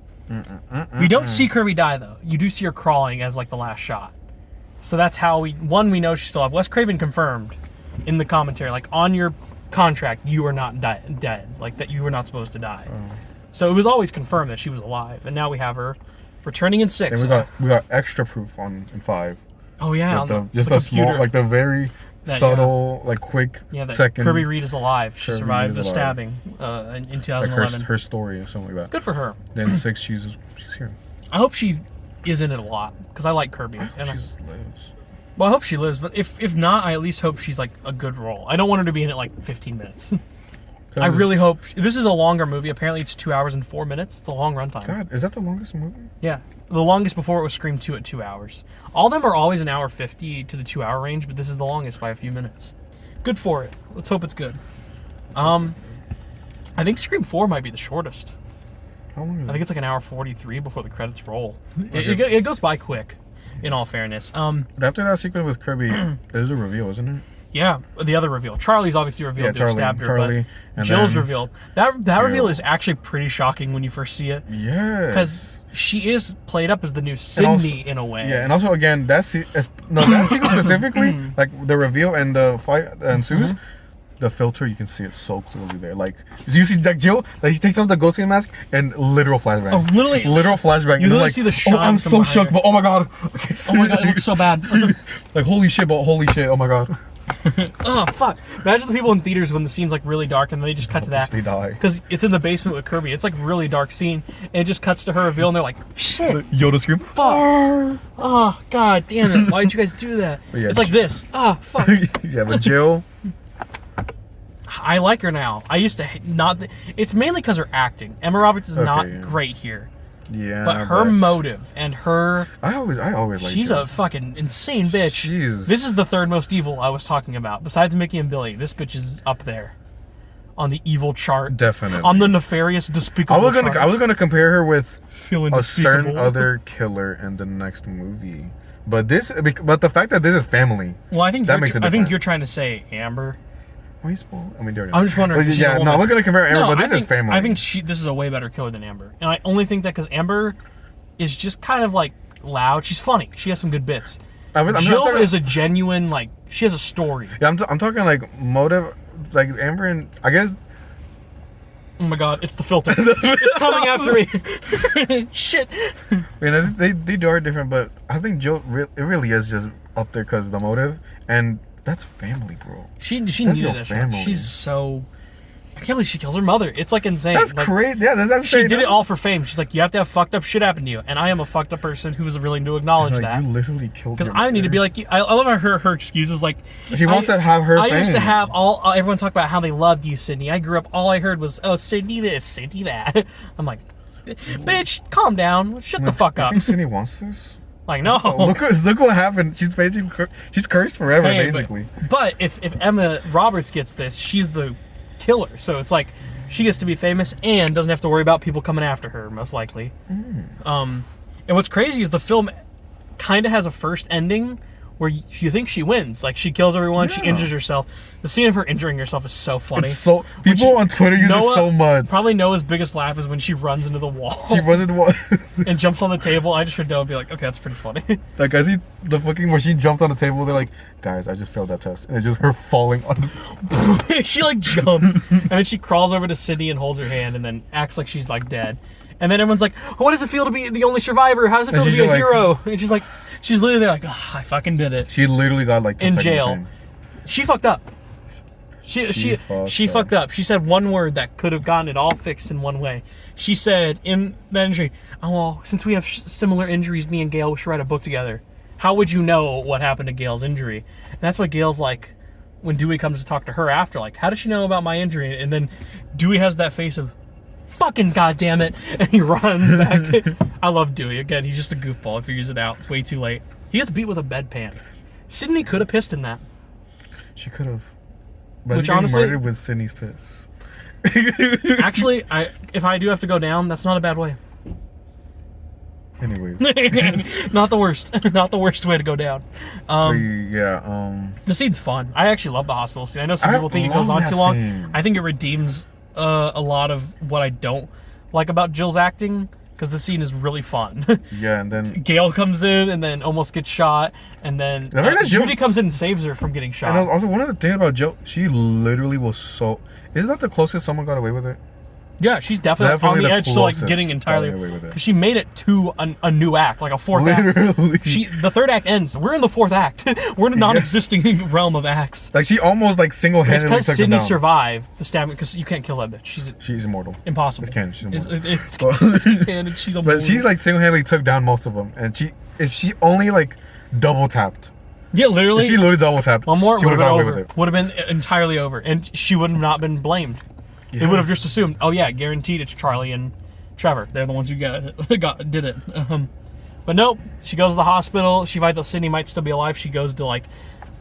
We don't see Kirby die, though. You do see her crawling as, like, the last shot. So that's how we know she's still alive. Wes Craven confirmed in the commentary, like, on your contract, you are not dead. Like, that you were not supposed to die. Oh. So it was always confirmed that she was alive. And now we have her returning in 6. And we got extra proof in 5. Oh, yeah. Just a small, like, the very... subtle, like quick second. Kirby Reed is alive. She survived the stabbing in 2011. Like her story or something like that. Good for her. Then 6, she's here. I hope she is in it a lot because I like Kirby. I hope she lives. Well, I hope she lives, but if not, I at least hope she's like a good role. I don't want her to be in it like 15 minutes. I really hope. This is a longer movie. Apparently, it's 2 hours and 4 minutes. It's a long runtime. God, is that the longest movie? Yeah. The longest before it was Scream 2 at 2 hours. All of them are always an hour 50 to the 2 hour range, but this is the longest by a few minutes. Good for it. Let's hope it's good. I think Scream 4 might be the shortest. How long is it? I think it's like an hour 43 before the credits roll. It goes by quick, in all fairness. But after that sequence with Kirby, there's a reveal, isn't it? Yeah, the other reveal. Charlie's obviously revealed to have stabbed her, Charlie, but Jill's then revealed. That reveal is actually pretty shocking when you first see it. Yeah. Because she is played up as the new Sydney in a way. Yeah, and also again, that sequence specifically, like the reveal and the fight ensues, the filter, you can see it so clearly there. Like, you see like Jill, like she takes off the ghost skin mask and literal flashback. Oh, literal flashback. You literally like, see the shine. Oh, I'm so shook, but oh my god. Okay, oh my god, it looks so bad. Like holy shit, oh my god. Oh fuck! Imagine the people in theaters when the scene's like really dark and they just cut to that. They die because it's in the basement with Kirby. It's like really dark scene and it just cuts to her reveal and they're like, shit. The Yoda scream. Fuck. Oh god damn it! Why did you guys do that? Yeah, it's like this. Oh fuck. Yeah, but Jill. I like her now. I used to not. It's mainly because her acting. Emma Roberts is not great here. Yeah, but her motive and her. I always like. She's a fucking insane bitch. This is the third most evil I was talking about. Besides Mickey and Billy, this bitch is up there on the evil chart. Definitely. On the nefarious, despicable chart. I was gonna compare her with a certain other killer in the next movie. But the fact that this is family. Well, I think that makes it different. I think you're trying to say Amber. Why you spoil? I mean, I'm just wondering. Yeah, no, we're gonna compare Amber, but this is family. I think this is a way better killer than Amber, and I only think that because Amber is just kind of like loud. She's funny. She has some good bits. Jill is a genuine like. She has a story. Yeah, I'm talking like motive, like Amber and I guess. Oh my god, it's the filter. It's coming after me. Shit. I mean, they are different, but I think Jill it really is just up there because of the motive and. That's family, bro. She needed that family. She's so. I can't believe she kills her mother. It's like insane. That's like, crazy. Yeah, that's she did it all for fame. She's like, you have to have fucked up shit happen to you, and I am a fucked up person who is willing to acknowledge that. You literally killed. Because I need to be like, I love her excuses. Like she wants to have her. I used to have everyone talk about how they loved you, Sydney. I grew up. All I heard was, oh, Sydney this, Sydney that. I'm like, bitch, calm down. Shut the fuck up. You think Sydney wants this? Like, no. Oh, look what happened. She's cursed forever, basically. But if Emma Roberts gets this, she's the killer. So it's like she gets to be famous and doesn't have to worry about people coming after her, most likely. And what's crazy is the film kind of has a first ending where you think she wins. Like, she kills everyone, she injures herself. The scene of her injuring herself is so funny. It's so people on Twitter use it so much. Probably Noah's biggest laugh is when she runs into the wall. She runs into the wall and jumps on the table. I just heard Noah be like, okay, that's pretty funny. Like, I see the fucking where she jumped on the table. They're like, guys, I just failed that test, and it's just her falling on. She like jumps and then she crawls over to Sydney and holds her hand and then acts like she's like dead. And then everyone's like, what does it feel to be the only survivor? How does it feel to be a hero? And she's like, she's literally there like, oh, I fucking did it. She literally got like 10 in jail. She fucked up. She fucked up. She said one word that could have gotten it all fixed in one way. She said in the injury, oh, well, since we have similar injuries, me and Gail should write a book together. How would you know what happened to Gail's injury? And that's what Gail's like when Dewey comes to talk to her after. Like, how does she know about my injury? And then Dewey has that face of, fucking goddamn it, and he runs back. I love Dewey. Again, he's just a goofball. He figures it out. It's way too late. He gets beat with a bedpan. Sydney could have pissed in that. She could have. But which honestly, murdered with Sydney's piss. Actually, if I do have to go down, that's not a bad way. Anyways, not the worst. Not the worst way to go down. The scene's fun. I actually love the hospital scene. I know some people think it goes on too long. I think it redeems a lot of what I don't like about Jill's acting, because the scene is really fun. Yeah, and then Gail comes in and then almost gets shot, and then Judy comes in and saves her from getting shot. And also, one of the things about Jill, she literally was so. Isn't that the closest someone got away with it? Yeah, she's definitely on the edge to like getting entirely away with it. Because she made it to a new act, like a fourth act. The third act ends. We're in the fourth act. We're in a non-existing realm of acts. Like, she almost like single-handedly took Sydney down. Survived the stabbing, because you can't kill that bitch. She's immortal. Impossible. It's canon. She's immortal. It's canon. She's immortal. But she's like single-handedly took down most of them, and if she only like double tapped. Yeah, literally. If she literally double tapped. One more, she would have got away with it. Would have been entirely over, and she would have not been blamed. Yeah. They would have just assumed, oh yeah, guaranteed it's Charlie and Trevor. They're the ones who did it. But nope, she goes to the hospital. She finds that Sydney might still be alive. She goes to like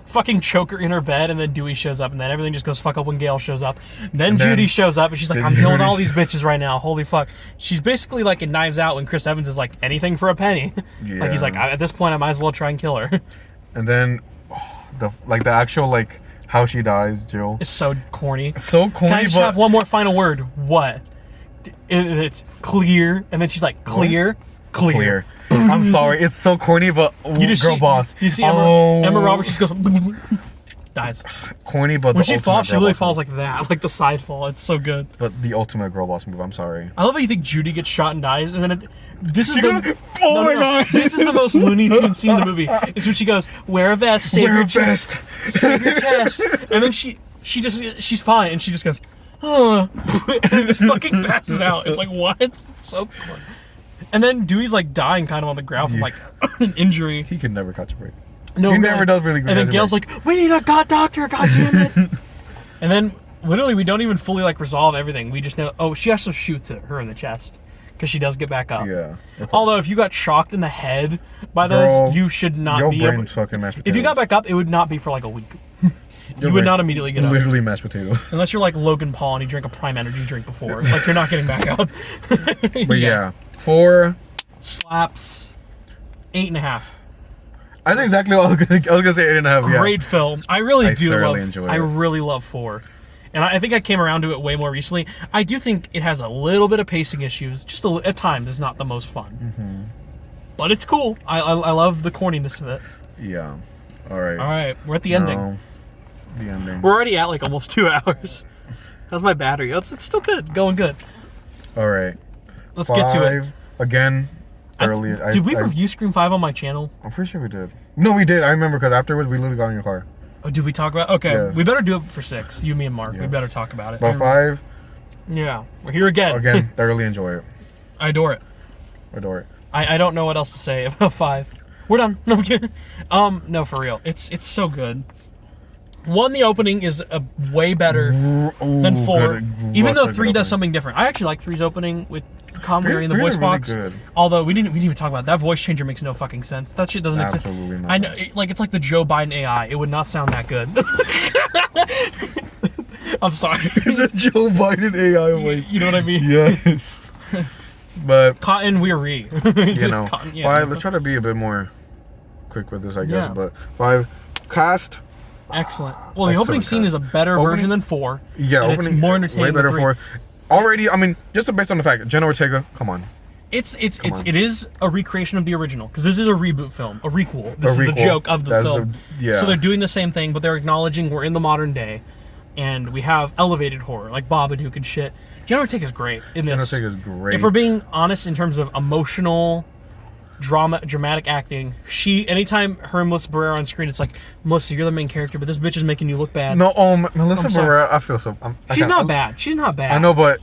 fucking choke her in her bed, and then Dewey shows up, and then everything just goes fuck up when Gail shows up. Then Judy shows up, and she's like, I'm dealing with all these bitches right now. Holy fuck. She's basically like in Knives Out when Chris Evans is like, anything for a penny. Yeah. Like, he's like, at this point, I might as well try and kill her. And then the actual like how she dies, Jill. It's so corny. So corny, Can I just but have one more final word? What? And it's clear, and then she's like, clear. I'm sorry, it's so corny, but You just girl see, boss. You see Emma Roberts just goes, dies. Corny, but When the she ultimate falls, she girl literally boss falls move. like that, like the side fall. It's so good. But the ultimate girl boss move. I'm sorry. I love how you think Judy gets shot and dies, and then this is the Oh my God. This is the most Looney Tunes scene in the movie. It's when she goes, "Wear a vest, save Wear your a chest, vest." save your chest," and then she's fine, and she just goes, "Oh," and just fucking passes out. It's like what? It's so cool. And then Dewey's like dying kind of on the ground from like an injury. He could never catch a break. No, He really. never does really good. And then Gail's like, "We need a god doctor, god damn it!" And then literally we don't even fully like resolve everything. We just know, oh, she also shoots at her in the chest because she does get back up. Yeah. Although if you got shocked in the head by those, Girl, you should not your be able. brain's fucking mashed potatoes. If you got back up, it would not be for like a week. Your You would not brain's immediately get up. Literally mashed potato. Unless you're like Logan Paul and you drank a Prime Energy drink before. Like you're not getting back up. But yeah, 4. Slaps 8.5. That's exactly what I was gonna say. 8.5. Yeah. Great film. I really I do thoroughly love. enjoyed I it. really love 4, and I think I came around to it way more recently. I do think it has a little bit of pacing issues. Just at times, it's not the most fun, but it's cool. I love the corniness of it. Yeah. All right. All right, we're at the ending. No. The ending. We're already at like almost 2 hours. How's my battery? It's still good. Going good. All right. Let's get to it. 5. Again. Thoroughly. Did we review Scream 5 on my channel? I'm pretty sure we did. No, we did. I remember because afterwards we literally got in your car. Oh, did we talk about? Okay, Yes. we better do it for 6. You, me, and Mark. We Yes. better talk about it. But 5. Yeah, we're here again. Again, thoroughly enjoy it. I adore it. Adore it. I don't know what else to say about 5. We're done. No, I'm kidding. No, for real. It's so good. 1, the opening is way better than 4. Even though 3 does something different. I actually like 3's opening with commentary in the 3's voice really box. good. Although we didn't even talk about it. That voice changer makes no fucking sense. That shit doesn't exist. Absolutely not. I know, it's like the Joe Biden AI. It would not sound that good. I'm sorry. It's a Joe Biden AI voice. You know what I mean? Yes. But Cotton weary. you know, Cotton, 5. Let's try to be a bit more quick with this, I guess. Yeah. But 5. Cast. Excellent. Well, the opening Excellent scene cast. is a better Opening- version than 4. Yeah, and opening it's more entertaining way better than 3. for. Already, I mean, just based on the fact, Jenna Ortega. Come on. It on. is a recreation of the original because this is a reboot film, a requel. This is the requel. joke of the That's film. yeah. So they're doing the same thing, but they're acknowledging we're in the modern day, and we have elevated horror like Babadook and shit. Jenna Ortega's great in this. Jenna Ortega's great. If we're being honest in terms of emotional, dramatic acting, anytime her and Melissa Barrera on screen, it's like, Melissa, you're the main character, but this bitch is making you look bad. No, Melissa I'm sorry. Barrera. I feel so. She's not bad. She's not bad. I know, but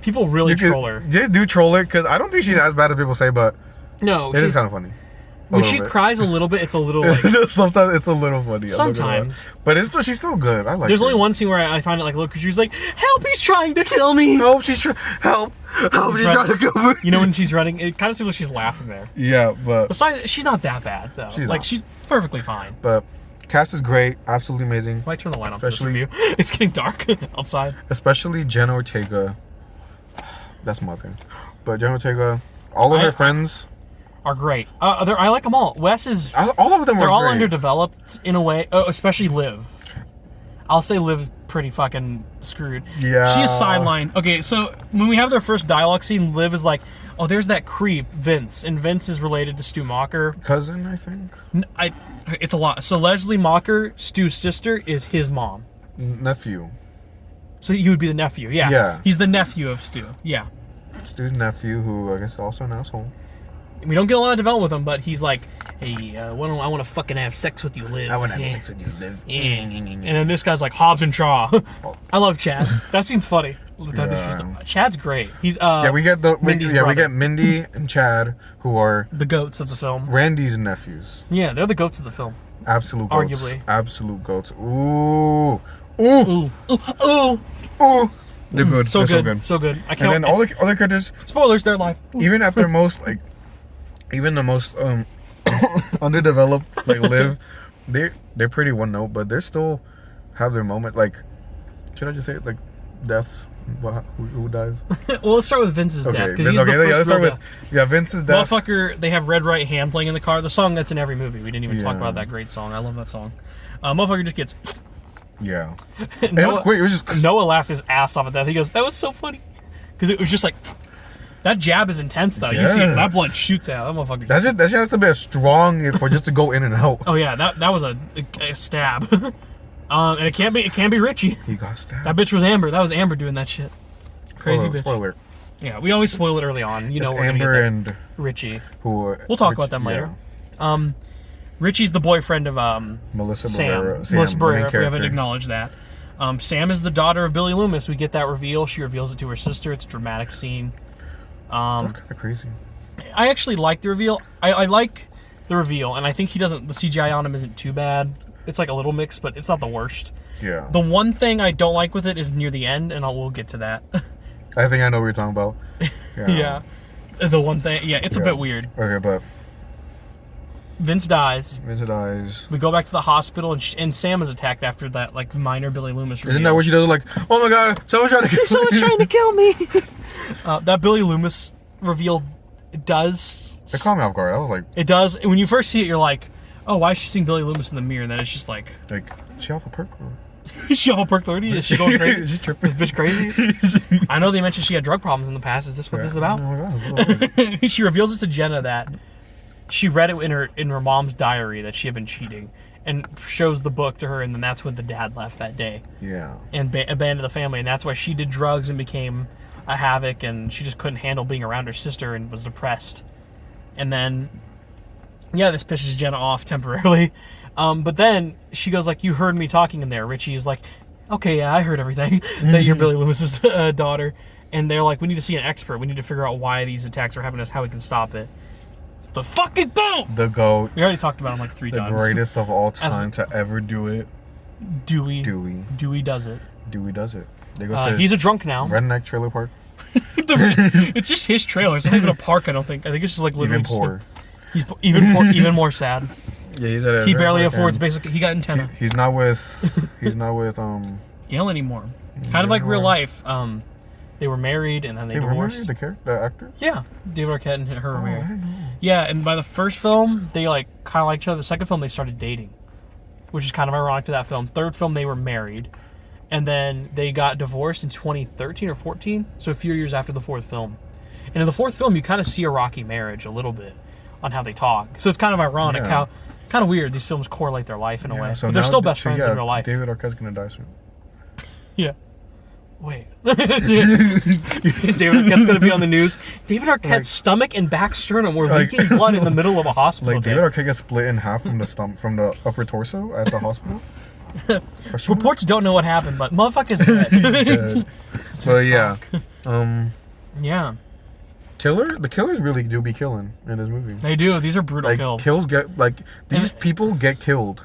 People really you troll her. Just do troll her because I don't think she's as bad as people say, but No, it is kind of funny. when she cries a little bit, it's a little like. Sometimes it's a little funny. I'm not gonna lie. Sometimes. But she's still good. I like. There's her. only one scene where I find it like a little because she's like, "Help! He's trying to kill me." Help! She's help! She's trying to cover. You know when she's running, it kind of seems like she's laughing there. Yeah, but Besides, she's not that bad though. She's perfectly fine. cast is great, absolutely amazing. Might turn the light on for this Especially- review. It's getting dark outside. Especially Jenna Ortega. That's my thing. But Jenna Ortega, all of her friends, Are great. I like them all. Wes is. all of them They're are all great. underdeveloped in a way, especially Liv. I'll say Liv's pretty fucking screwed. Yeah. She is sidelined. Okay, so when we have their first dialogue scene, Liv is like, "Oh, there's that creep, Vince," and Vince is related to Stu Macher. Cousin, I think. It's a lot. So Leslie Macher, Stu's sister, is his mom. Nephew. So he would be the nephew. Yeah. Yeah. He's the nephew of Stu. Yeah. Stu's nephew, who I guess is also an asshole. We don't get a lot of development with him, but he's like, "Hey, I want to fucking have sex with you, Liv." with you, Liv. Yeah. And then this guy's like Hobbs and Shaw. I love Chad. That scene's funny. Chad's great. He's we get Mindy's we brother. get Mindy and Chad, who are the goats of the film. Randy's nephews. Yeah, they're the goats of the film. Absolute goats. Arguably. Absolute goats. Ooh. Ooh. Ooh, ooh, Ooh. They're good. so They're good, so good. I And can't. then all the other characters, Spoilers, they're alive. even at their most even the most underdeveloped, Liv, they're pretty one note, but they still have their moment. Like, should I just say it? Like, deaths. Who dies? Well, let's start with Vince's death because he's okay, the first let's start real with death. Vince's death. Motherfucker, they have Red Right Hand playing in the car. The song that's in every movie. We didn't even talk Yeah. about that great song. I love that song. Motherfucker just gets Yeah. And it was quick. It was just... Noah laughed his ass off at that. He goes, that was so funny. Because it was just like... That jab is intense, though. Yes. You see that blood shoots out. That motherfucker... That just has to be a strong for just to go in and out. Oh, yeah. That was a stab. And it can't be Richie. He got stabbed. That bitch was Amber. That was Amber doing that shit. Crazy bitch. Spoiler. Yeah, we always spoil it early on. You know, we're Amber gonna get and Richie. Who? We'll talk about them later. Richie's the boyfriend of Melissa Sam. Barrera. Melissa the main Barrera, if we haven't character. acknowledged that. Sam is the daughter of Billy Loomis. We get that reveal. She reveals it to her sister. It's a dramatic scene. That's kind of crazy. I actually like the reveal. I like the reveal, and I think the CGI on him isn't too bad. It's like a little mixed, but it's not the worst. Yeah. The one thing I don't like with it is near the end, and we'll get to that. I think I know what you're talking about. Yeah. The one thing, it's a bit weird. Okay, but Vince dies. Vincent dies. We go back to the hospital, and Sam is attacked after that like minor Billy Loomis reveal. Isn't that what she does? Like, oh my god, someone's trying to kill me. Someone's trying to kill me. That Billy Loomis reveal does. It caught me off guard. I was like, it does. When you first see it, you're like, oh, why is she seeing Billy Loomis in the mirror? And then it's just like she off a perk? she off a perk 30? Is she going crazy? She's tripping. This bitch crazy? I know they mentioned she had drug problems in the past. Is this what this is about? Oh my god. She reveals it to Jenna that she read it in her mom's diary that she had been cheating, and shows the book to her, and then that's when the dad left that day. Yeah. And abandoned the family, and that's why she did drugs and became a havoc, and she just couldn't handle being around her sister and was depressed. And then, this pisses Jenna off temporarily. But then she goes like, you heard me talking in there. Richie is like, okay, yeah, I heard everything. That you're Billy Loomis's daughter. And they're like, we need to see an expert. We need to figure out why these attacks are happening, how we can stop it. The fucking GOAT! The GOAT. We already talked about him like 3 times. The greatest of all time to ever do it. Dewey. Dewey does it. Dewey does it. They go to he's a drunk now. redneck trailer park. It's just his trailer. It's not even a park, I don't think. I think it's just like literally... Even poor. He's even more sad. Yeah, he's at a... He barely affords, basically. He got antenna. He's not with Gail anymore. Kind of like real life. They were married and then they divorced. They were married? The actors? Yeah. David Arquette and her were married. I didn't know. Yeah, and by the first film, they like kind of liked each other. The second film, they started dating, which is kind of ironic to that film. Third film, they were married. And then they got divorced in 2013 or 14, so a few years after the fourth film. And in the fourth film, you kind of see a rocky marriage a little bit on how they talk. So it's kind of ironic how, kind of weird, these films correlate their life in a way. So but they're still best friends in real life. David Arquette's going to die soon. Yeah. Wait. David Arquette's going to be on the news. David Arquette's stomach and back sternum were leaking blood in the middle of a hospital. Like, David Arquette gets split in half from the upper torso at the hospital. Reports don't know what happened, but motherfucker's dead. So yeah. Yeah. The killers really do be killing in this movie. They do. These are brutal kills. These people get killed.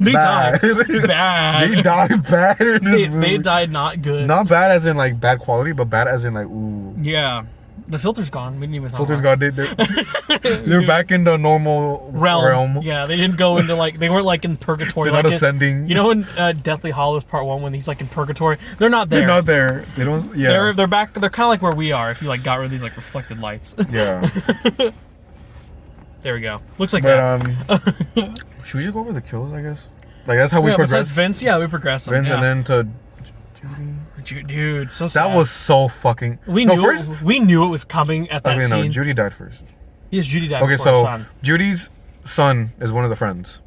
They bad. die bad. They die bad in this movie. They died not good. Not bad as in like bad quality, but bad as in like ooh. Yeah. The filter's gone. We didn't even talk Filter's about gone. They're back in the normal realm. Yeah, they didn't go into like, they weren't like in purgatory. They're not ascending. You know in Deathly Hallows Part 1 when he's like in purgatory? They're not there. They're not there. They don't, yeah. They're back, they're kind of like where we are if you like got rid of these like reflected lights. Yeah. There we go. Looks like that. Should we just go over the kills, I guess? Like that's how we progress. Besides Vince, we progress them. Vince and then to Judy. Dude, so sad. That was so fucking... We knew it was coming at that scene. No, Judy died first. Yes, Judy died before her son. Judy's son is one of the friends.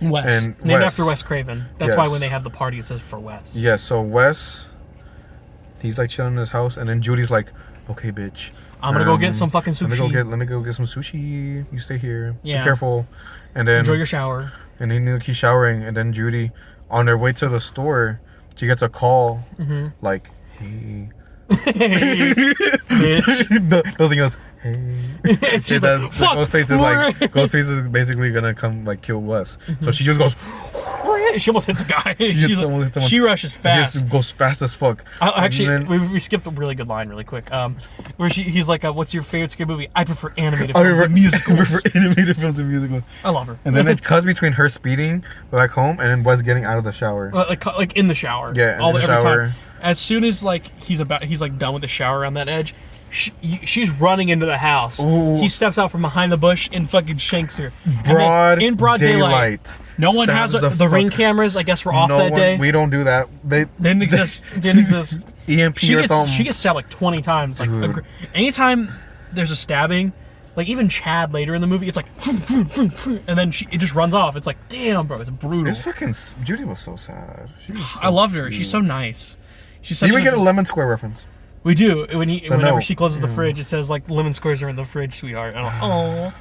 Wes. Named after Wes Craven. That's why when they have the party, it says for Wes. Yes, so Wes, he's like chilling in his house, and then Judy's like, okay, bitch. I'm gonna go get some fucking sushi. Let me go get some sushi. You stay here. Yeah. Be careful. And then... Enjoy your shower. And then he's showering, and then Judy, on their way to the store, she gets a call, like, hey. Hey, bitch. Nothing else. Hey. She's like, fuck. Ghostface is basically gonna come like kill Wes. So she just goes. She almost hits a guy. She rushes fast. She just goes fast as fuck. Actually, we skipped a really good line really quick. Where he's like, "What's your favorite scary movie?" I prefer animated films and musicals. I prefer animated films and musicals. I love her. And then it cuts between her speeding back home and then Wes getting out of the shower. Like in the shower. Yeah, every time. As soon as like he's like done with the shower on that edge, she's running into the house. Ooh. He steps out from behind the bush and fucking shanks her. In broad daylight. No one has the ring cameras. I guess were off that day. We don't do that. They didn't exist. Didn't exist. EMP or something. She gets stabbed like 20 times. Like anytime there's a stabbing, like even Chad later in the movie, it's like, and then it just runs off. It's like, damn, bro, it's brutal. It's fucking. Judy was so sad. I loved her. She's so nice. She's such. You even get a Lemon Square reference. We do. Whenever she closes the fridge, it says like lemon squares are in the fridge, sweetheart. Oh.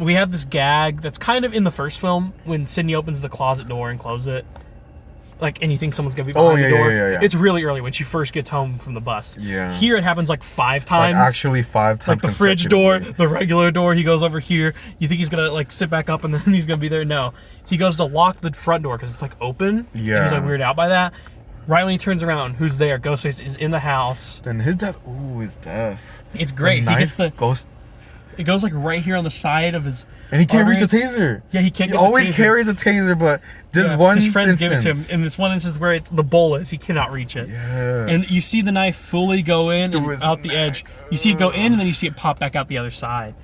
We have this gag that's kind of in the first film when Sydney opens the closet door and closes it. Like, and you think someone's gonna be behind the door. Yeah. It's really early when she first gets home from the bus. Yeah. Here it happens like 5 times. Like actually 5 times. Like the fridge door, the regular door. He goes over here. You think he's gonna like sit back up and then he's gonna be there? No. He goes to lock the front door because it's like open. Yeah. And he's like weirded out by that. Right when he turns around, who's there? Ghostface is in the house. Then his death. Ooh, his death. It's great. The He gets the ghost. It goes like right here on the side of his. And he can't reach artery. the taser. Yeah, he can't. He get always the taser. carries a taser, but just one. His friends instance. give it to him. In this one instance where it's the bowl is, he cannot reach it. Yes. And you see the knife fully go in and out the edge. You see it go in, and then you see it pop back out the other side.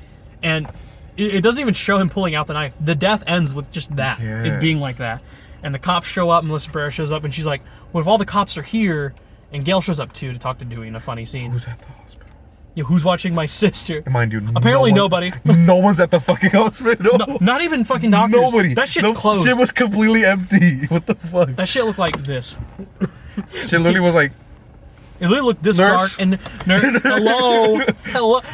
And it doesn't even show him pulling out the knife. The death ends with just that, it being like that. And the cops show up, Melissa Barrera shows up, and she's like, "What if all the cops are here?" And Gail shows up too to talk to Dewey in a funny scene. Who's at the hospital? Yeah, who's watching my sister? And mind you, apparently nobody. No one's at the fucking hospital. No, not even fucking doctors. Nobody. That shit's closed. Shit was completely empty. What the fuck? That shit looked like this. Shit literally was like. It literally looked this Nurse. dark and hello.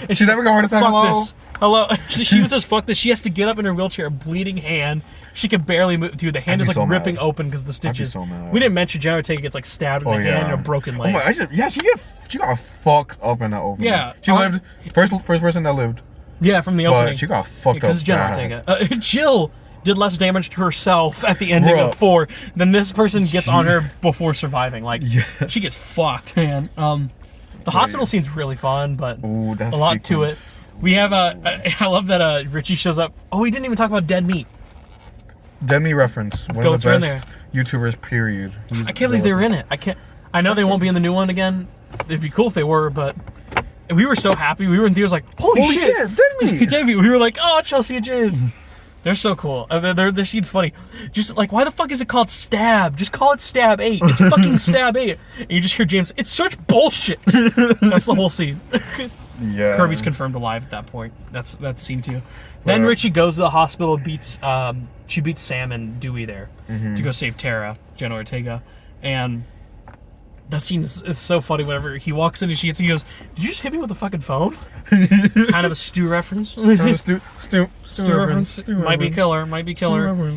And She's having a heart attack. Fuck Hello. this. Hello. She was just fuck this. She has to get up in her wheelchair, a bleeding hand. She can barely move. Dude, the hand I'd is be like so ripping mad. open because the stitches. so mad. We didn't mention Jenna Ortega gets like stabbed in the hand and a broken leg. Oh my! She got fucked up in that opening. Yeah. She lived first person that lived. Yeah, from the opening. But she got fucked up. Because it's Jenna bad. Ortega. Jill did less damage to herself at the ending of 4 than this person gets on her before surviving. Like, she gets fucked, man. The hospital scene's really fun, but Ooh, that's a lot to it. We have I love that Richie shows up. Oh, we didn't even talk about Dead Meat. Dead Meat reference. One of the best YouTubers, period. I can't believe they were in it. I know they won't be in the new one again. It'd be cool if they were, but we were so happy. We were in theaters like, holy shit, Dead Meat. Dead Meat. We were like, oh, Chelsea and James. They're so cool. Their scene's funny. Just like, why the fuck is it called Stab? Just call it Stab 8. It's fucking Stab 8. And you just hear James, it's such bullshit. That's the whole scene. Yeah. Kirby's confirmed alive at that point. That's scene 2. Then Richie goes to the hospital, she beats Sam and Dewey there to go save Tara, Jenna Ortega. And that scene is so funny whenever he walks in and he goes, did you just hit me with a fucking phone? Kind of a Stu reference. Stu reference. Might be killer.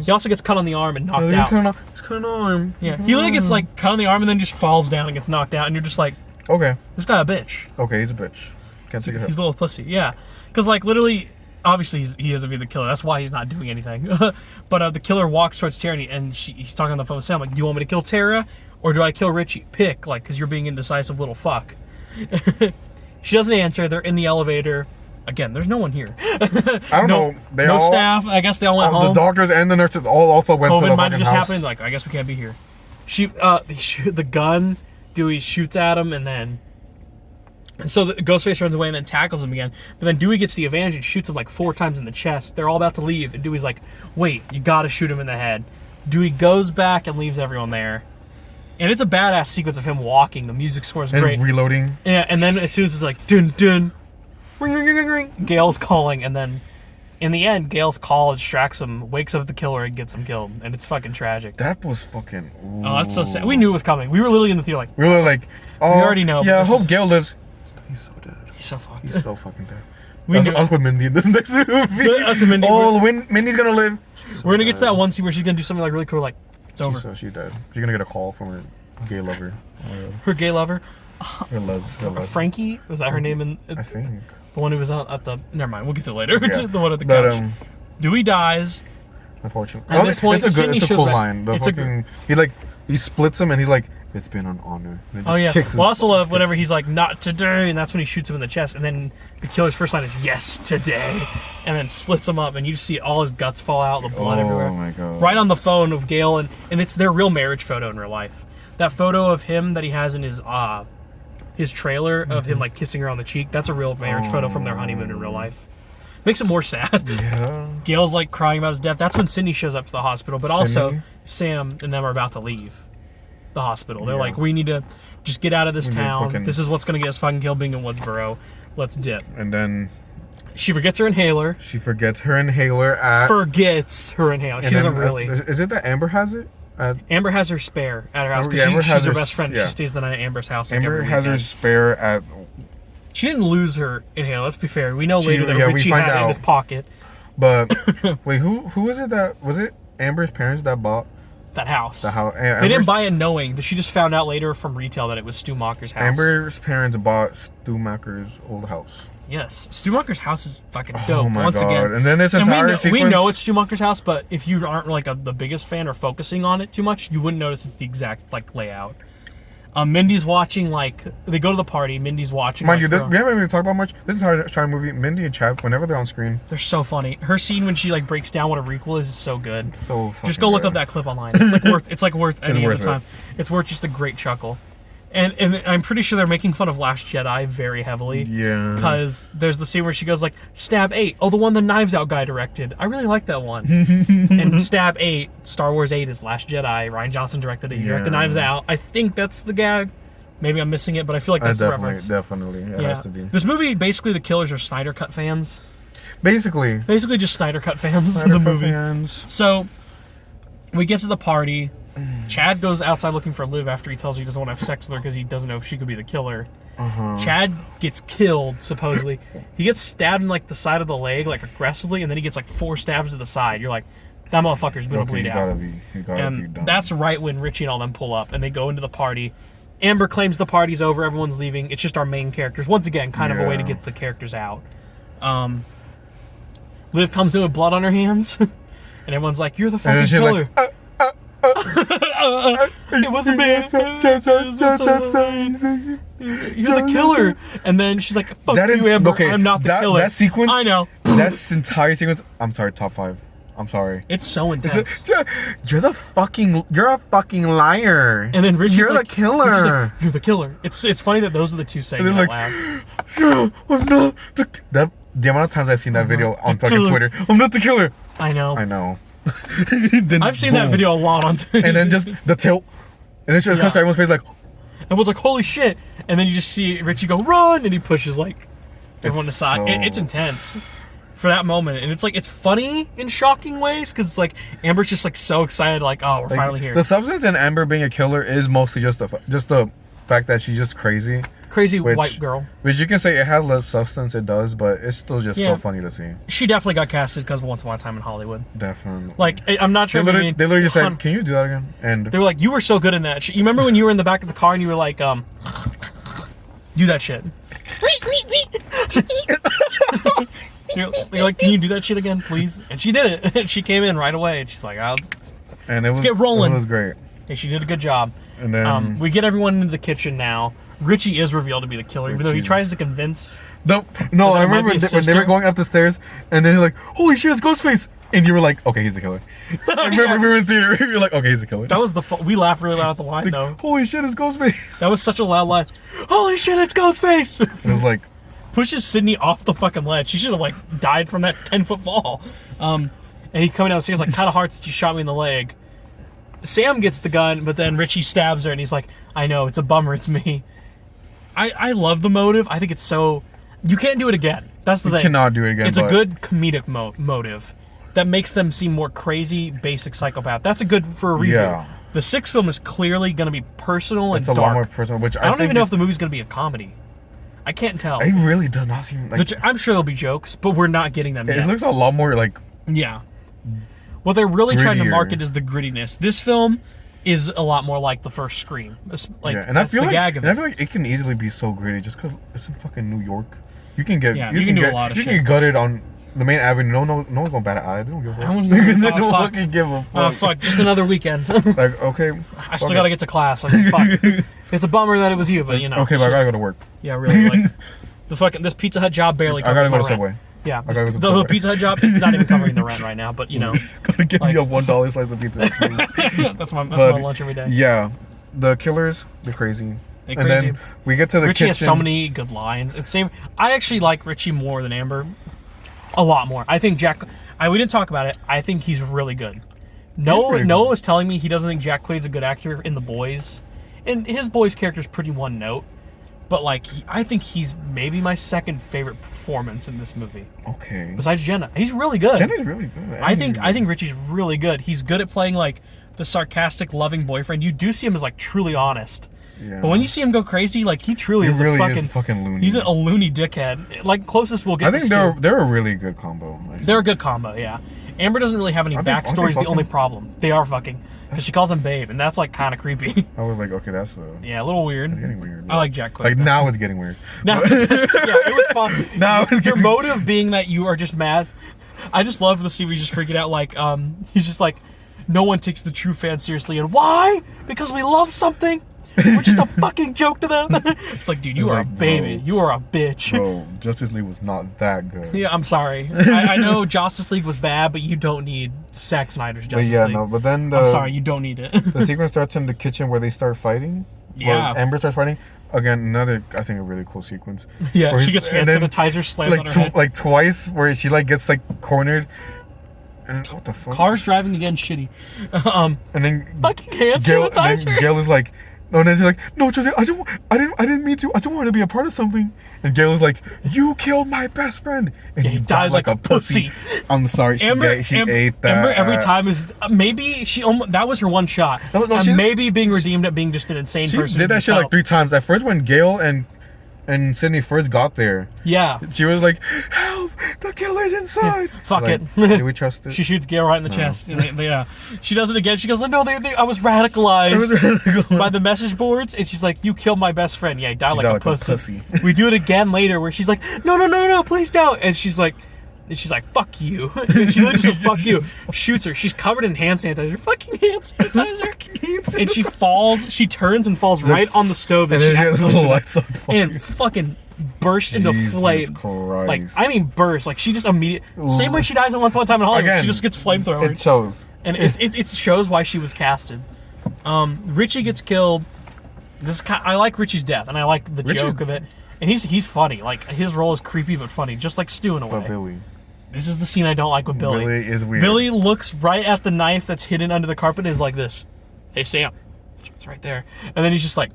He also gets cut on the arm and knocked out. He's cut on arm. Yeah. He literally gets like cut on the arm and then just falls down and gets knocked out. And you're just like, okay, this guy a bitch. Okay, he's a bitch. Can't take it. He's a little pussy. Yeah. Because like literally, obviously he doesn't be the killer. That's why he's not doing anything. But the killer walks towards Tara and he's talking on the phone with Sam like, do you want me to kill Tara or do I kill Richie? Pick, like, because you're being indecisive little fuck. She doesn't answer. They're in the elevator. Again, there's no one here. I don't know. They no all, staff. I guess they all went home. The doctors and the nurses all also went to the COVID might have just house. happened. Like, I guess we can't be here. They shoot the gun. Dewey shoots at him, and then so the Ghostface runs away and then tackles him again. But then Dewey gets the advantage and shoots him like 4 times in the chest. They're all about to leave, and Dewey's like, "Wait, you gotta shoot him in the head." Dewey goes back and leaves everyone there. And it's a badass sequence of him walking. The music score is great. And reloading. Yeah, and then as soon as it's like, dun, dun, ring, ring, ring, ring, Gail's calling. And then in the end, Gail's call distracts him, wakes up the killer, and gets him killed. And it's fucking tragic. That was fucking... Ooh. Oh, that's so sad. We knew it was coming. We were literally in the theater like... We were like, oh, we already know. Yeah, I hope Gail lives. He's so dead. He's so fucked. He's so fucking dead. We knew us with Mindy in this next movie. Us and Mindy. Mindy's gonna live. We're gonna get to that one scene where she's gonna do something like really cool, like, it's over. So she's dead. She's gonna get a call from her gay lover. Her gay lover. Her Frankie? Was that her name? I think. The one who was out at the... Never mind, we'll get to it later. Yeah. The one at the couch. Dewey dies. Unfortunately. At this point, it's a cool back. line. He splits him and he's like, it's been an honor. And Oh, yeah. Kicks Well, I also love whenever he's like, not today, and that's when he shoots him in the chest, and then the killer's first line is, yes, today, and then slits him up, and you just see all his guts fall out, the blood everywhere. Oh, my God. Right on the phone of Gail, and it's their real marriage photo in real life. That photo of him that he has in his his trailer of him like kissing her on the cheek. That's a real marriage photo from their honeymoon in real life. Makes it more sad. Yeah. Gail's like crying about his death. That's when Sydney shows up to the hospital. But also, Sydney? Sam and them are about to leave the hospital. They're Yeah. like, we need to just get out of this We need town. fucking- This is what's going to get us fucking killed being in Woodsboro. Let's dip. And then She forgets her inhaler. she forgets her inhaler at. Forgets her inhaler. She and doesn't then, really. Is it that Amber has it? Amber has her spare at her house Yeah, Amber because has she's her her- best friend. yeah. She stays the night at Amber's house. Like Amber every has her weekend. spare at. She didn't lose her inhaler. Let's be fair. We know She- later that yeah, we Richie find had it in out. his pocket. But wait, who is it that was it? Amber's parents that bought That house. the house. They didn't buy it knowing. She just found out later from retail that it was Stu Macher's house. Amber's parents bought Stu Macher's old house. Yes, Stu Macher's house is fucking dope. Oh my Once god! again, And then this and entire we sequence. know it's Stu Macher's house, but if you aren't like the biggest fan or focusing on it too much, you wouldn't notice it's the exact like layout. Mindy's watching like they go to the party. Mindy's watching. Mind like, you, her- we haven't really talked about much. This entire movie, Mindy and Chad, whenever they're on screen, they're so funny. Her scene when she like breaks down what a requel is so good. so fucking Just go look good. up that clip online. It's like worth any worth of the time. It's worth just a great chuckle. And I'm pretty sure they're making fun of Last Jedi very heavily. Yeah. Because there's the scene where she goes like, Stab 8. Oh, the one the Knives Out guy directed. I really like that one. And Stab 8, Star Wars 8 is Last Jedi. Ryan Johnson directed it. He directed Yeah. Knives Out. I think that's the gag. Maybe I'm missing it, but I feel like that's the reference. Definitely. It has to be. This movie, basically, the killers are Snyder Cut fans. Basically. Basically, just Snyder Cut fans Snyder of the Cut movie. fans. So, we get to the party. Chad goes outside looking for Liv after he tells her he doesn't want to have sex with her because he doesn't know if she could be the killer. Chad gets killed, supposedly. He gets stabbed in, like, the side of the leg, like, aggressively, and then he gets, like, 4 stabs to the side. You're like, that motherfucker's gonna bleed out. He gotta be And done. that's right when Richie and all them pull up, and they go into the party. Amber claims the party's over, everyone's leaving. It's just our main characters. Once again, kind of a way to Yeah. get the characters out. Liv comes in with blood on her hands, and everyone's like, you're the and fucking then she's killer. like, It wasn't me. You're the killer. And then she's like, fuck you, Amber. I'm not the killer. That sequence. I know. That entire sequence. I'm sorry, top 5. I'm sorry. It's so intense. You're a fucking liar. And then Richie's you're like, the killer. Richie's like, you're the killer. It's funny that those are the two saying it And out they're loud. No, I'm not the amount of times I've seen that video on fucking killer. Twitter. I'm not the killer. I know. I know. I've seen that video a lot on Twitter. And then just the tilt. And it just comes to everyone's face like, Everyone's like, holy shit. And then you just see Richie go, run. And he pushes like everyone It's aside. so- It's intense for that moment. And it's like, it's funny in shocking ways because it's like Amber's just like so excited, like, oh, we're like, finally here. the substance in Amber being a killer is mostly just the fact that she's just crazy. Crazy which- white girl. Which you can say it has less substance, it does, but it's still just Yeah. so funny to see. She definitely got casted because of Once Upon a Time in Hollywood. Definitely. Like, I'm not they sure if literally, you mean, they literally just said, "Can you do that again?" And they were like, you were so good in that. You remember when you were in the back of the car and you were like, do that shit. You're like, can you do that shit again, please? And she did it. And she came in right away. And she's like, and it was get rolling. It was great. hey, she did a good job. And then We get everyone into the kitchen now. Richie is revealed to be the killer, even though he Richie. tries to convince. no, that I it might remember be when his they were sister. going up the stairs, and then you're like, "Holy shit, it's Ghostface!" And you were like, "Okay, he's the killer." I remember we were in theater. You're like, "Okay, he's the killer." That was we laughed really loud at the line, Like, though. holy shit, it's Ghostface! That was such a loud line. Holy shit, it's Ghostface! It was like, Pushes Sydney off the fucking ledge. She should have like died from that 10-foot fall. And he's coming down the stairs like, kind of hard since you shot me in the leg. Sam gets the gun, but then Richie stabs her, and he's like, I know, it's a bummer, it's me. I love the motive. I think it's so... You can't do it again. That's the thing. cannot do it again. It's a but good comedic motive that makes them seem more crazy, basic psychopath. That's a good for a reboot. Yeah. The sixth film is clearly going to be personal It's and a lot dark. more personal. Which I don't think even know is- if the movie's going to be a comedy. I can't tell. It really does not seem like. I'm sure there'll be jokes, but we're not getting them It yet. looks a lot more like. Yeah. What they're really trying to Grittier. market is the grittiness. This film is a lot more like the first Scream. Like, Yeah, and I that's feel the like, gag of and I it. feel like it can easily be so gritty just because it's in fucking New York. You can get. Yeah, you can do a lot of you shit. can get gutted on the main avenue. No one's gonna bat an eye. They don't give a fuck. No one's gonna give a They fuck. don't Oh, fuck. fucking give a fuck. Oh, fuck, just another weekend. Like, okay. I still gotta get to class. I mean, fuck. It's a bummer that it was you, but you know. Okay, but I gotta go to work. Yeah, really. Like, this Pizza Hut job barely I covers gotta go my to rent. Subway. Yeah, I gotta go to the Subway. Pizza Hut job, it's not even covering the rent right now, but you know. Gotta give me a $1 slice of pizza. that's my But, lunch every day. Yeah, the killers, they're crazy. They And crazy. then we get to the Richie kitchen. has so many good lines. It's same. I actually like Richie more than Amber. A lot more. I think Jack. We didn't talk about it. I think he's really good. pretty Noah good. was telling me he doesn't think Jack Quaid's a good actor in The Boys, and his Boys character's pretty one note. But like, I think he's maybe my second favorite performance in this movie. Okay. Besides Jenna, he's really good. Jenna's really good. I think Richie's really good. He's good at playing like the sarcastic, loving boyfriend. You do see him as like truly honest. Yeah. But when you see him go crazy, like he truly He is really a is fucking loony. He's a loony dickhead. Like closest we'll get. I think to they're a really good combo. they're a good combo. Yeah. Amber doesn't really have any Aren't they backstory. Is the fucking? only problem. They are fucking because she calls him babe, and that's like kind of creepy. I was like, okay, that's Yeah, a little weird. getting weird. I like Jack Quaid. Like now it's getting weird. Now, yeah, it was fun. Now it's Your getting- motive being that you are just mad. I just love the scene where he's just freaking out. Like, he's just like, no one takes the true fans seriously, and why? Because we love something. We're just a fucking joke to them. It's like, dude, you It's are like, a baby. bro. You are a bitch. Bro, Justice League was not that good. Yeah, I'm sorry. I know Justice League was bad, but you don't need Zack Snyder's But Justice yeah, League. no. But then I'm sorry, you don't need it. the sequence starts in the kitchen where they start fighting. Yeah. Where Amber starts fighting. Again, another I think a really cool sequence. Yeah, Where she he's- gets hand and then, sanitizer slammed on like her head. like twice where she like gets like cornered. And what the fuck? Cars driving again, shitty. And then Fucking hand Gail, and sanitizer. then Gail is like, no, and then she's like, no, Joseph, I didn't mean to. I just wanted to be a part of something. And Gail is like, you killed my best friend, and he died like a pussy. I'm sorry, she ate that. Amber every time is maybe she almost, that was her one shot. No, And she's- maybe being redeemed at being just an insane She person. did who that needs shit like help. 3 times. At first, when Gail and Sydney first got there, Yeah, she was like, help, the killer's inside. fuck Like, it. Do we trust it? She shoots Gail right in the chest. And yeah, she does it again. She goes, "Oh, no, I was radicalized by the message boards." And she's like, "You killed my best friend. Yeah, he died like a pussy." We do it again later, where she's like, "No, please don't." And she's like, "Fuck you." And she literally says, "Fuck you." Shoots her. She's covered in hand sanitizer. Fucking hand sanitizer. And she falls. She turns and falls right on the stove. and she then she has accidentally- the lights on fire. and fucking burst into Jesus flame. Christ. Like, I mean, burst. Like, she just immediately. Same way she dies in Once Upon a Time in Hollywood. Again, she just gets flamethrowered. It shows. And it shows why she was casted. Richie gets killed. I like Richie's death, and I like the Richie's- joke of it. And he's funny. Like, his role is creepy but funny, just like Stu in a But way. Billy. This is the scene I don't like with Billy. Billy is weird. Billy looks right at the knife that's hidden under the carpet and is like this. "Hey, Sam." It's right there. And then he's just like,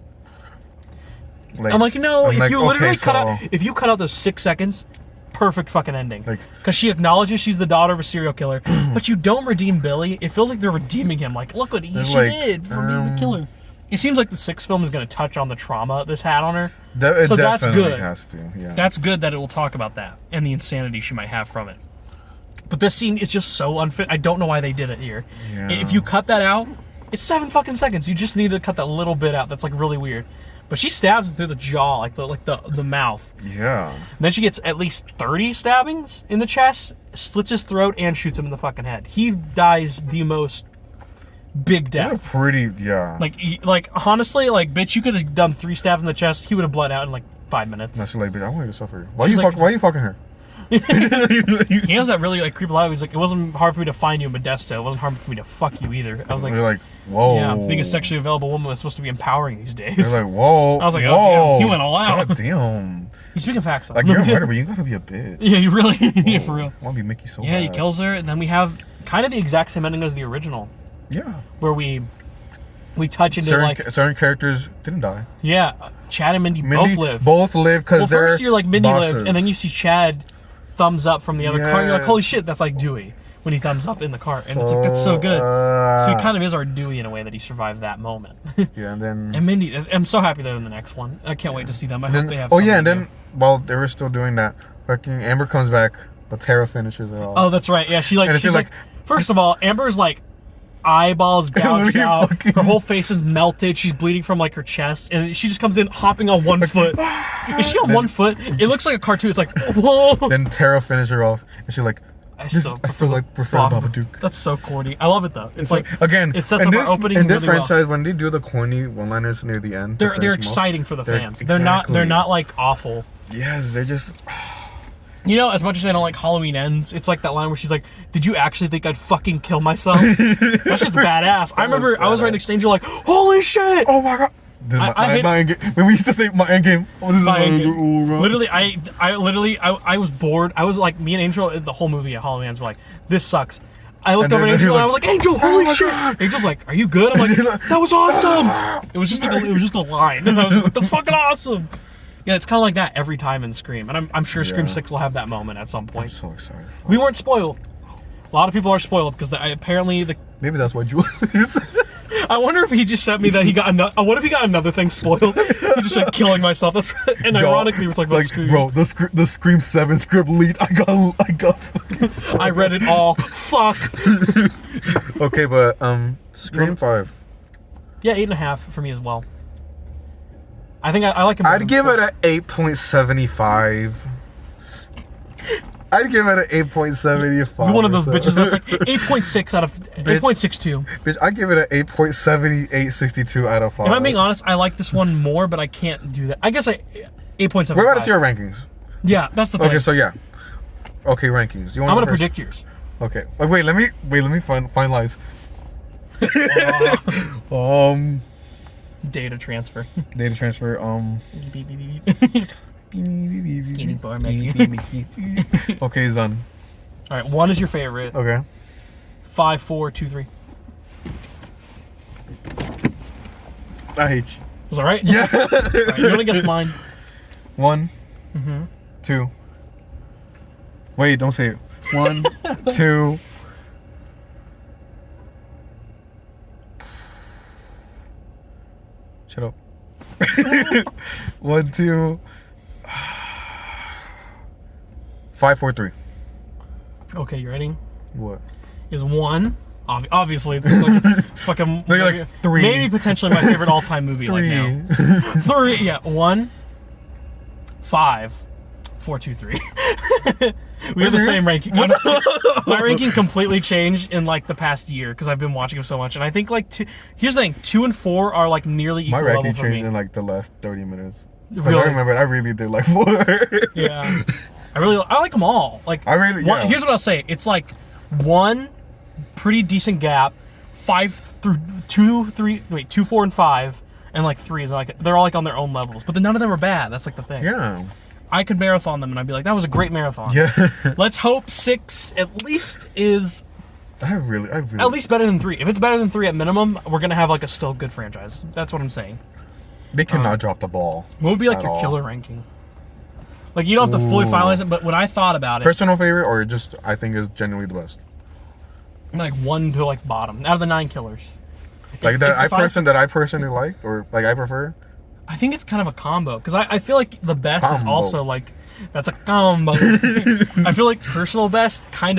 I'm like, no, I'm if like, you literally okay, if you cut out those 6 seconds, perfect fucking ending. Like- Because she acknowledges she's the daughter of a serial killer, but you don't redeem Billy. It feels like they're redeeming him. Like, look what she like, did for being the killer. It seems like the 6th film is going to touch on the trauma this had on her. It So that's definitely good. has to. Yeah. That's good that it will talk about that and the insanity she might have from it. But this scene is just so unfit. I don't know why they did it here. Yeah. If you cut that out, it's 7 fucking seconds. You just need to cut that little bit out. That's like really weird. But she stabs him through the jaw, like the mouth. Yeah. Then she gets at least 30 stabbings in the chest, slits his throat, and shoots him in the fucking head. He dies the most big They're death. pretty. Yeah. Like honestly, like, bitch, you could have done 3 stabs in the chest. He would have bled out in like 5 minutes. No, she's like, bitch, I want you to suffer. Why She's you like- why you fucking her? He has that really like creepy line. He's like, "It wasn't hard for me to find you in Modesto. It wasn't hard for me to fuck you either." I was like, You're like, whoa. "Yeah, being a sexually available woman is supposed to be empowering these days." You're like, whoa. I was like, whoa. "Oh damn, he went all out." God damn. He's speaking facts. Though. Like, you're a murderer, but you gotta be a bitch. Yeah, you really, yeah, for real. I want to be Mickey so Yeah, he bad. kills her, and then we have kind of the exact same ending as the original, Yeah. where we touch into Certain characters didn't die. yeah, Chad and Mindy, Mindy both live. Both live because Well, they're first you're like Mindy bosses. live, and then you see Chad thumbs up from the other car. You're like, Yes. holy shit, that's like Dewey when he thumbs up in the car, and it's like that's so good. So he kind of is our Dewey in a way that he survived that moment. Yeah, and then. And Mindy, I'm so happy they're in the next one. I can't wait to see them. I hope then they have. oh yeah, and something then while they were still doing that, fucking Amber comes back, but Tara finishes it all. Oh, that's right. Yeah, And it's she's just like, first of all, Amber's like eyeballs gouged Literally out. fucking- Her whole face is melted. She's bleeding from like her chest, and she just comes in hopping on one foot. Is she on one foot? It looks like a cartoon. It's like whoa. Then Tara finishes her off, and she's like, I still like prefer Babadook. That's so corny. I love it though. It's like again, it sets in up this, our opening in this really well. franchise when they do the corny one-liners near the end. to They're finish them off, exciting for the they're- fans. They're not exactly. like awful. Yes, they're just. You know, as much as I don't like Halloween Ends, it's like that line where she's like, "Did you actually think I'd fucking kill myself?" That shit's badass. I remember I was writing Exchanger like, "Holy shit!" Oh my god, When we used to say my end game. Oh, this is My my end end game. game. Literally, I was bored. I was like, me and Angel, the whole movie at Halloween's were like, this sucks. I looked And over then at Angel you're and I was like, like, Angel, holy my shit! God. Angel's like, are you good? I'm like, that was awesome. It was just a line, and I was just like, that's fucking awesome. Yeah, it's kind of like that every time in Scream, and I'm sure Scream Yeah. 6 will have that moment at some I'm point. so excited. We weren't spoiled. A lot of people are spoiled because apparently the. Maybe that's why Julius. I wonder if he just sent me that he got another. What if he got another thing spoiled? He just said killing myself. That's and ironically we're talking about like, Scream. bro, the Scream 7 script lead. I got. I read it all. Fuck. Okay, but Scream 5. Yeah, 8.5 for me as well. I think I like him. I'd give it an 8.75. I'd give it an 8.75. You're one of those bitches that's like 8.6 out of 8.62. Bitch, I give it an 8.7862 out of 5. If I'm being honest, I like this one more, but I can't do that. I guess 8.7. We're about to see our rankings. Yeah, that's the thing. Okay, so yeah. Okay, rankings. You want I'm gonna go first? predict yours. Okay. Wait, let me finalize. Data transfer. Data transfer. Beep, beep, beep, beep. Skinny bar Okay, it's done. All right, 1 is your favorite. Okay. 5, 4, 2, 3. I hate you. Was that right? Yeah. All right, you wanna guess mine? 1, 2. Wait, don't say it. 1, 2. Shut up. 1, 2. 5, 4, 3. Okay, you ready? What? Is 1. Obviously, it's like fucking. No, you're like 3. Maybe potentially my favorite all-time movie. 3. Like now. 3. Yeah. 1, 5, 4, 2, 3. We have the same ranking. My ranking completely changed in like the past year because I've been watching them so much, and I think like here's the thing: 2 and 4 are like nearly equal My level ranking for changed me. in like the last 30 minutes. Really? I remember I really did like 4. Yeah, I like them all. Like I really- yeah. Here's what I'll say: it's like 1 pretty decent gap, 5 through 2, 3. Wait, 2, 4, and 5, and like 3 is like they're all like on their own levels, but then none of them are bad. That's like the thing. Yeah. I could marathon them, and I'd be like, that was a great marathon. Yeah. Let's hope 6 at least is I really. at least better than 3. If it's better than 3 at minimum, we're gonna have like a still good franchise. That's what I'm saying. They cannot drop the ball. What would be like at your all. killer ranking? Like you don't have to fully Ooh. finalize it, but when I thought about it, Personal favorite, or just I think is genuinely the best. like 1 to like bottom out of the 9 killers. Like If- that if I personally like, or like I prefer. I think it's kind of a combo because I feel like the best is Combo. also like that's a combo. I feel like personal best kind of